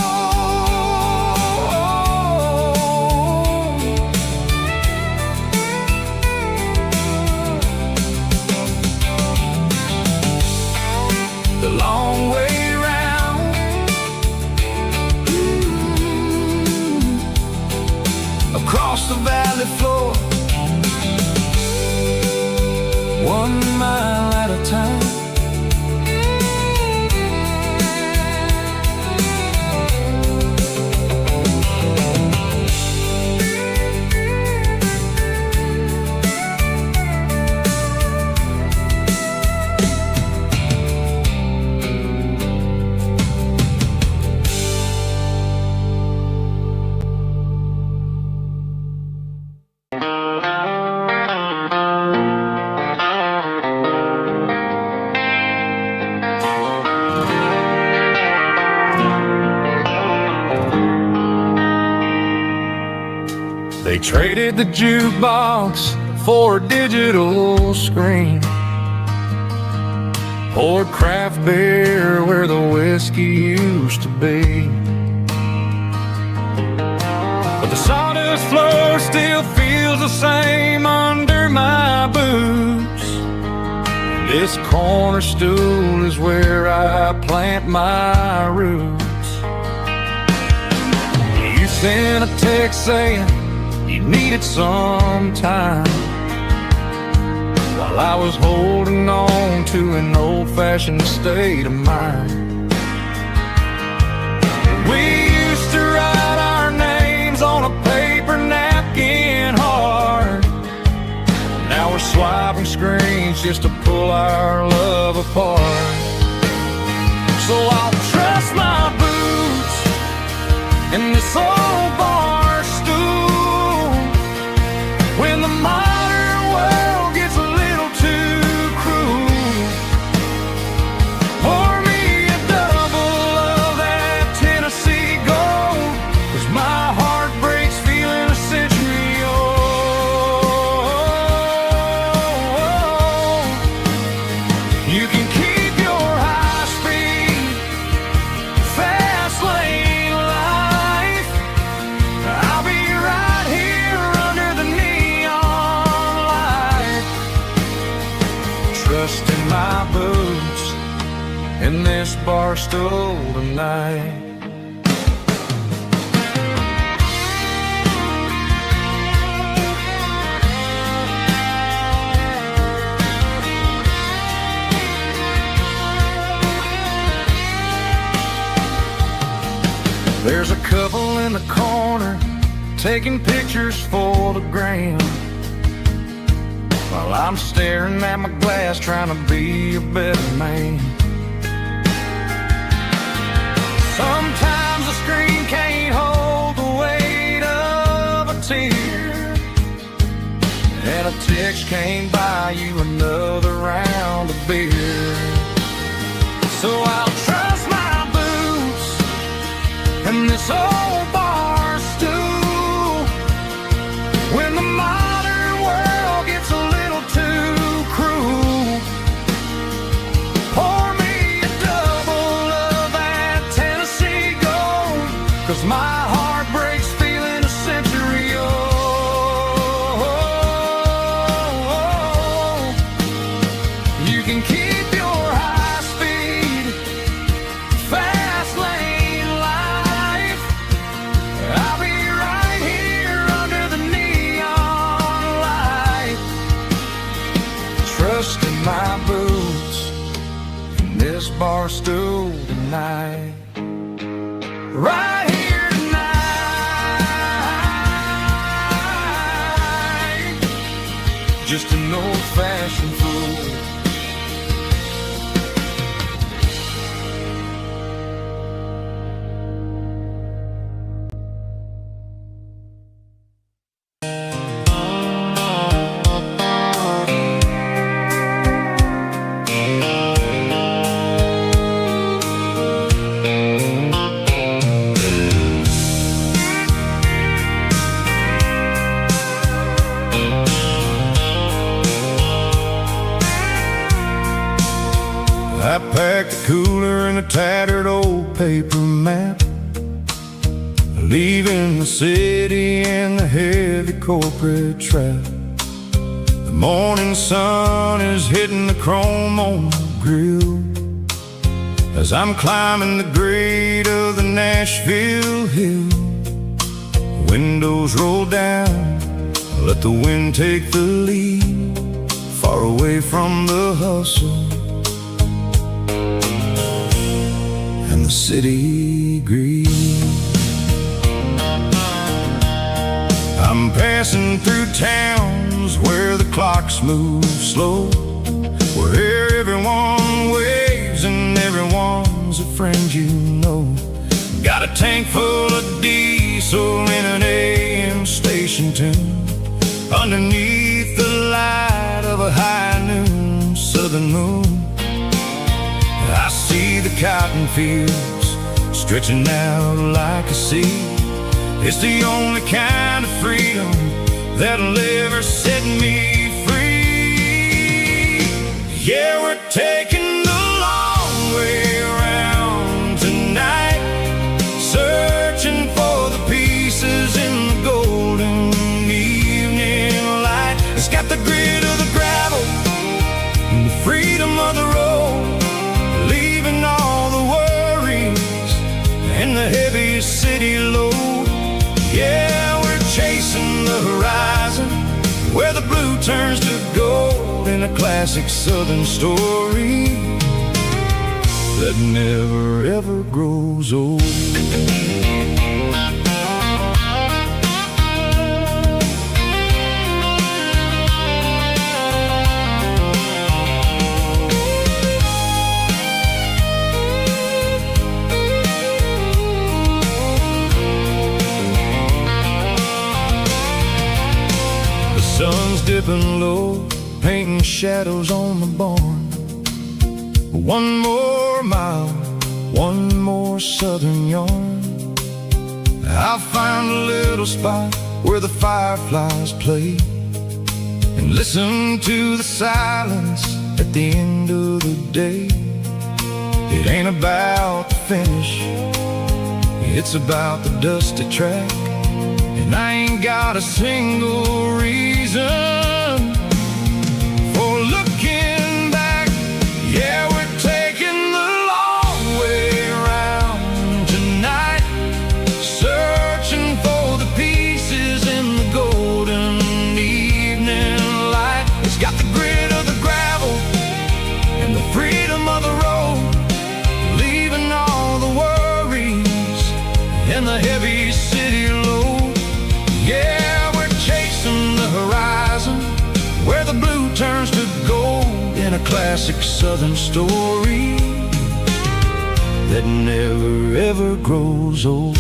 The long way round, across the valley floor, 1 mile at a time. They traded the jukebox for a digital screen, poured craft beer where the whiskey used to be. But the sawdust floor still feels the same under my boots. This corner stool is where I plant my roots. You sent a text saying you needed some time, while I was holding on to an old-fashioned state of mind. We used to write our names on a paper napkin hard. Now we're swiping screens just to pull our love apart. So I'll trust my boots in this old bar stool when the modern world gets a little too cruel. Pour me a double of that Tennessee gold, 'cause my heart breaks feeling a century old. You can keep your high speed, fast lane life. I'll be right here under the neon light, trusting my boots in this bar stool tonight. There's a couple in the corner taking pictures for the gram, while I'm staring at my glass trying to be a better man. Sometimes the screen can't hold the weight of a tear, and a text can't buy you another round of beer. So I'll trust my boots and this old bar stool when the modern world gets a little too cruel. Pour me a double of that Tennessee gold, 'cause my heart breaks feeling a century old. You can keep stool tonight. Right here tonight. Just an old-fashioned fool. I packed a cooler and a tattered old paper map, leaving the city in the heavy corporate trap. The morning sun is hitting the chrome on the grill as I'm climbing the grade of the Nashville hill. Windows roll down, let the wind take the lead, far away from the hustle and the city greed. I'm passing through towns where the clocks move slow, where everyone waves and everyone's a friend you know. Got a tank full of diesel in an AM station tune, underneath the light of a high noon southern moon. I see the cotton fields stretching out like a sea. It's the only kind of freedom that'll ever set me free. Yeah, we're taking the long way around tonight, searching for the pieces in the golden evening light. It's got the grit of the gravel and the freedom of the road, leaving all the worries and the heavy city load. Yeah, we're chasing the horizon, where the blue turns to gold, in a classic southern story that never ever grows old. Sun's dipping low, painting shadows on the barn. One more mile, one more southern yarn. I'll find a little spot where the fireflies play, and listen to the silence at the end of the day. It ain't about the finish, it's about the dusty track. And I ain't got a single reason for looking back. Yeah, we're taking the long way around tonight, searching for the pieces in the golden evening light. It's got the grit of the gravel and the freedom of the road, leaving all the worries and the heavy city load. Yeah, we're chasing the horizon, where the blue turns to gold, in a classic southern story that never ever grows old.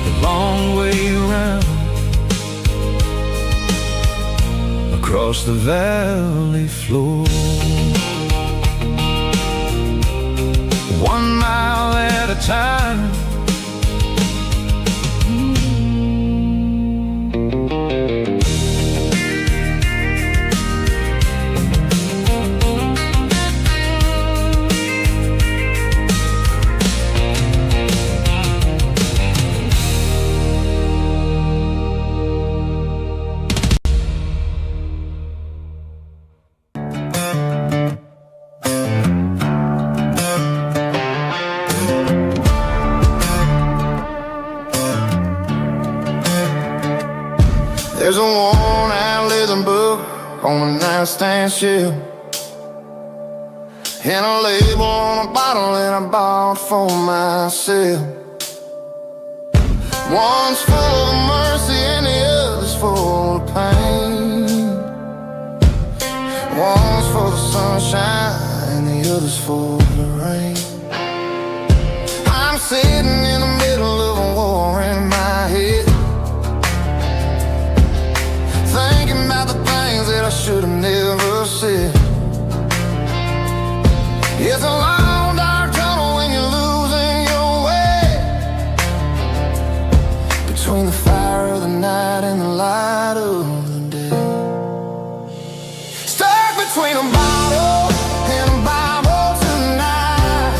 The long way around, across the valley floor, 1 mile at a time. There's a worn-out living book on the nightstand shelf, and a label on a bottle that I bought for myself. One's full of mercy and the other's full of pain. One's for the sunshine and the other's for the rain. I'm sitting in the middle of a war in my head, thinking about the things that I should have never said. It's a long dark tunnel when you're losing your way, between the fire of the night and the light of the day. Stuck between a bottle and a Bible tonight,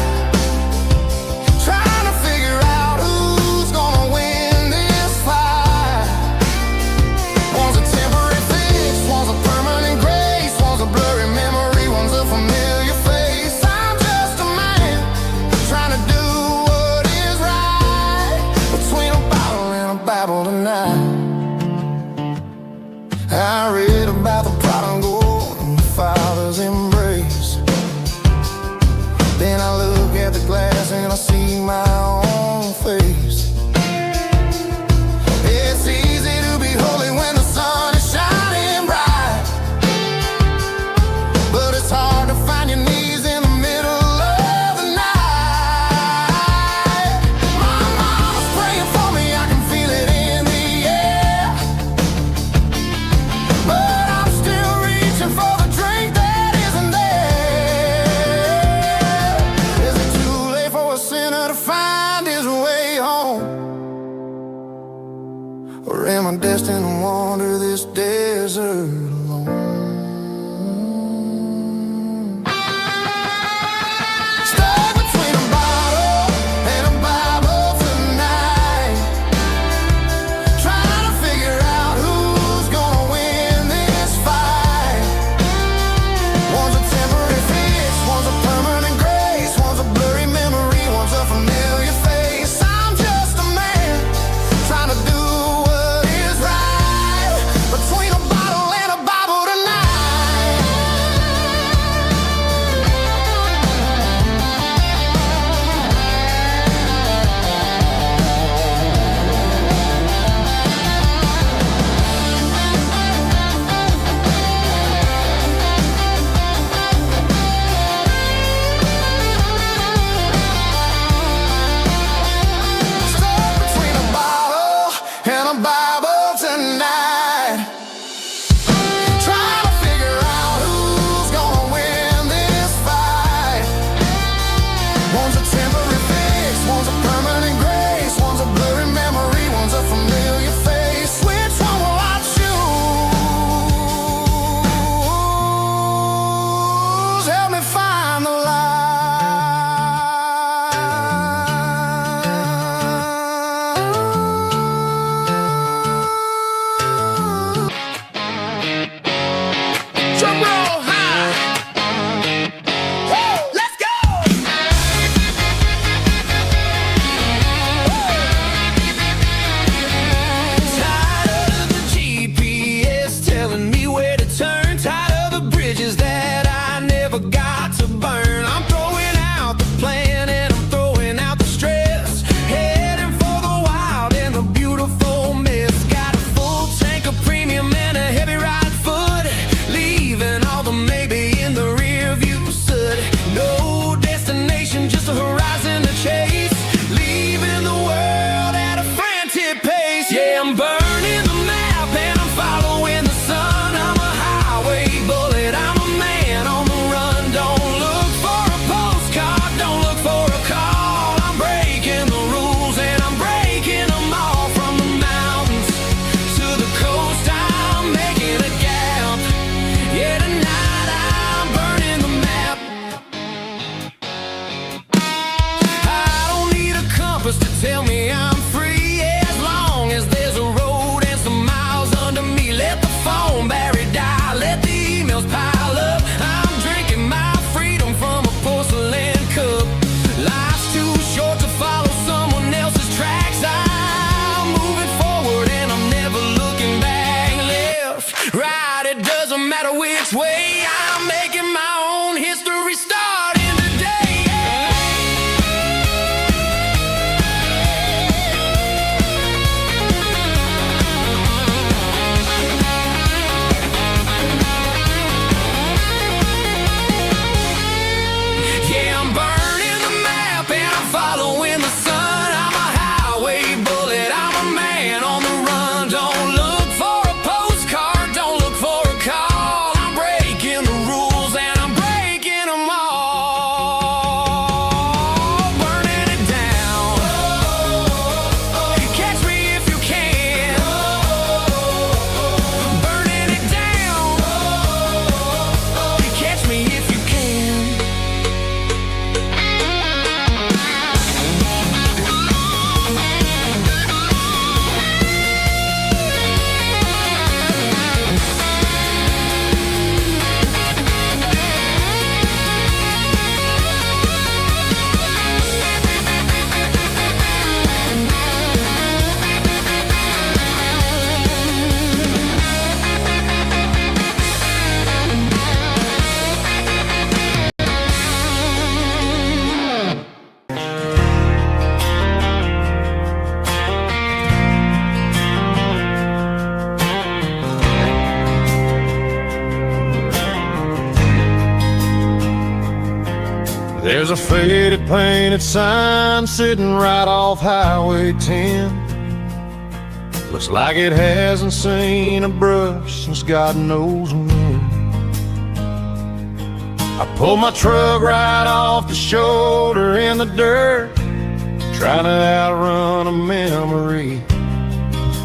trying to figure out who's gonna win this fight. One's a temporary fix, one's a permanent grace, one's a blurry memory, one's a familiar face. I'm just a man trying to do what is right, between a bottle and a Bible tonight. I read about the prodigal and the Father's embrace. Then I look at the glass and I see my own face. It's easy to be holy when the sun is shining bright, but it's hard to find your knees in the middle of the night. My mama's praying for me, I can feel it in the air, but I'm still reaching for the drink that isn't there. Is it too late for a sinner to find his way home? Or am I destined to wander this desert alone? Stuck between a bottle and a Bible tonight, trying to figure out who's gonna win this fight. One's a temporary fix, one's a permanent grace, one's a blurry memory, one's a familiar face. I'm just a man trying to do what is right, between a bottle and a There's a faded painted sign sitting right off Highway 10. Looks like it hasn't seen a brush since God knows when. I pulled my truck right off the shoulder in the dirt, trying to outrun a memory,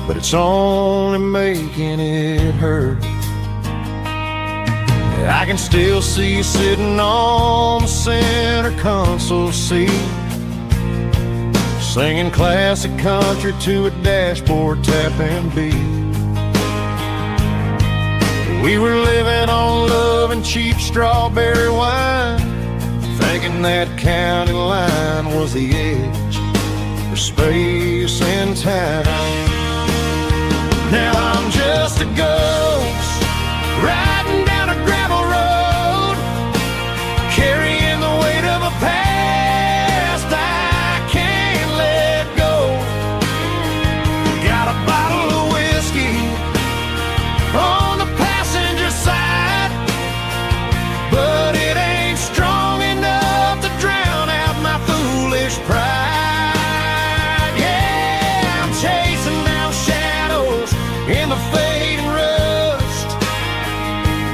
but it's only making it hurt. I can still see you sitting on the center console seat, singing classic country to a dashboard tapping beat. We were living on love and cheap strawberry wine, thinking that county line was the edge for space and time. Now I'm just a ghost riding down a gravel road, carrying the weight of a past I can't let go. Got a bottle of whiskey on the passenger side, but it ain't strong enough to drown out my foolish pride. Yeah, I'm chasing down shadows in the fading rust,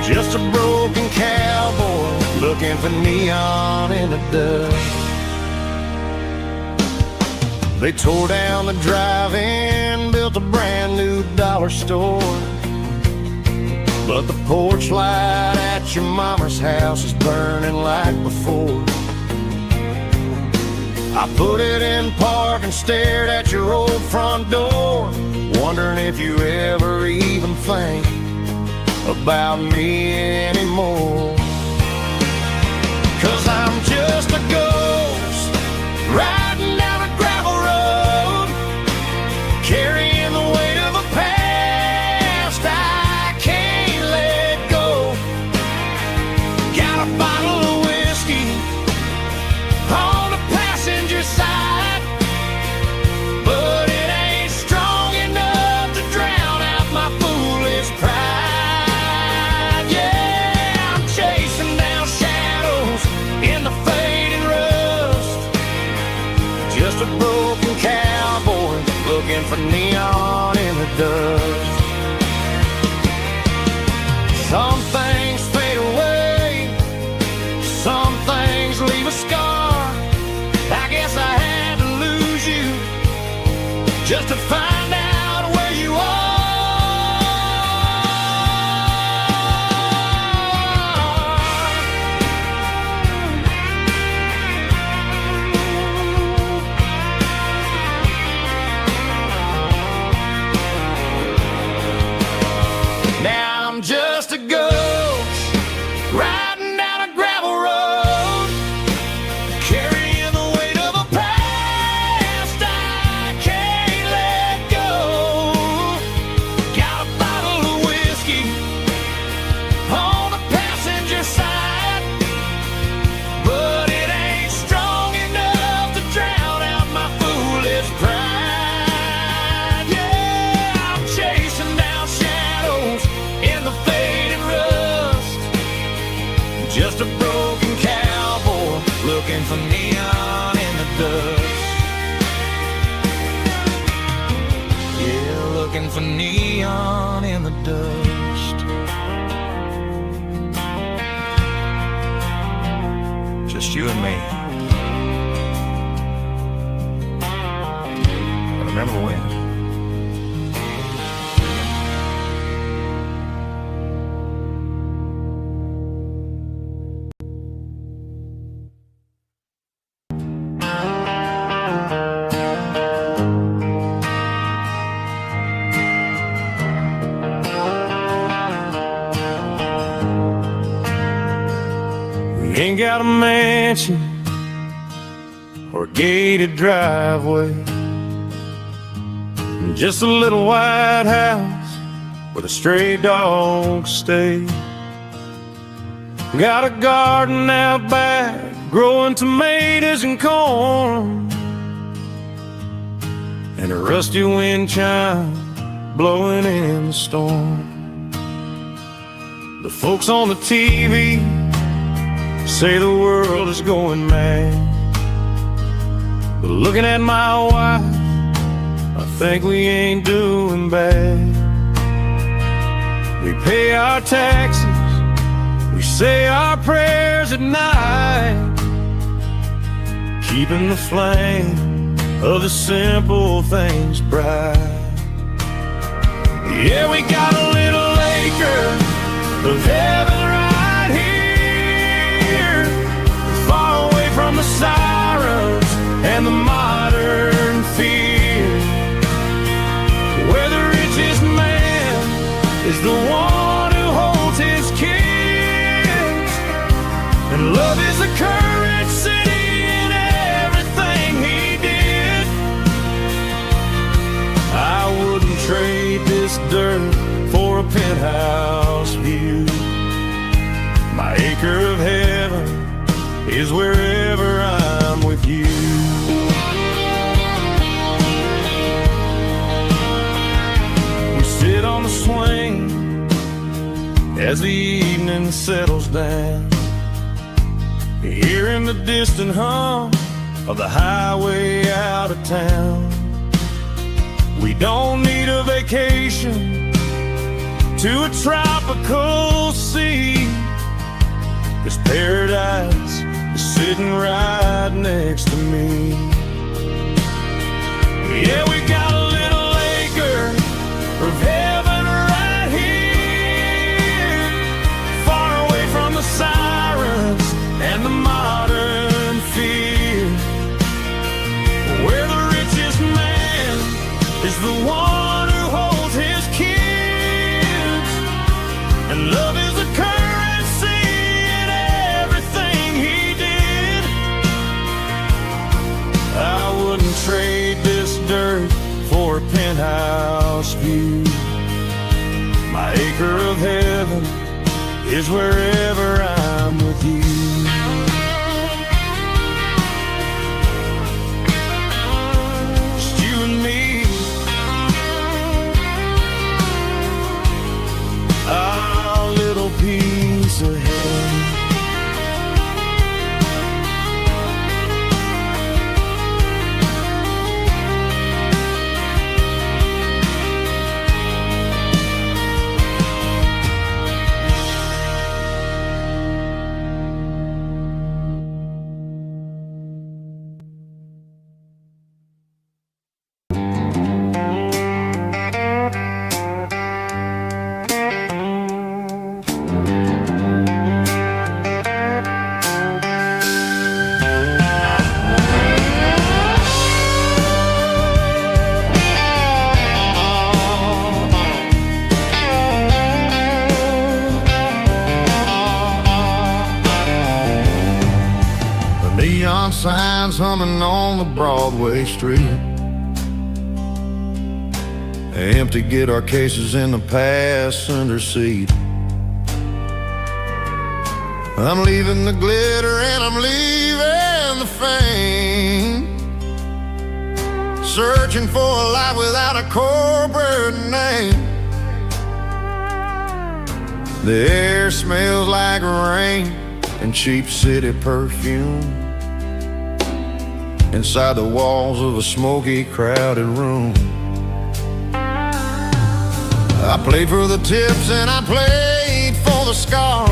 just a broken cowboy looking for neon in the dust. They tore down the drive-in, built a brand new dollar store, but the porch light at your mama's house is burning like before. I put it in park and stared at your old front door, wondering if you ever even think about me anymore. 'Cause I'm just a ghost riding down a gravel road, carrying the weight of a past I can't let go. Got a bottle of whiskey on the passenger side, but it ain't strong enough to drown out my foolish pride. Yeah, I'm chasing down shadows in the fading rust, just a broken cowboy looking for neon in the dust. Some things fade away, some things leave a scar. I guess I had to lose you just to find out where you are. Now I'm just a ghost riding down a gravel road, carrying the weight of a past I can't let go. Got a bottle of whiskey on the passenger side, but it ain't strong enough to drown out my foolish pride. Yeah, I'm chasing down shadows in the fading rust, just a broken cowboy looking for neon in the dust. Yeah, looking for neon in the dust. Just you and me. I remember when. We ain't got a mansion or a gated driveway, just a little white house where the stray dogs stay. Got a garden out back growing tomatoes and corn, and a rusty wind chime blowing in the storm. The folks on the TV say the world is going mad. But looking at my wife, I think we ain't doing bad. We pay our taxes, we say our prayers at night, keeping the flame of the simple things bright. Yeah, we got a little acre of heaven right here, far away from the sirens and the modern fear, where the richest man is the one who holds his kids, and love is the currency in everything he did. I wouldn't trade this dirt for a penthouse view. My acre of heaven is wherever I'm with you. We sit on the swing as the evening settles down, hearing the distant hum of the highway out of town. We don't need a vacation to a tropical sea, 'cause paradise is sitting right next to me. Yeah, we got a little acre of heaven right here, far away from the sirens and the modern fear, where the richest man is the one who holds his kids, and love is the currency in everything he did. I wouldn't trade this dirt for a penthouse view. My acre of heaven is wherever I'm with you. Just you and me, our little piece of heaven. Neon signs humming on the Broadway street, empty guitar cases in the passenger seat. I'm leaving the glitter and I'm leaving the fame, searching for a life without a corporate name. The air smells like rain and cheap city perfume inside the walls of a smoky, crowded room. I played for the tips and I played for the scars,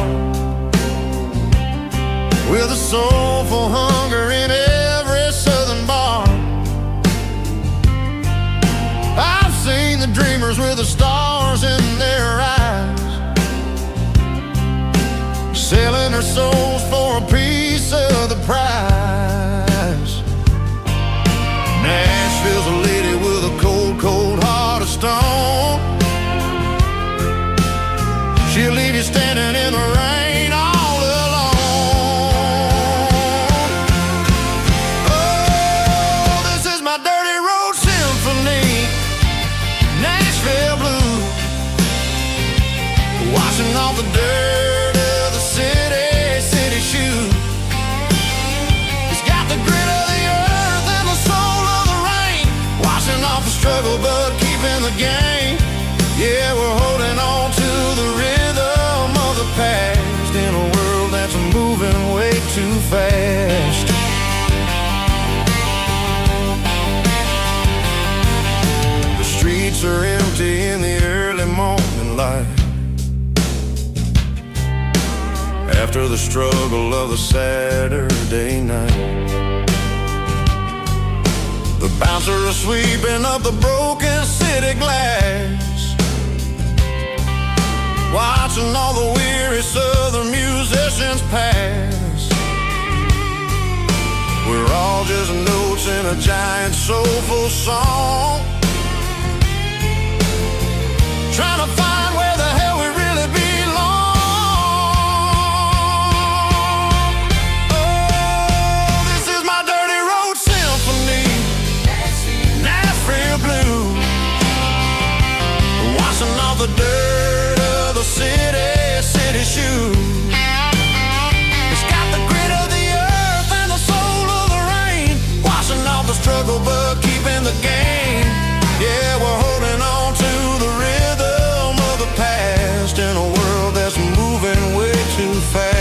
with a soulful hunger in every southern bar. I've seen the dreamers with the stars in their eyes, selling their souls for a piece of the prize. Nashville's a lady with a cold, cold heart of stone. She'll leave you standing in the rain all alone. Oh, this is my dirty road symphony, Nashville blues, washing off the dirt of the city shoes. It's got the grit of the earth and the soul of the rain, washing off the struggle but keeping the game. Yeah, we're holding on to the rhythm of the past in a world that's moving way too fast. The streets are empty in the early morning light, after the struggle of the Saturday night. The bouncer is sweeping up the broken city glass, watching all the weary southern musicians pass. We're all just notes in a giant soulful song, trying to find where the hell we really belong. Oh, this is my dirty road symphony, Nashville blues, washing off the dirt of the city shoes. It's got the grit of the earth and the soul of the rain, washing off the struggle but keeping the game. Yeah, we're holding on to the rhythm of the past in a world that's moving way too fast.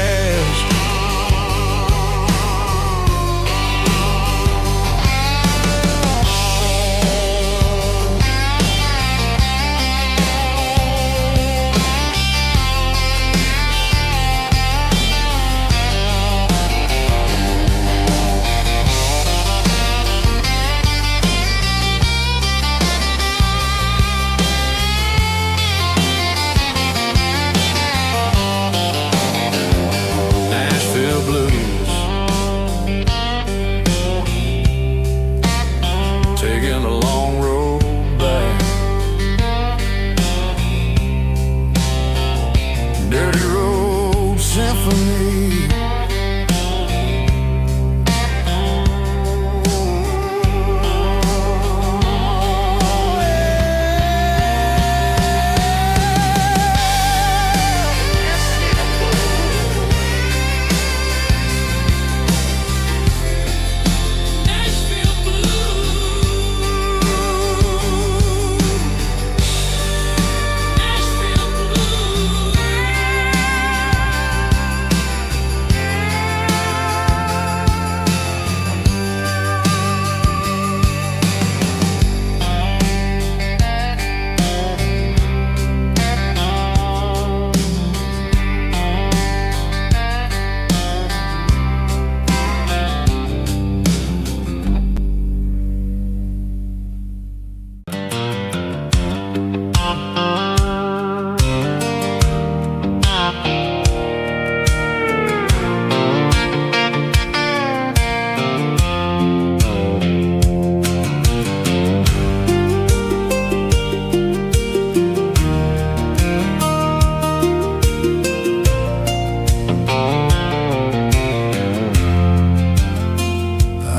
Taking a long road back, dirty road symphony.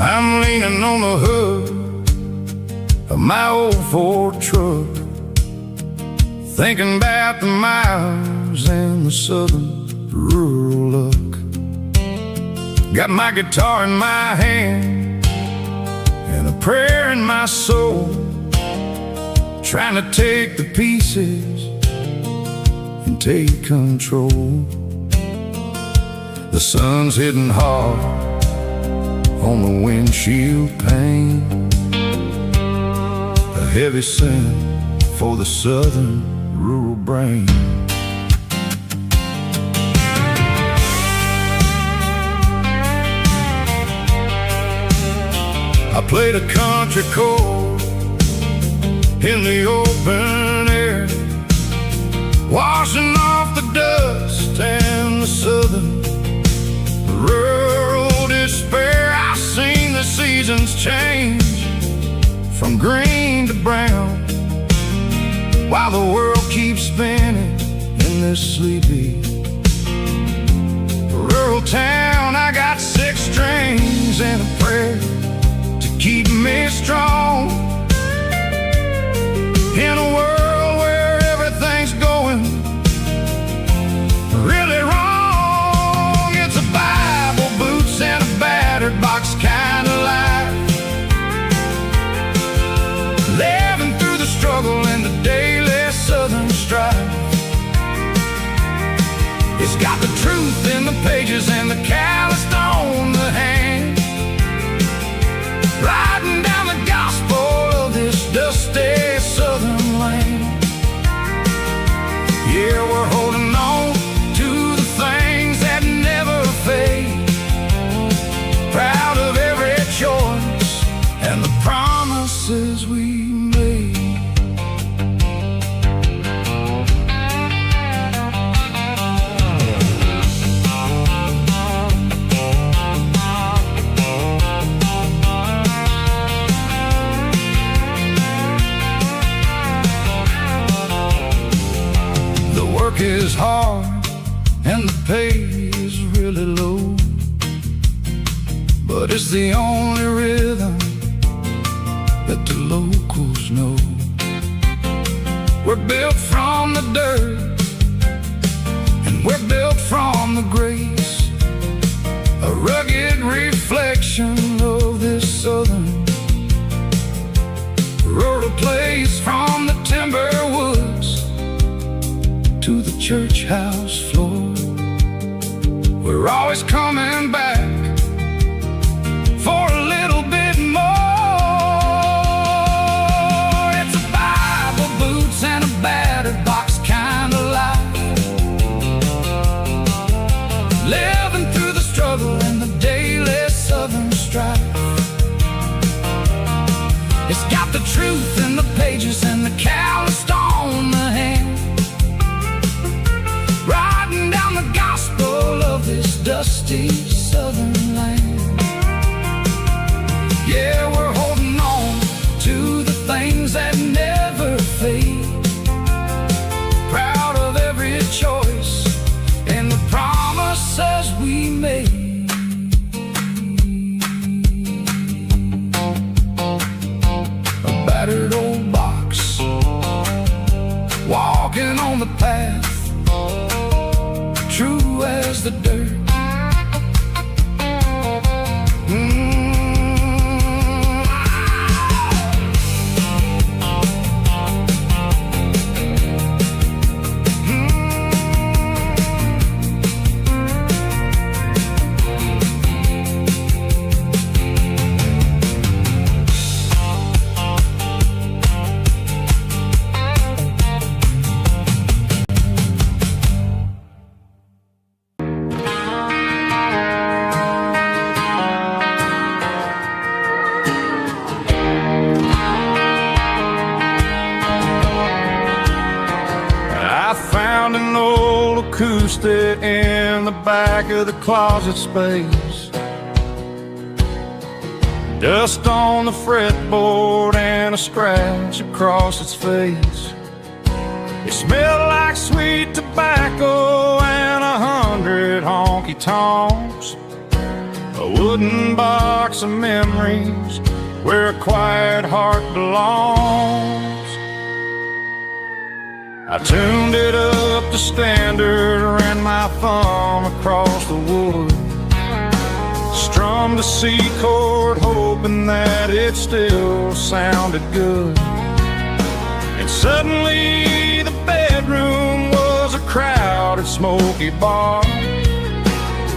I'm leaning on the hood of my old Ford truck, thinking about the miles and the southern rural luck. Got my guitar in my hand and a prayer in my soul, trying to take the pieces and take control. The sun's hitting hard on the windshield pane, a heavy scent for the southern rural brain. I played a country chord in the open air, washing off the dust and the southern rural despair. I've seen the seasons change from green to brown, while the world keeps spinning in this sleepy rural town. I got 6 strings and a prayer to keep me strong in a world where everything's going really wrong. It's a Bible, boots, and a battered box kind of life, living through the struggle and the daily southern strife. It's got the truth in the pages and the callous stone is hard and the pay is really low, but it's the only rhythm that the locals know. We're built from the dirt and we're built from the grace, a rugged reflection of this southern rural place. From the timber woods to the church house floor, we're always coming back for a little bit more. It's a Bible, boots, and a battered box kind of life, living through the struggle and the daily southern strife. It's got the truth in the pages and the calloused on the hand, riding down the gospel of this dusty southern land. Yeah, we're holding on to the things that never fade, proud of every choice and the promises we made. A battered old box, walking on the path, true as the dirt. Acoustic in the back of the closet space, dust on the fretboard and a scratch across its face. It smelled like sweet tobacco and 100 honky-tonks, a wooden box of memories where a quiet heart belongs. I tuned it up to standard, ran my thumb across the wood, strummed a C chord hoping that it still sounded good. And suddenly the bedroom was a crowded smoky bar,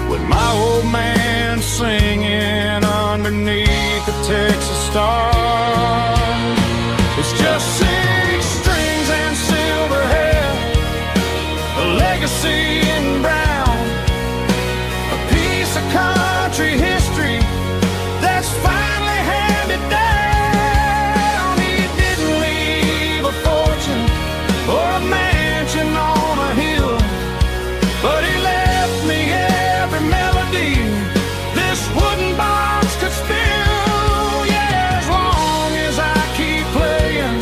with my old man singing underneath the Texas star. It's just 6 strings and silver hair, a legacy in brown, a piece of country history that's finally handed down. He didn't leave a fortune or a mansion on a hill, but he left me every melody this wooden box could spill. Yeah, as long as I keep playing,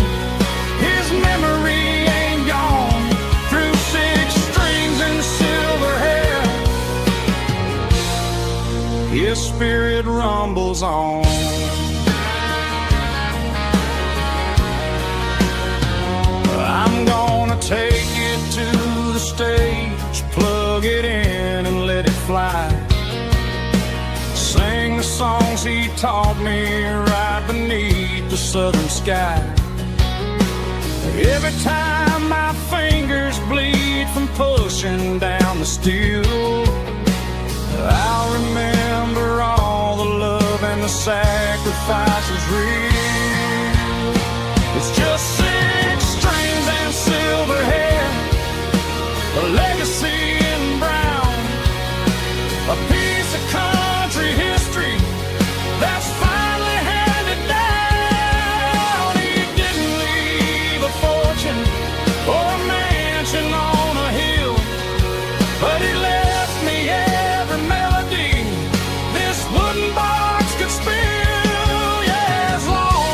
his memory ain't gone. Through 6 strings and silver hair, his spirit rumbles on. I'm gonna take it to the stage, plug it in and let it fly, sing the songs he taught me right beneath the southern sky. Every time my fingers bleed from pushing down the steel, I'll remember all the love and the sacrifices real. It's just 6 strings and silver hair, a legacy in brown, a piece of country history that's finally handed down. He didn't leave a fortune or a mansion on a hill, but he left me every melody this wooden box could spill. Yeah, as long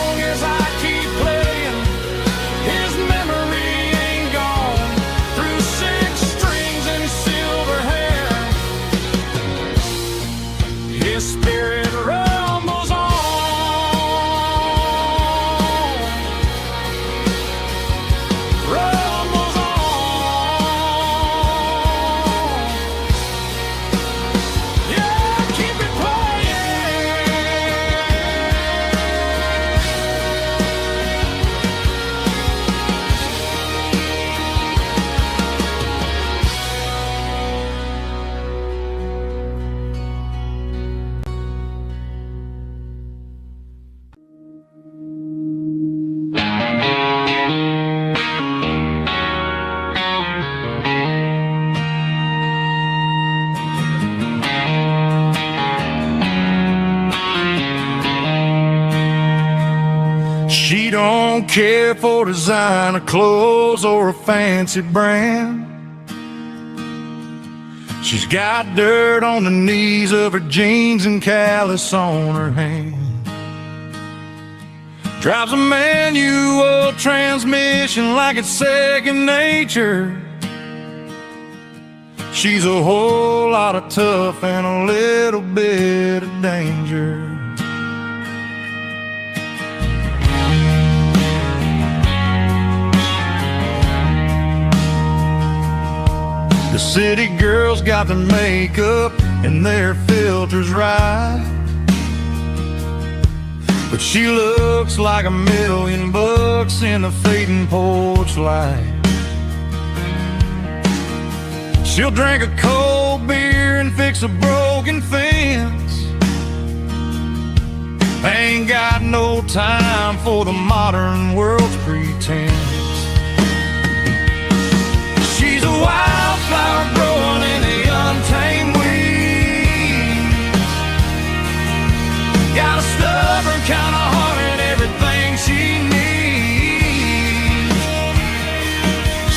don't care for designer clothes or a fancy brand. She's got dirt on the knees of her jeans and callus on her hand. Drives a manual transmission like it's second nature. She's a whole lot of tough and a little bit of danger. The city girls got their makeup and their filters right, but she looks like $1,000,000 in the fading porch light. She'll drink a cold beer and fix a broken fence. Ain't got no time for the modern world's pretense. She's a wildflower growing in the untamed weeds. Got a stubborn kind of heart and everything she needs.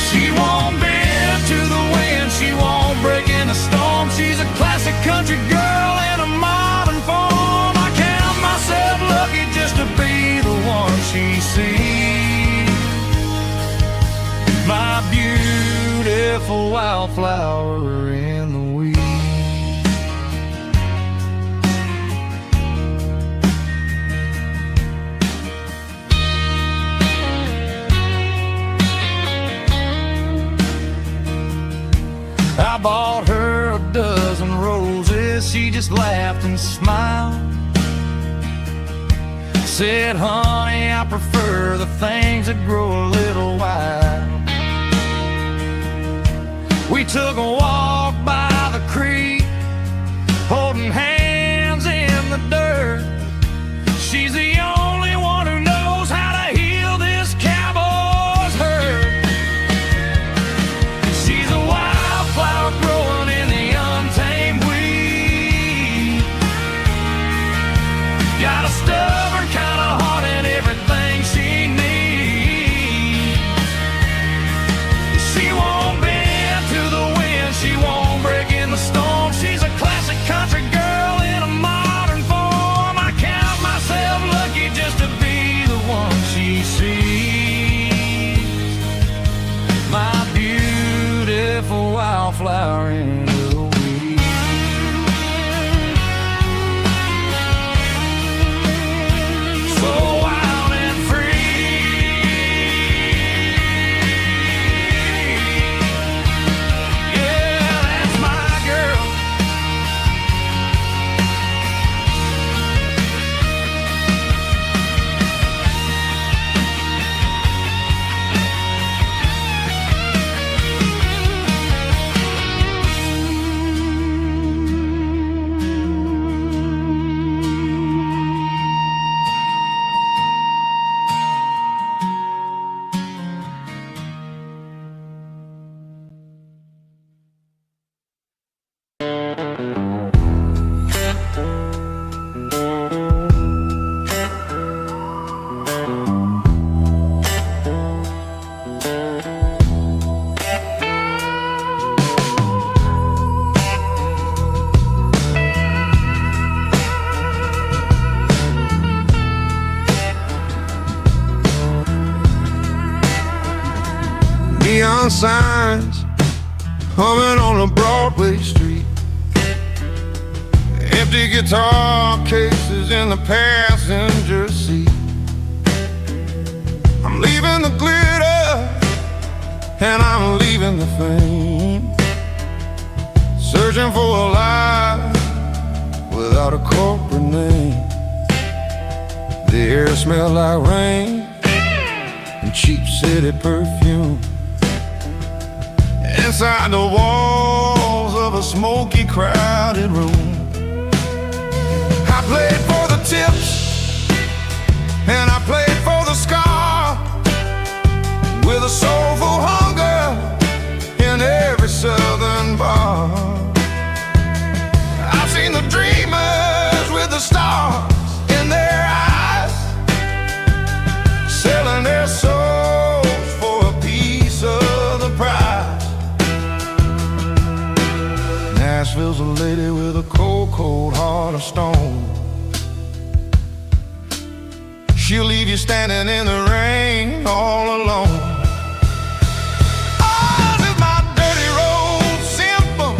She won't bend to the wind, she won't break in a storm. She's a classic country girl in a modern form. I count myself lucky just to be the one she sees. My beautiful wildflower in the weeds. I bought her a dozen roses, she just laughed and smiled. Said, honey, I prefer the things that grow a little wild. We took a walk by the creek, holding hands in the dirt. She's the only one who knows how to heal this cowboy's hurt. She's a wildflower growing in the untamed weed. Got a stubborn kind of heart and everything she needs. She won't bend to the wind, she won't break in the storm. She's a classic country girl in a modern form. I count myself lucky just to be the one she sees. My beautiful wildflower in the weeds. So wild and free. Yeah, that's my girl. Neon signs humming on a Broadway street. Empty guitar cases in the passenger seat. I'm leaving the glitter and I'm leaving the fame. Searching for a life without a corporate name. The air smelled like rain and cheap city perfume. Inside the walls of a smoky, crowded room, I played for the tips and I played for the scar, with a soulful hunger in every southern bar. I've seen the dreamers with the stars in their eyes, selling cold heart of stone. She'll leave you standing in the rain all alone. Oh, this is my dirty road symphony.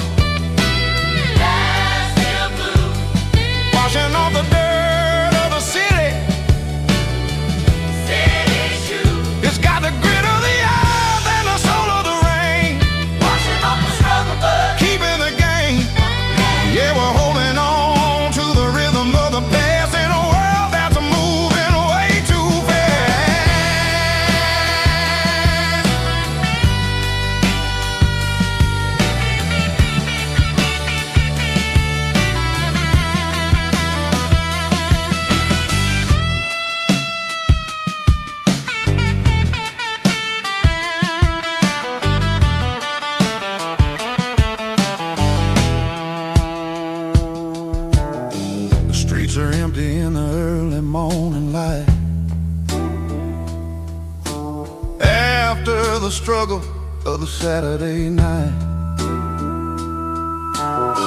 Nashville blues. Washing off the dirt of the city. City shoes. It's got the grit of the earth and the soul of the rain. Washing off the struggle, but keeping the game. Yeah, we're holding on to the rhythm of the past in a world that's moving way too fast. The streets are empty in the early morning light. After the struggle of the Saturday night,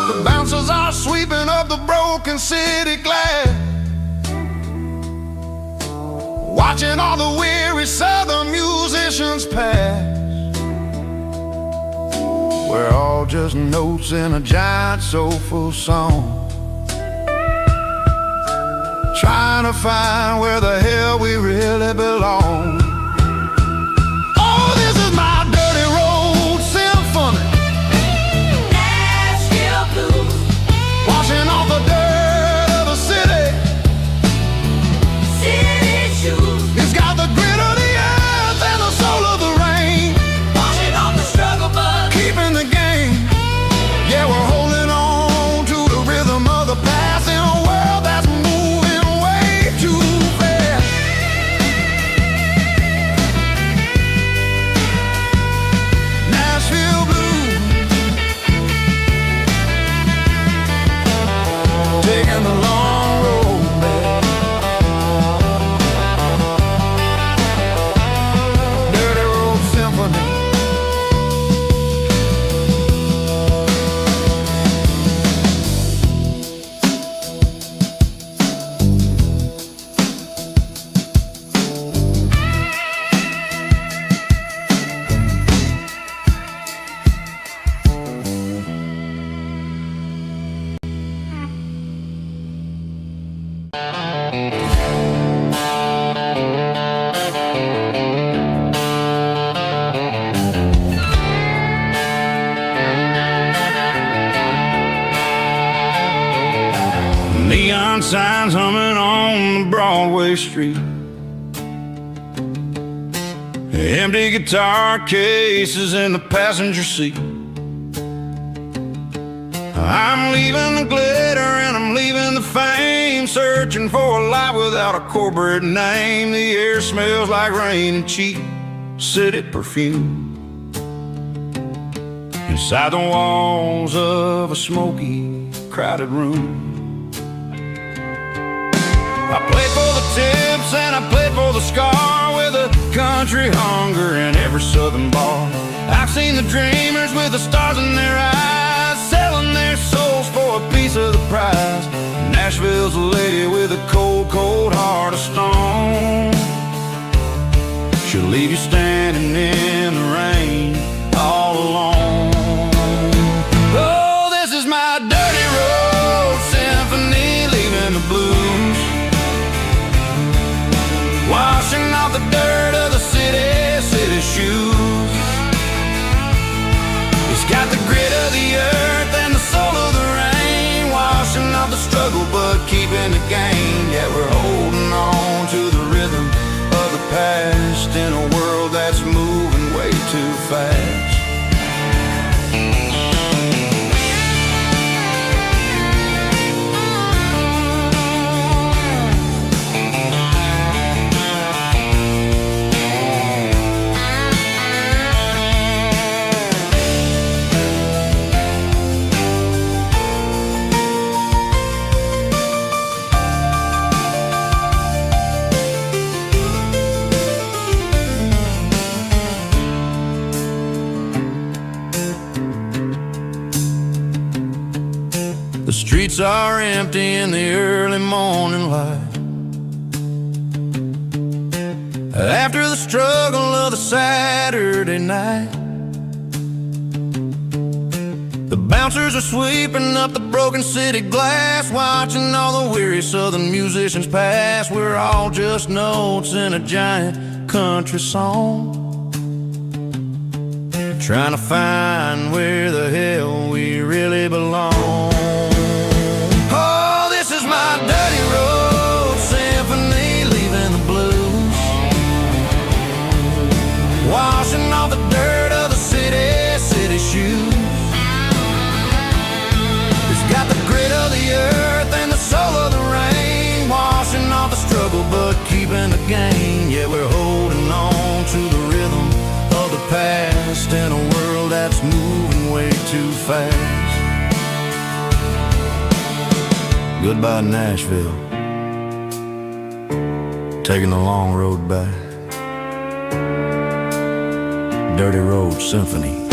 the bouncers are sweeping up the broken city glass, watching all the weary southern musicians pass. We're all just notes in a giant soulful song, trying to find where the hell we really belong. Oh, this is my dirty road symphony. Nashville blues. Washing off the dirt of the city. City shoes. It's got the grit of the earth and the soul of the rain. Washing off the struggle, but keeping the game. Yeah, we're holding on to the rhythm of the past in a world that's moving way too fast. Nashville blues, taking the long road back. Dirty road symphony. Neon signs humming on Broadway Street. Empty guitar cases in the passenger seat. I'm leaving the glitter and I'm leaving the fame, searching for a life without a corporate name. The air smells like rain and cheap city perfume. Inside the walls of a smoky, crowded room, I played for the tips and I played for the scar, with a country hunger in every southern bar. I've seen the dreamers with the stars in their eyes, selling their souls for a piece of the prize. Nashville's a lady with a cold, cold heart of stone. She'll leave you standing in the rain all alone. Oh, this is my dirty road symphony, leaving the blues, washing off the dirt of the city, city shoes. It's got the grit of the earth and the soul of the rain, washing off the struggle but keeping the game. Yeah, we're holding on to the rhythm of the past in a world that's moving way too fast. streets are empty in the early morning light. After the struggle of the Saturday night, the bouncers are sweeping up the broken city glass, watching all the weary southern musicians pass. We're all just notes in a giant country song, trying to find where the hell we really belong. Oh, this is my dirty road symphony, leaving the blues, washing off the dirt of the city shoes. It's got the grit of the earth and the soul of the rain, washing off the struggle but keeping the gain. Yeah, we're holding on to the rhythm of the past in a world that's moving way too fast. Goodbye Nashville, taking the long road back. Dirty Road Symphony.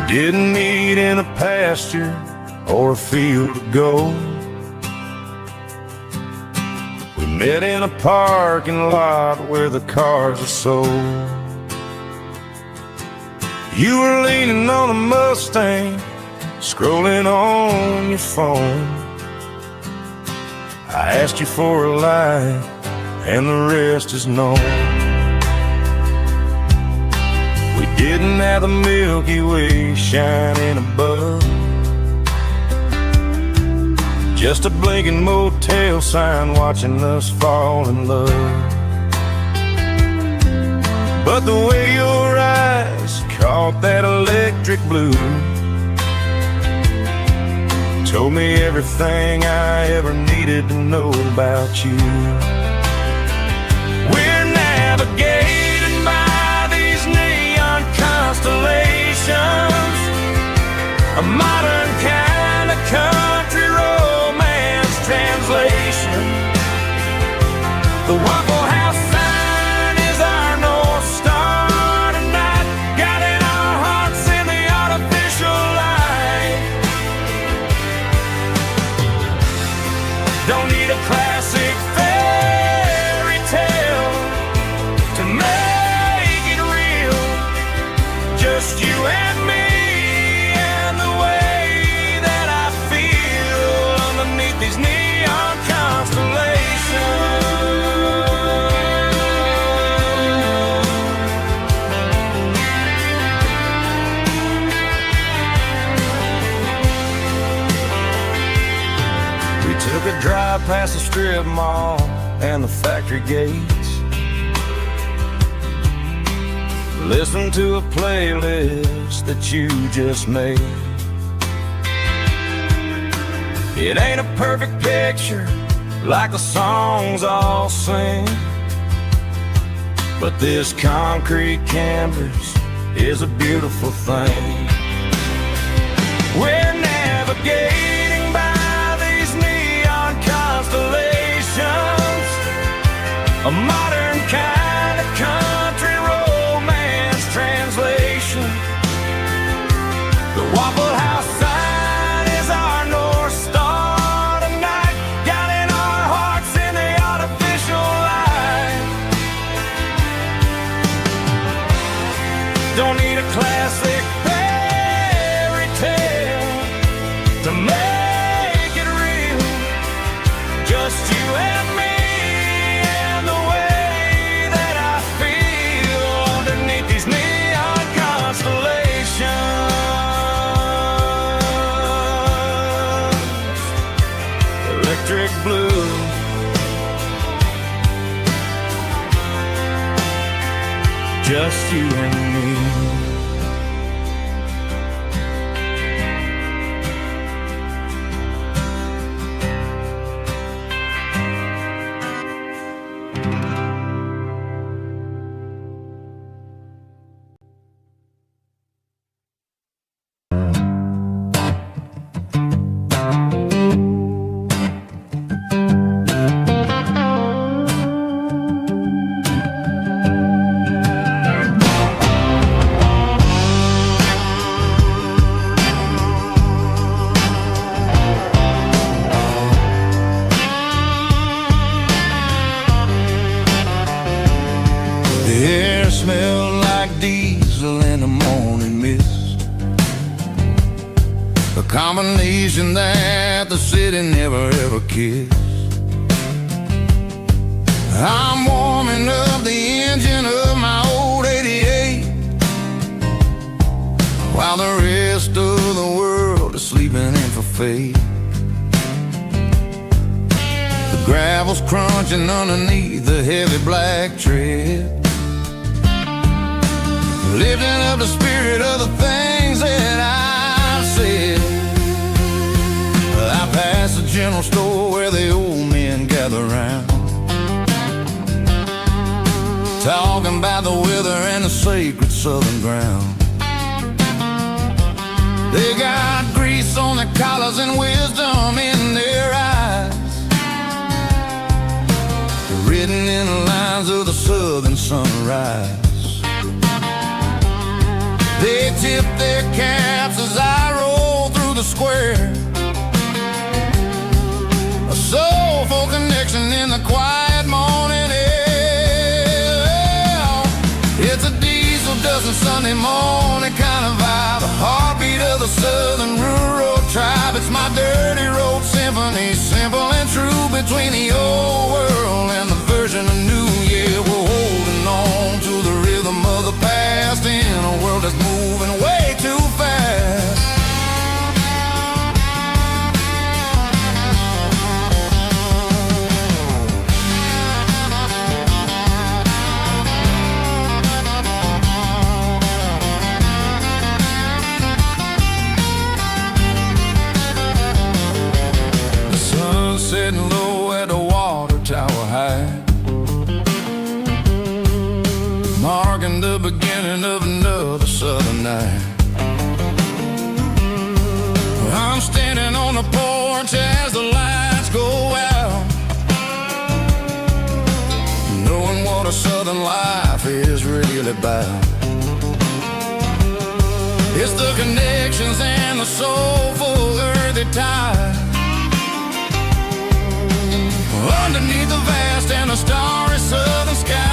Didn't meet in a pasture or a field of gold. We met in a parking lot where the cars are sold. You were leaning on a Mustang, scrolling on your phone. I asked you for a light, and the rest is known. Didn't have the Milky Way shining above, just a blinking motel sign watching us fall in love. But the way your eyes caught that electric blue told me everything I ever needed to know about you. We're navigating by these neon constellations, a modern kind of country romance translation. The Waffle House sign is our North Star tonight, guiding our hearts in the artificial light. Don't need a classic fairy tale to make it real, just you and me and the way that I feel underneath these neon constellations. We took a drive past the strip mall and the factory gates, listen to a playlist that you just made. It ain't a perfect picture like the songs all sing, but this concrete canvas is a beautiful thing. We're navigating by these neon constellations, a modern kind of country romance translation. The Waffle House sign is our North Star tonight, guiding our hearts in the artificial light. Don't need a classic fairy tale to make it real, just you and me and the way that I feel underneath these neon constellations. Electric just you and me. The air smelled like diesel in the morning mist, a combination that the city never ever kissed. I'm warming up the engine of my old 88, while the rest of the world is sleeping in for fate. The gravel's crunching underneath the heavy black tread, lifting up the spirit of the things that I've said. I pass the general store where the old men gather round, talking about the weather and the sacred southern ground. They got grease on their collars and wisdom in their eyes, written in the lines of the southern sunrise. They tip their caps as I roll through the square, a soulful connection in the quiet morning air. It's a diesel dusting Sunday morning kind of vibe, the heartbeat of the southern rural tribe. It's my dirty road symphony, simple and true, between the old world and the version of new. Yeah, we're holding on to the rhythm of the past in a world that's moving way too fast. The sun's setting low at the water tower high, marking the beginning of another southern night. I'm standing on the porch as the lights go out, knowing what a southern life is really about. It's the connections and the soulful earthy tide, underneath the vast and the starry southern skies.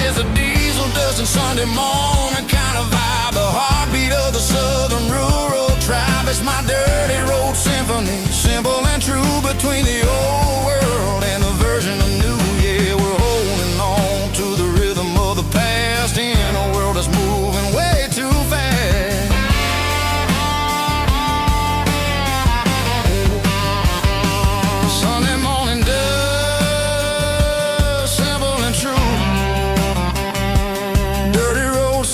It's a diesel dusting Sunday morning kind of vibe, the heartbeat of the southern rural tribe. It's my dirty road symphony, simple and true, between the old world and the version of new. Yeah, we're holding on to the rhythm of the past in a world that's moving way too fast. Sunday morning dust, simple and true, dirty road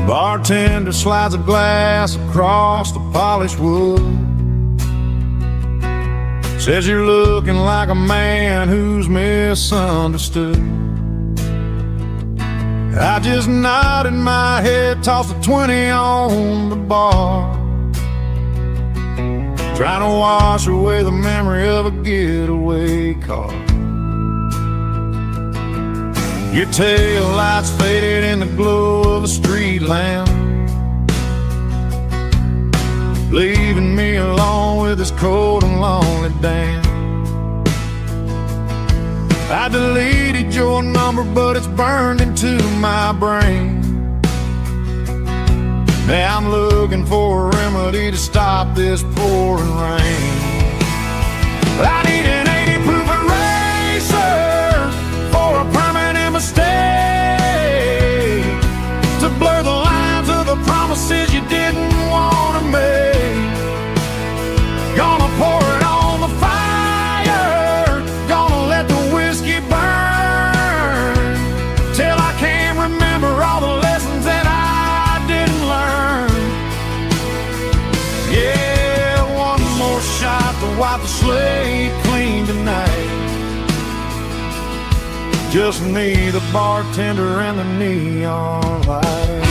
Bartender slides a glass across the polished wood. Says you're looking like a man who's misunderstood. I just nodded my head, tossed a 20 on the bar, trying to wash away the memory of a getaway car. Your tail lights faded in the glow of a street lamp, leaving me alone with this cold and lonely damn. I deleted your number, but it's burned into my brain. Now I'm looking for a remedy to stop this pouring rain. I need an 80 proof eraser for a permanent mistake, to blur the lines of the promises you didn't want to make. Gonna pour it on the fire, gonna let the whiskey burn, till I can't remember all the lessons that I didn't learn. Yeah, one more shot to wipe the slate clean tonight. Just me, the bartender, and the neon light.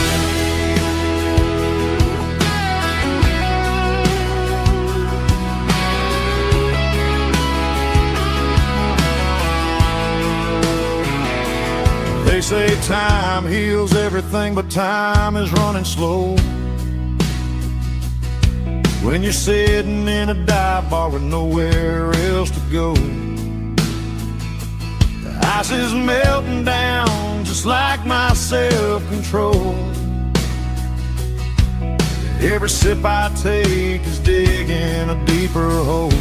They say time heals everything, but time is running slow when you're sitting in a dive bar with nowhere else to go. The ice is melting down just like my self-control. Every sip I take is digging a deeper hole.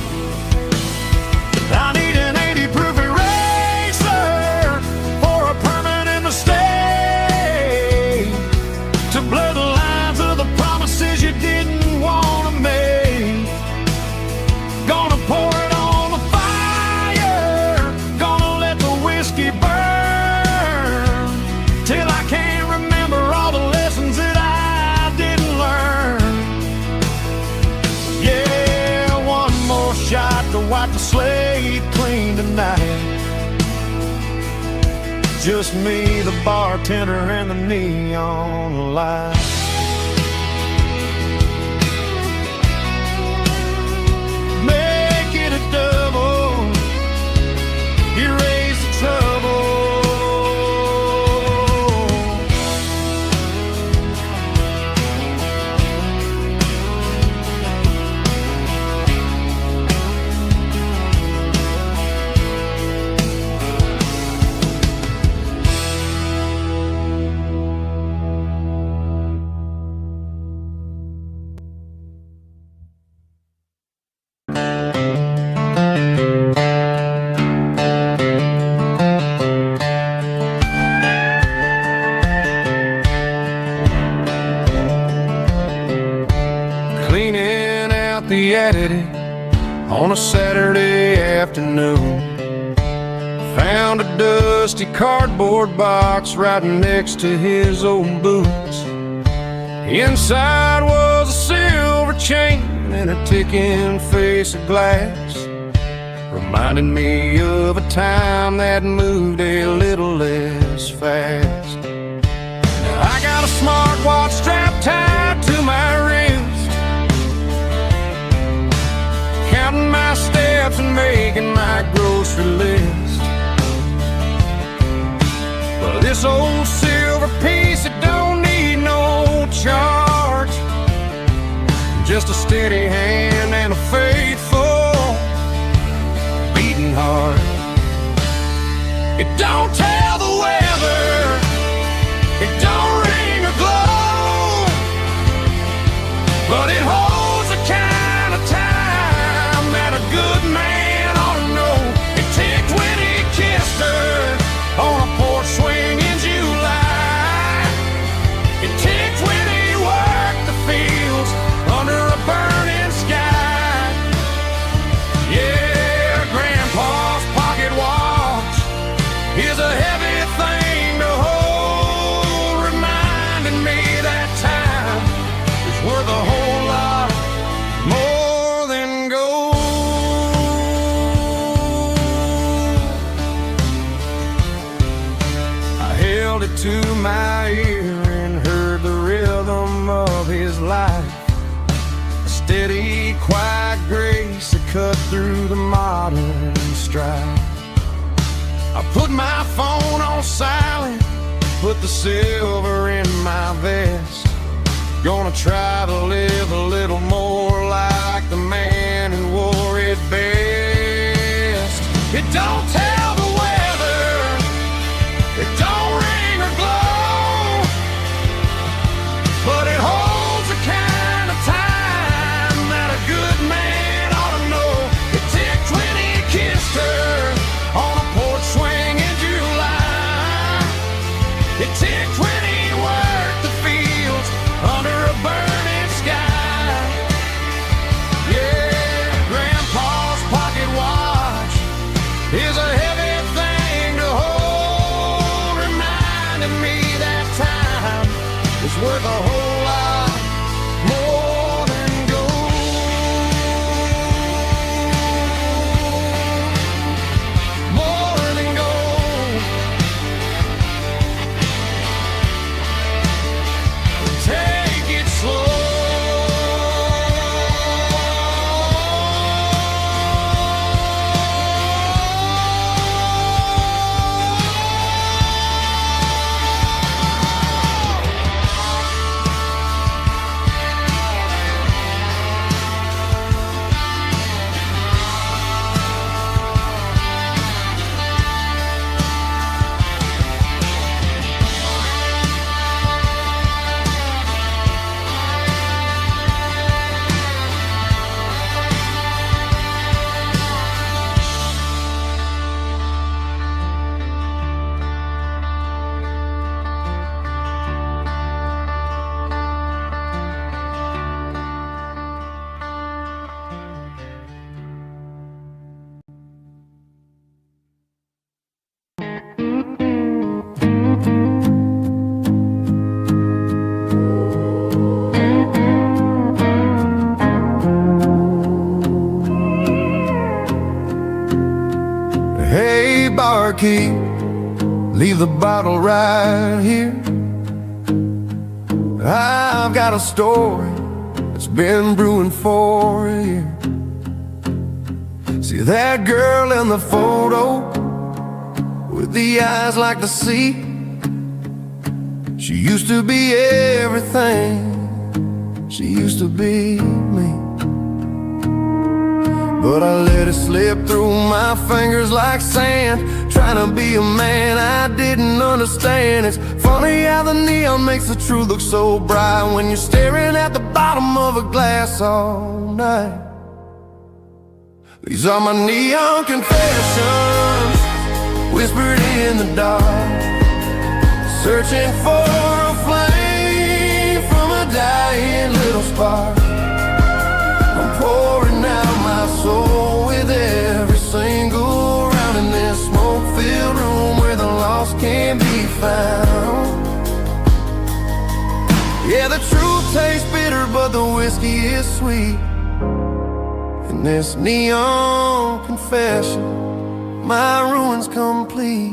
I need an 80 proof eraser for a permanent mistake, to blur the lines of the promises you didn't want to make. Gonna pour it on the fire, gonna let the whiskey burn, till I can't remember all the lessons that I didn't learn. Yeah, one more shot to wipe the slate clean tonight. Just me, the bartender, and the neon light. Make it a double, erase the trouble. Cleaning out the attic on a Saturday afternoon, found a dusty cardboard box right next to his old boots. Inside was a silver chain and a ticking face of glass, reminding me of a time that moved a little less fast. Now I got a smartwatch strapped tied to my wrist, counting my steps and making my grocery list. Well, this old silver piece, it don't need no charge, just a steady hand and a faithful beating heart. It don't tell the weather, it don't ring or glow, but it holds the kind of time that a good man ought to know. It ticked when he kissed her on a porch swing in July. It ticked when he worked the fields under a burning sky. to my ear and heard the rhythm of his life. A steady, quiet grace that cut through the modern strife. I put my phone on silent, put the silver in my vest. Gonna try to live a little more like the man who wore it best. It don't tell the weather, it don't ring or glow, but it holds the kind of time that a good man ought to know. It ticked when he kissed her on a porch swing in July. It ticked when he worked the fields under a burning sky. Yeah, Grandpa's pocket watch is a heavy thing to hold, reminding me that time is worth a whole lot more than gold. More than gold. Take it slow. Hey, barkeep, leave the bottle right here. I've got a story that's been brewing for a year. See that girl in the photo with the eyes like the sea? She used to be everything, she used to be me. But I let it slip through my fingers like sand, trying to be a man I didn't understand. It's funny how the neon makes the truth look so bright when you're staring at the bottom of a glass all night. These are my neon confessions, whispered in the dark, searching for a flame from a dying little spark. I'm pouring out my soul with every single round in this smoke-filled room where the lost can't be found. Yeah, the truth tastes bitter, but the whiskey is sweet. In this neon confession, my ruin's complete.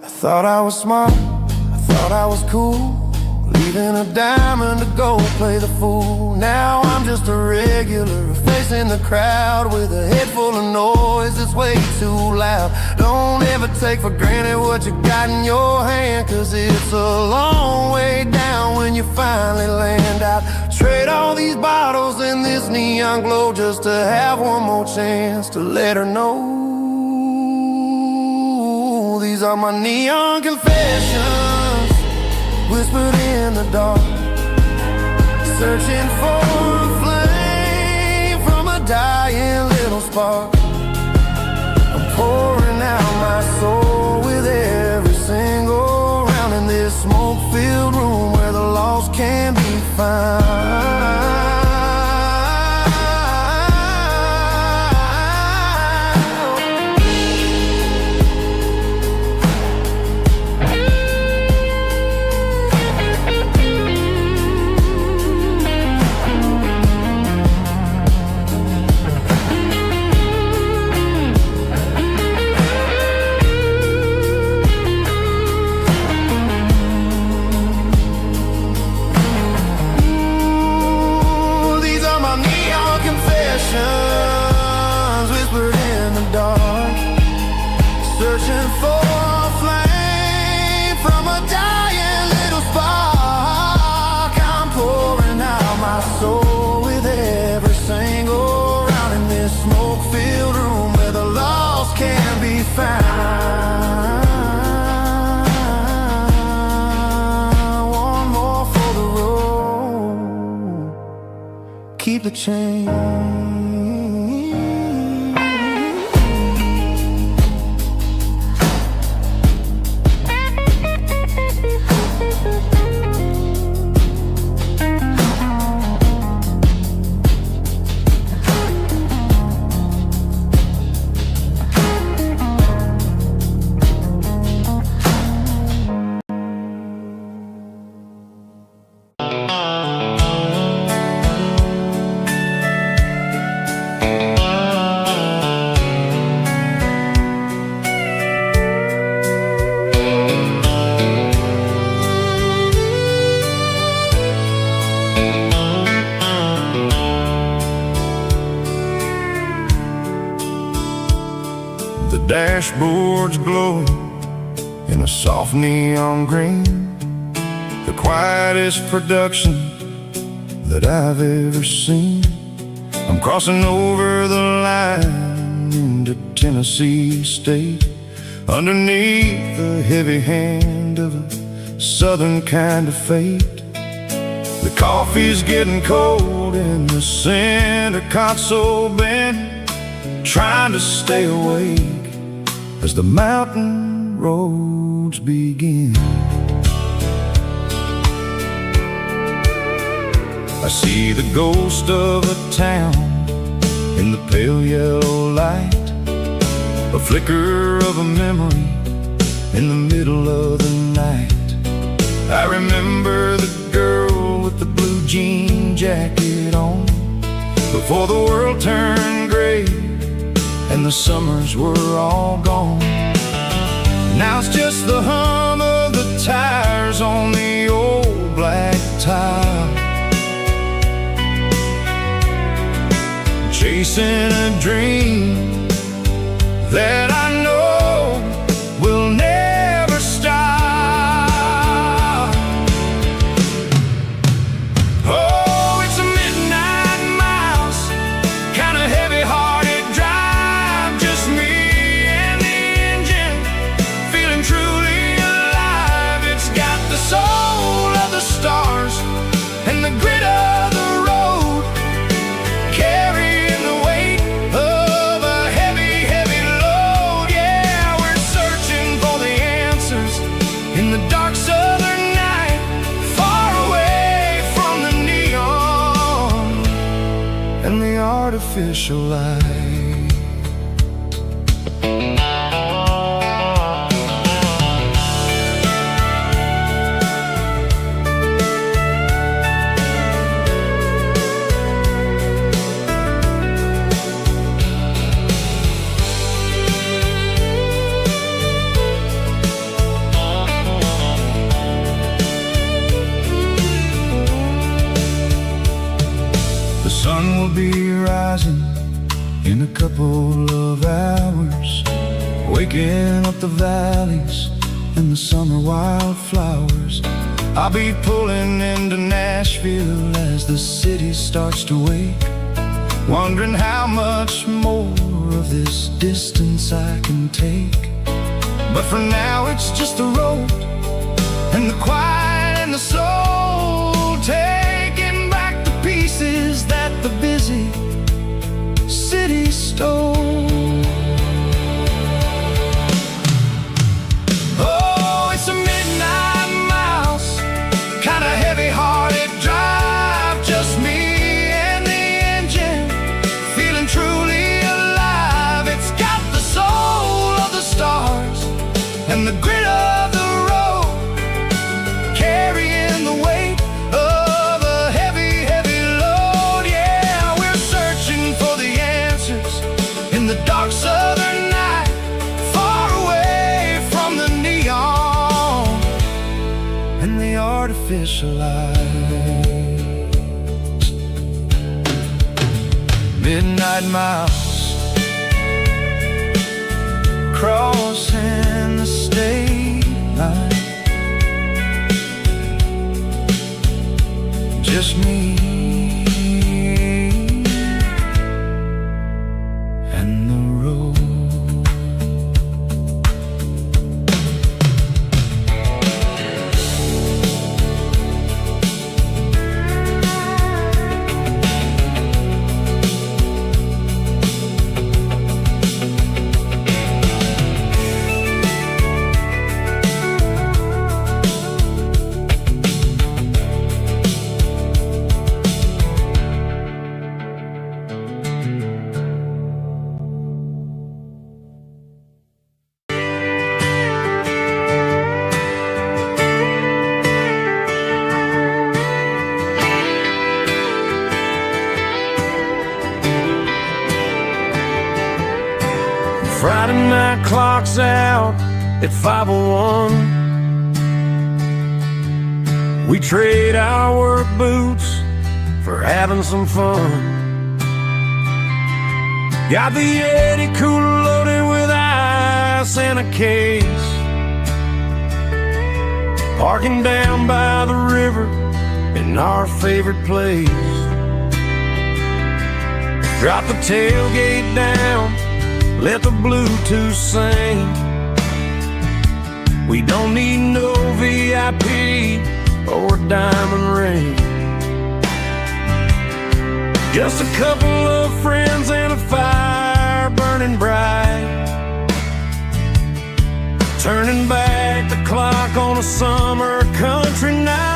I thought I was smart, I thought I was cool, leaving a diamond to go play the fool. Now I'm just a regular, facing the crowd with a head full of noise that's way too loud. Don't ever take for granted what you got in your hand, cause it's a long way down when you finally land out. Trade all these bottles and this neon glow just to have one more chance to let her know. These are my neon confessions, whispered in the dark, searching for a flame from a dying little spark. I'm pouring out my soul with every single round in this smoke-filled room where the lost can be found. keep the change. Dashboards glowing in a soft neon green, the quietest production that I've ever seen. I'm crossing over the line into Tennessee State, underneath the heavy hand of a southern kind of fate. The coffee's getting cold in the center console bin, trying to stay awake as the mountain roads begin. I see the ghost of a town in the pale yellow light, a flicker of a memory in the middle of the night. I remember the girl with the blue jean jacket on, before the world turned gray and the summers were all gone. Now it's just the hum of the tires on the old black tile, chasing a dream that I know will never stop. Oh, it's a midnight miles, kind of heavy-hearted drive, just me and the engine, feeling truly alive. It's got the soul of the stars and the grit of the road, carrying the weight of a heavy, heavy load. Yeah, we're searching for the answers in the dark southern night, far away from the neon and the artificial light. The sun will be rising in a couple of hours, waking up the valleys and the summer wildflowers. I'll be pulling into Nashville as the city starts to wake, wondering how much more of this distance I can take. But for now it's just the road and the quiet and the soul, taking back the pieces that the busy city stole. Oh, it's a midnight miles, kind of heavy-hearted drive, just me and the engine, feeling truly alive. It's got the soul of the stars and the grit of the road, carrying the weight of a heavy, heavy load. Yeah, we're searching for the answers in the dark southern night, far away from the neon and the artificial light. Midnight miles, crossing the state line, just me and the road. midnight clock's out at 5:01. We trade our work boots for having some fun. Got the Yeti cooler loaded with ice and a case, parking down by the river in our favorite place. Drop the tailgate down, let the Bluetooth sing. We don't need no VIP or a diamond ring. Just a couple of friends and a fire burning bright, turning back the clock on a summer country night.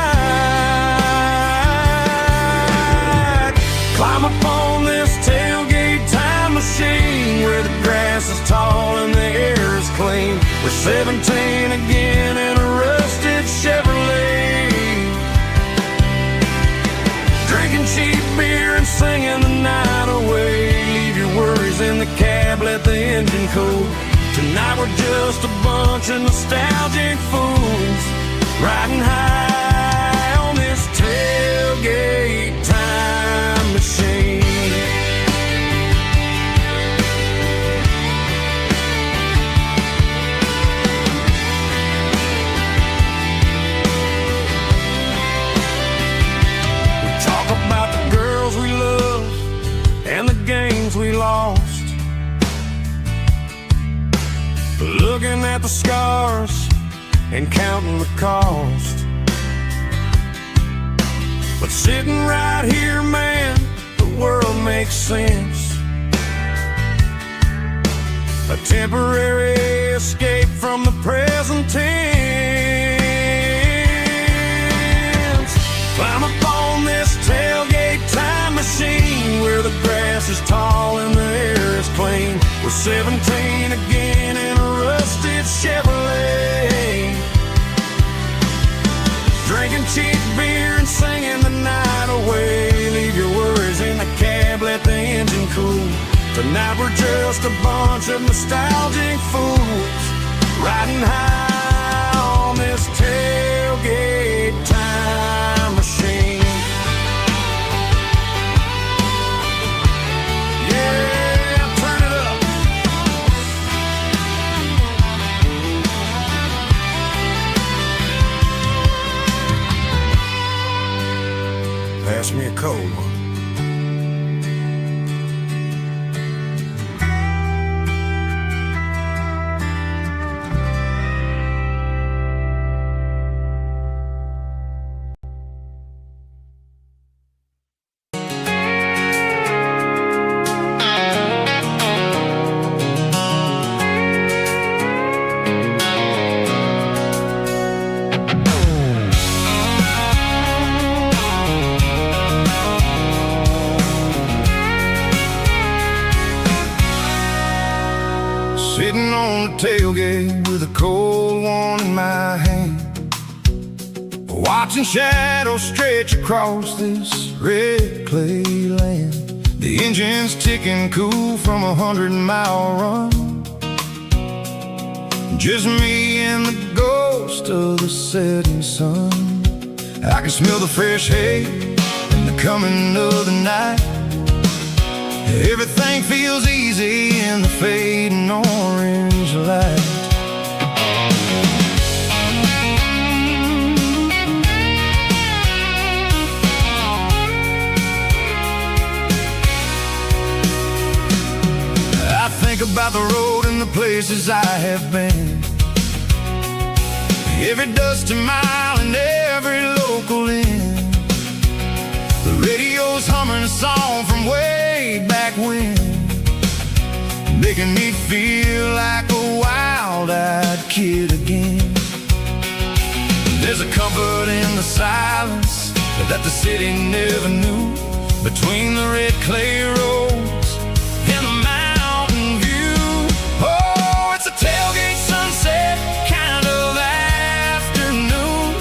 Climb up on this tailgate time machine where the grass is tall and the air is clean. We're 17 again in a rusted Chevrolet, drinking cheap beer and singing the night away. Leave your worries in the cab, let the engine cool. Tonight we're just a bunch of nostalgic fools, riding high on this tailgate time machine. We talk about the girls we love and the games we lost, looking at the scars and counting the cost. But sitting right here, man, the world makes sense. A temporary escape from the present tense. Climb up on this tailgate time machine where the grass is tall and the air is clean. We're 17 again in a rusted Chevrolet, drinking cheap beer and singing the night away. Leave your worries in the cab, let the engine cool. Tonight we're just a bunch of nostalgic fools, riding high on this tailgate time machine. Yeah, turn it up. Pass me a cold one. Sitting on the tailgate with a cold one in my hand, watching shadows stretch across this red clay land. The engine's ticking cool from 100-mile run. Just me and the ghost of the setting sun. I can smell the fresh hay and the coming of the night. Everything feels easy in the fading orange light. I think about the road and the places I have been, every dusty mile and every local inn. The radio's humming a song from way back when, making me feel like a wild-eyed kid again. There's a comfort in the silence that the city never knew, between the red clay roads and the mountain view. Oh, it's a tailgate sunset kind of afternoon,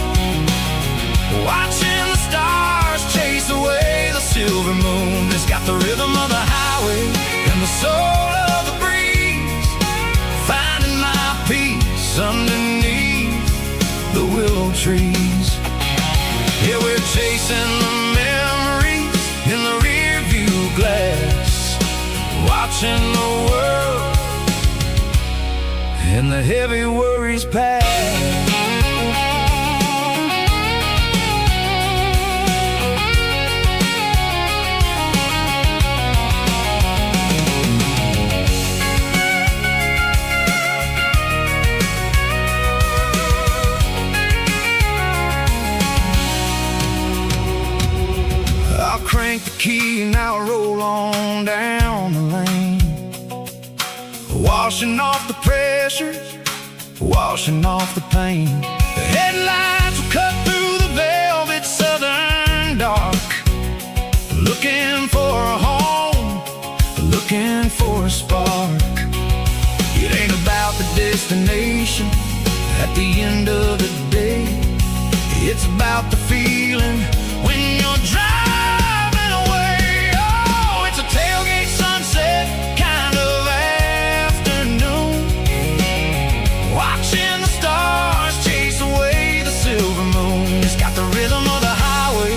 watching the stars chase away the silver moon. It's got the rhythm of the highway and the soul of the breeze. Find chasing the memories in the rear view glass, watching the world and the heavy worries pass. Crank the key, now roll on down the lane, washing off the pressure, washing off the pain. The headlights will cut through the velvet southern dark, looking for a home, looking for a spark. It ain't about the destination at the end of the day, it's about the feeling when you're driving. Tailgate sunset kind of afternoon, watching the stars chase away the silver moon. It's got the rhythm of the highway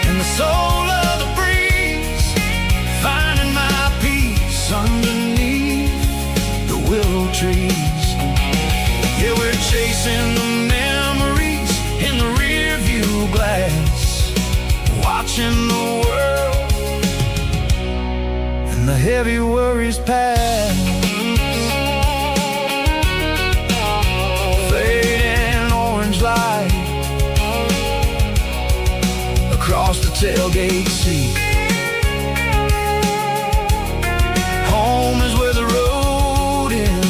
and the soul of the breeze, finding my peace underneath the willow trees. Yeah, we're chasing the memories in the rear view glass, watching the world and the heavy worries pass. Fading orange light across the tailgate seat. Home is where the road ends.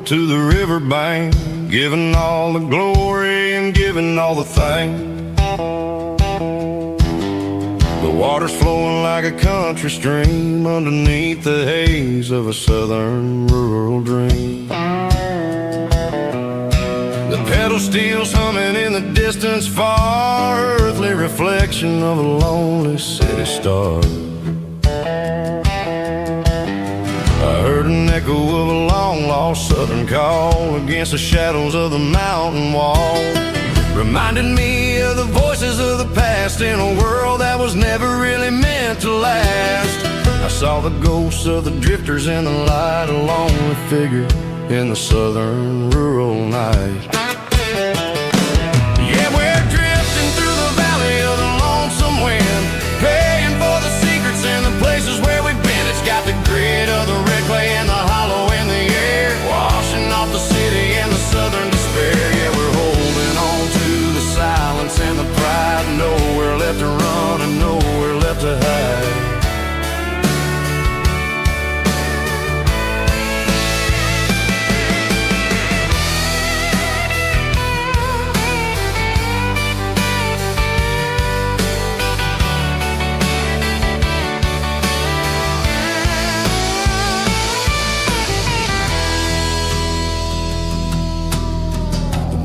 To the riverbank, giving all the glory and giving all the thanks. The water's flowing like a country stream underneath the haze of a southern rural dream. The pedal steel's humming in the distance far, earthly reflection of a lonely city star. I heard an echo of a long-lost southern call against the shadows of the mountain wall, reminded me of the voices of the past in a world that was never really meant to last. I saw the ghosts of the drifters in the light, a lonely figure in the southern rural night. Yeah, we're drifting through the valley of the lonesome wind, paying for the secrets and the places where we've been. It's got the grit of the red clay and the hollow in the air, washing off the city and the southern despair. Yeah, we're holding on to the silence and the pride, nowhere left to run and nowhere left to hide.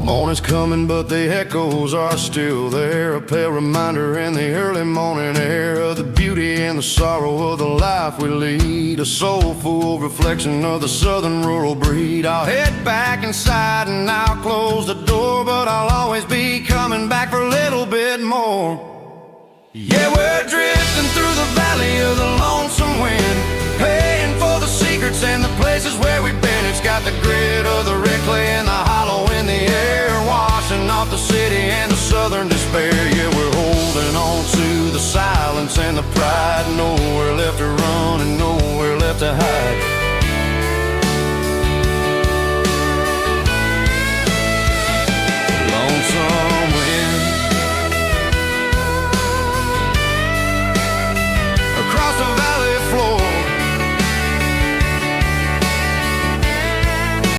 Morning's coming, but the echoes are still there, a pale reminder in the early morning air of the beauty and the sorrow of the life we lead, a soulful reflection of the southern rural breed. I'll head back inside and I'll close the door, but I'll always be coming back for a little bit more. Yeah, we're drifting through the valley of the lonesome wind, paying for the secrets and the places where we've been. It's got the grit of the red clay and the hollow in the air, washing off the city and the southern despair. Yeah, we're holding on to the silence and the pride, nowhere left to run and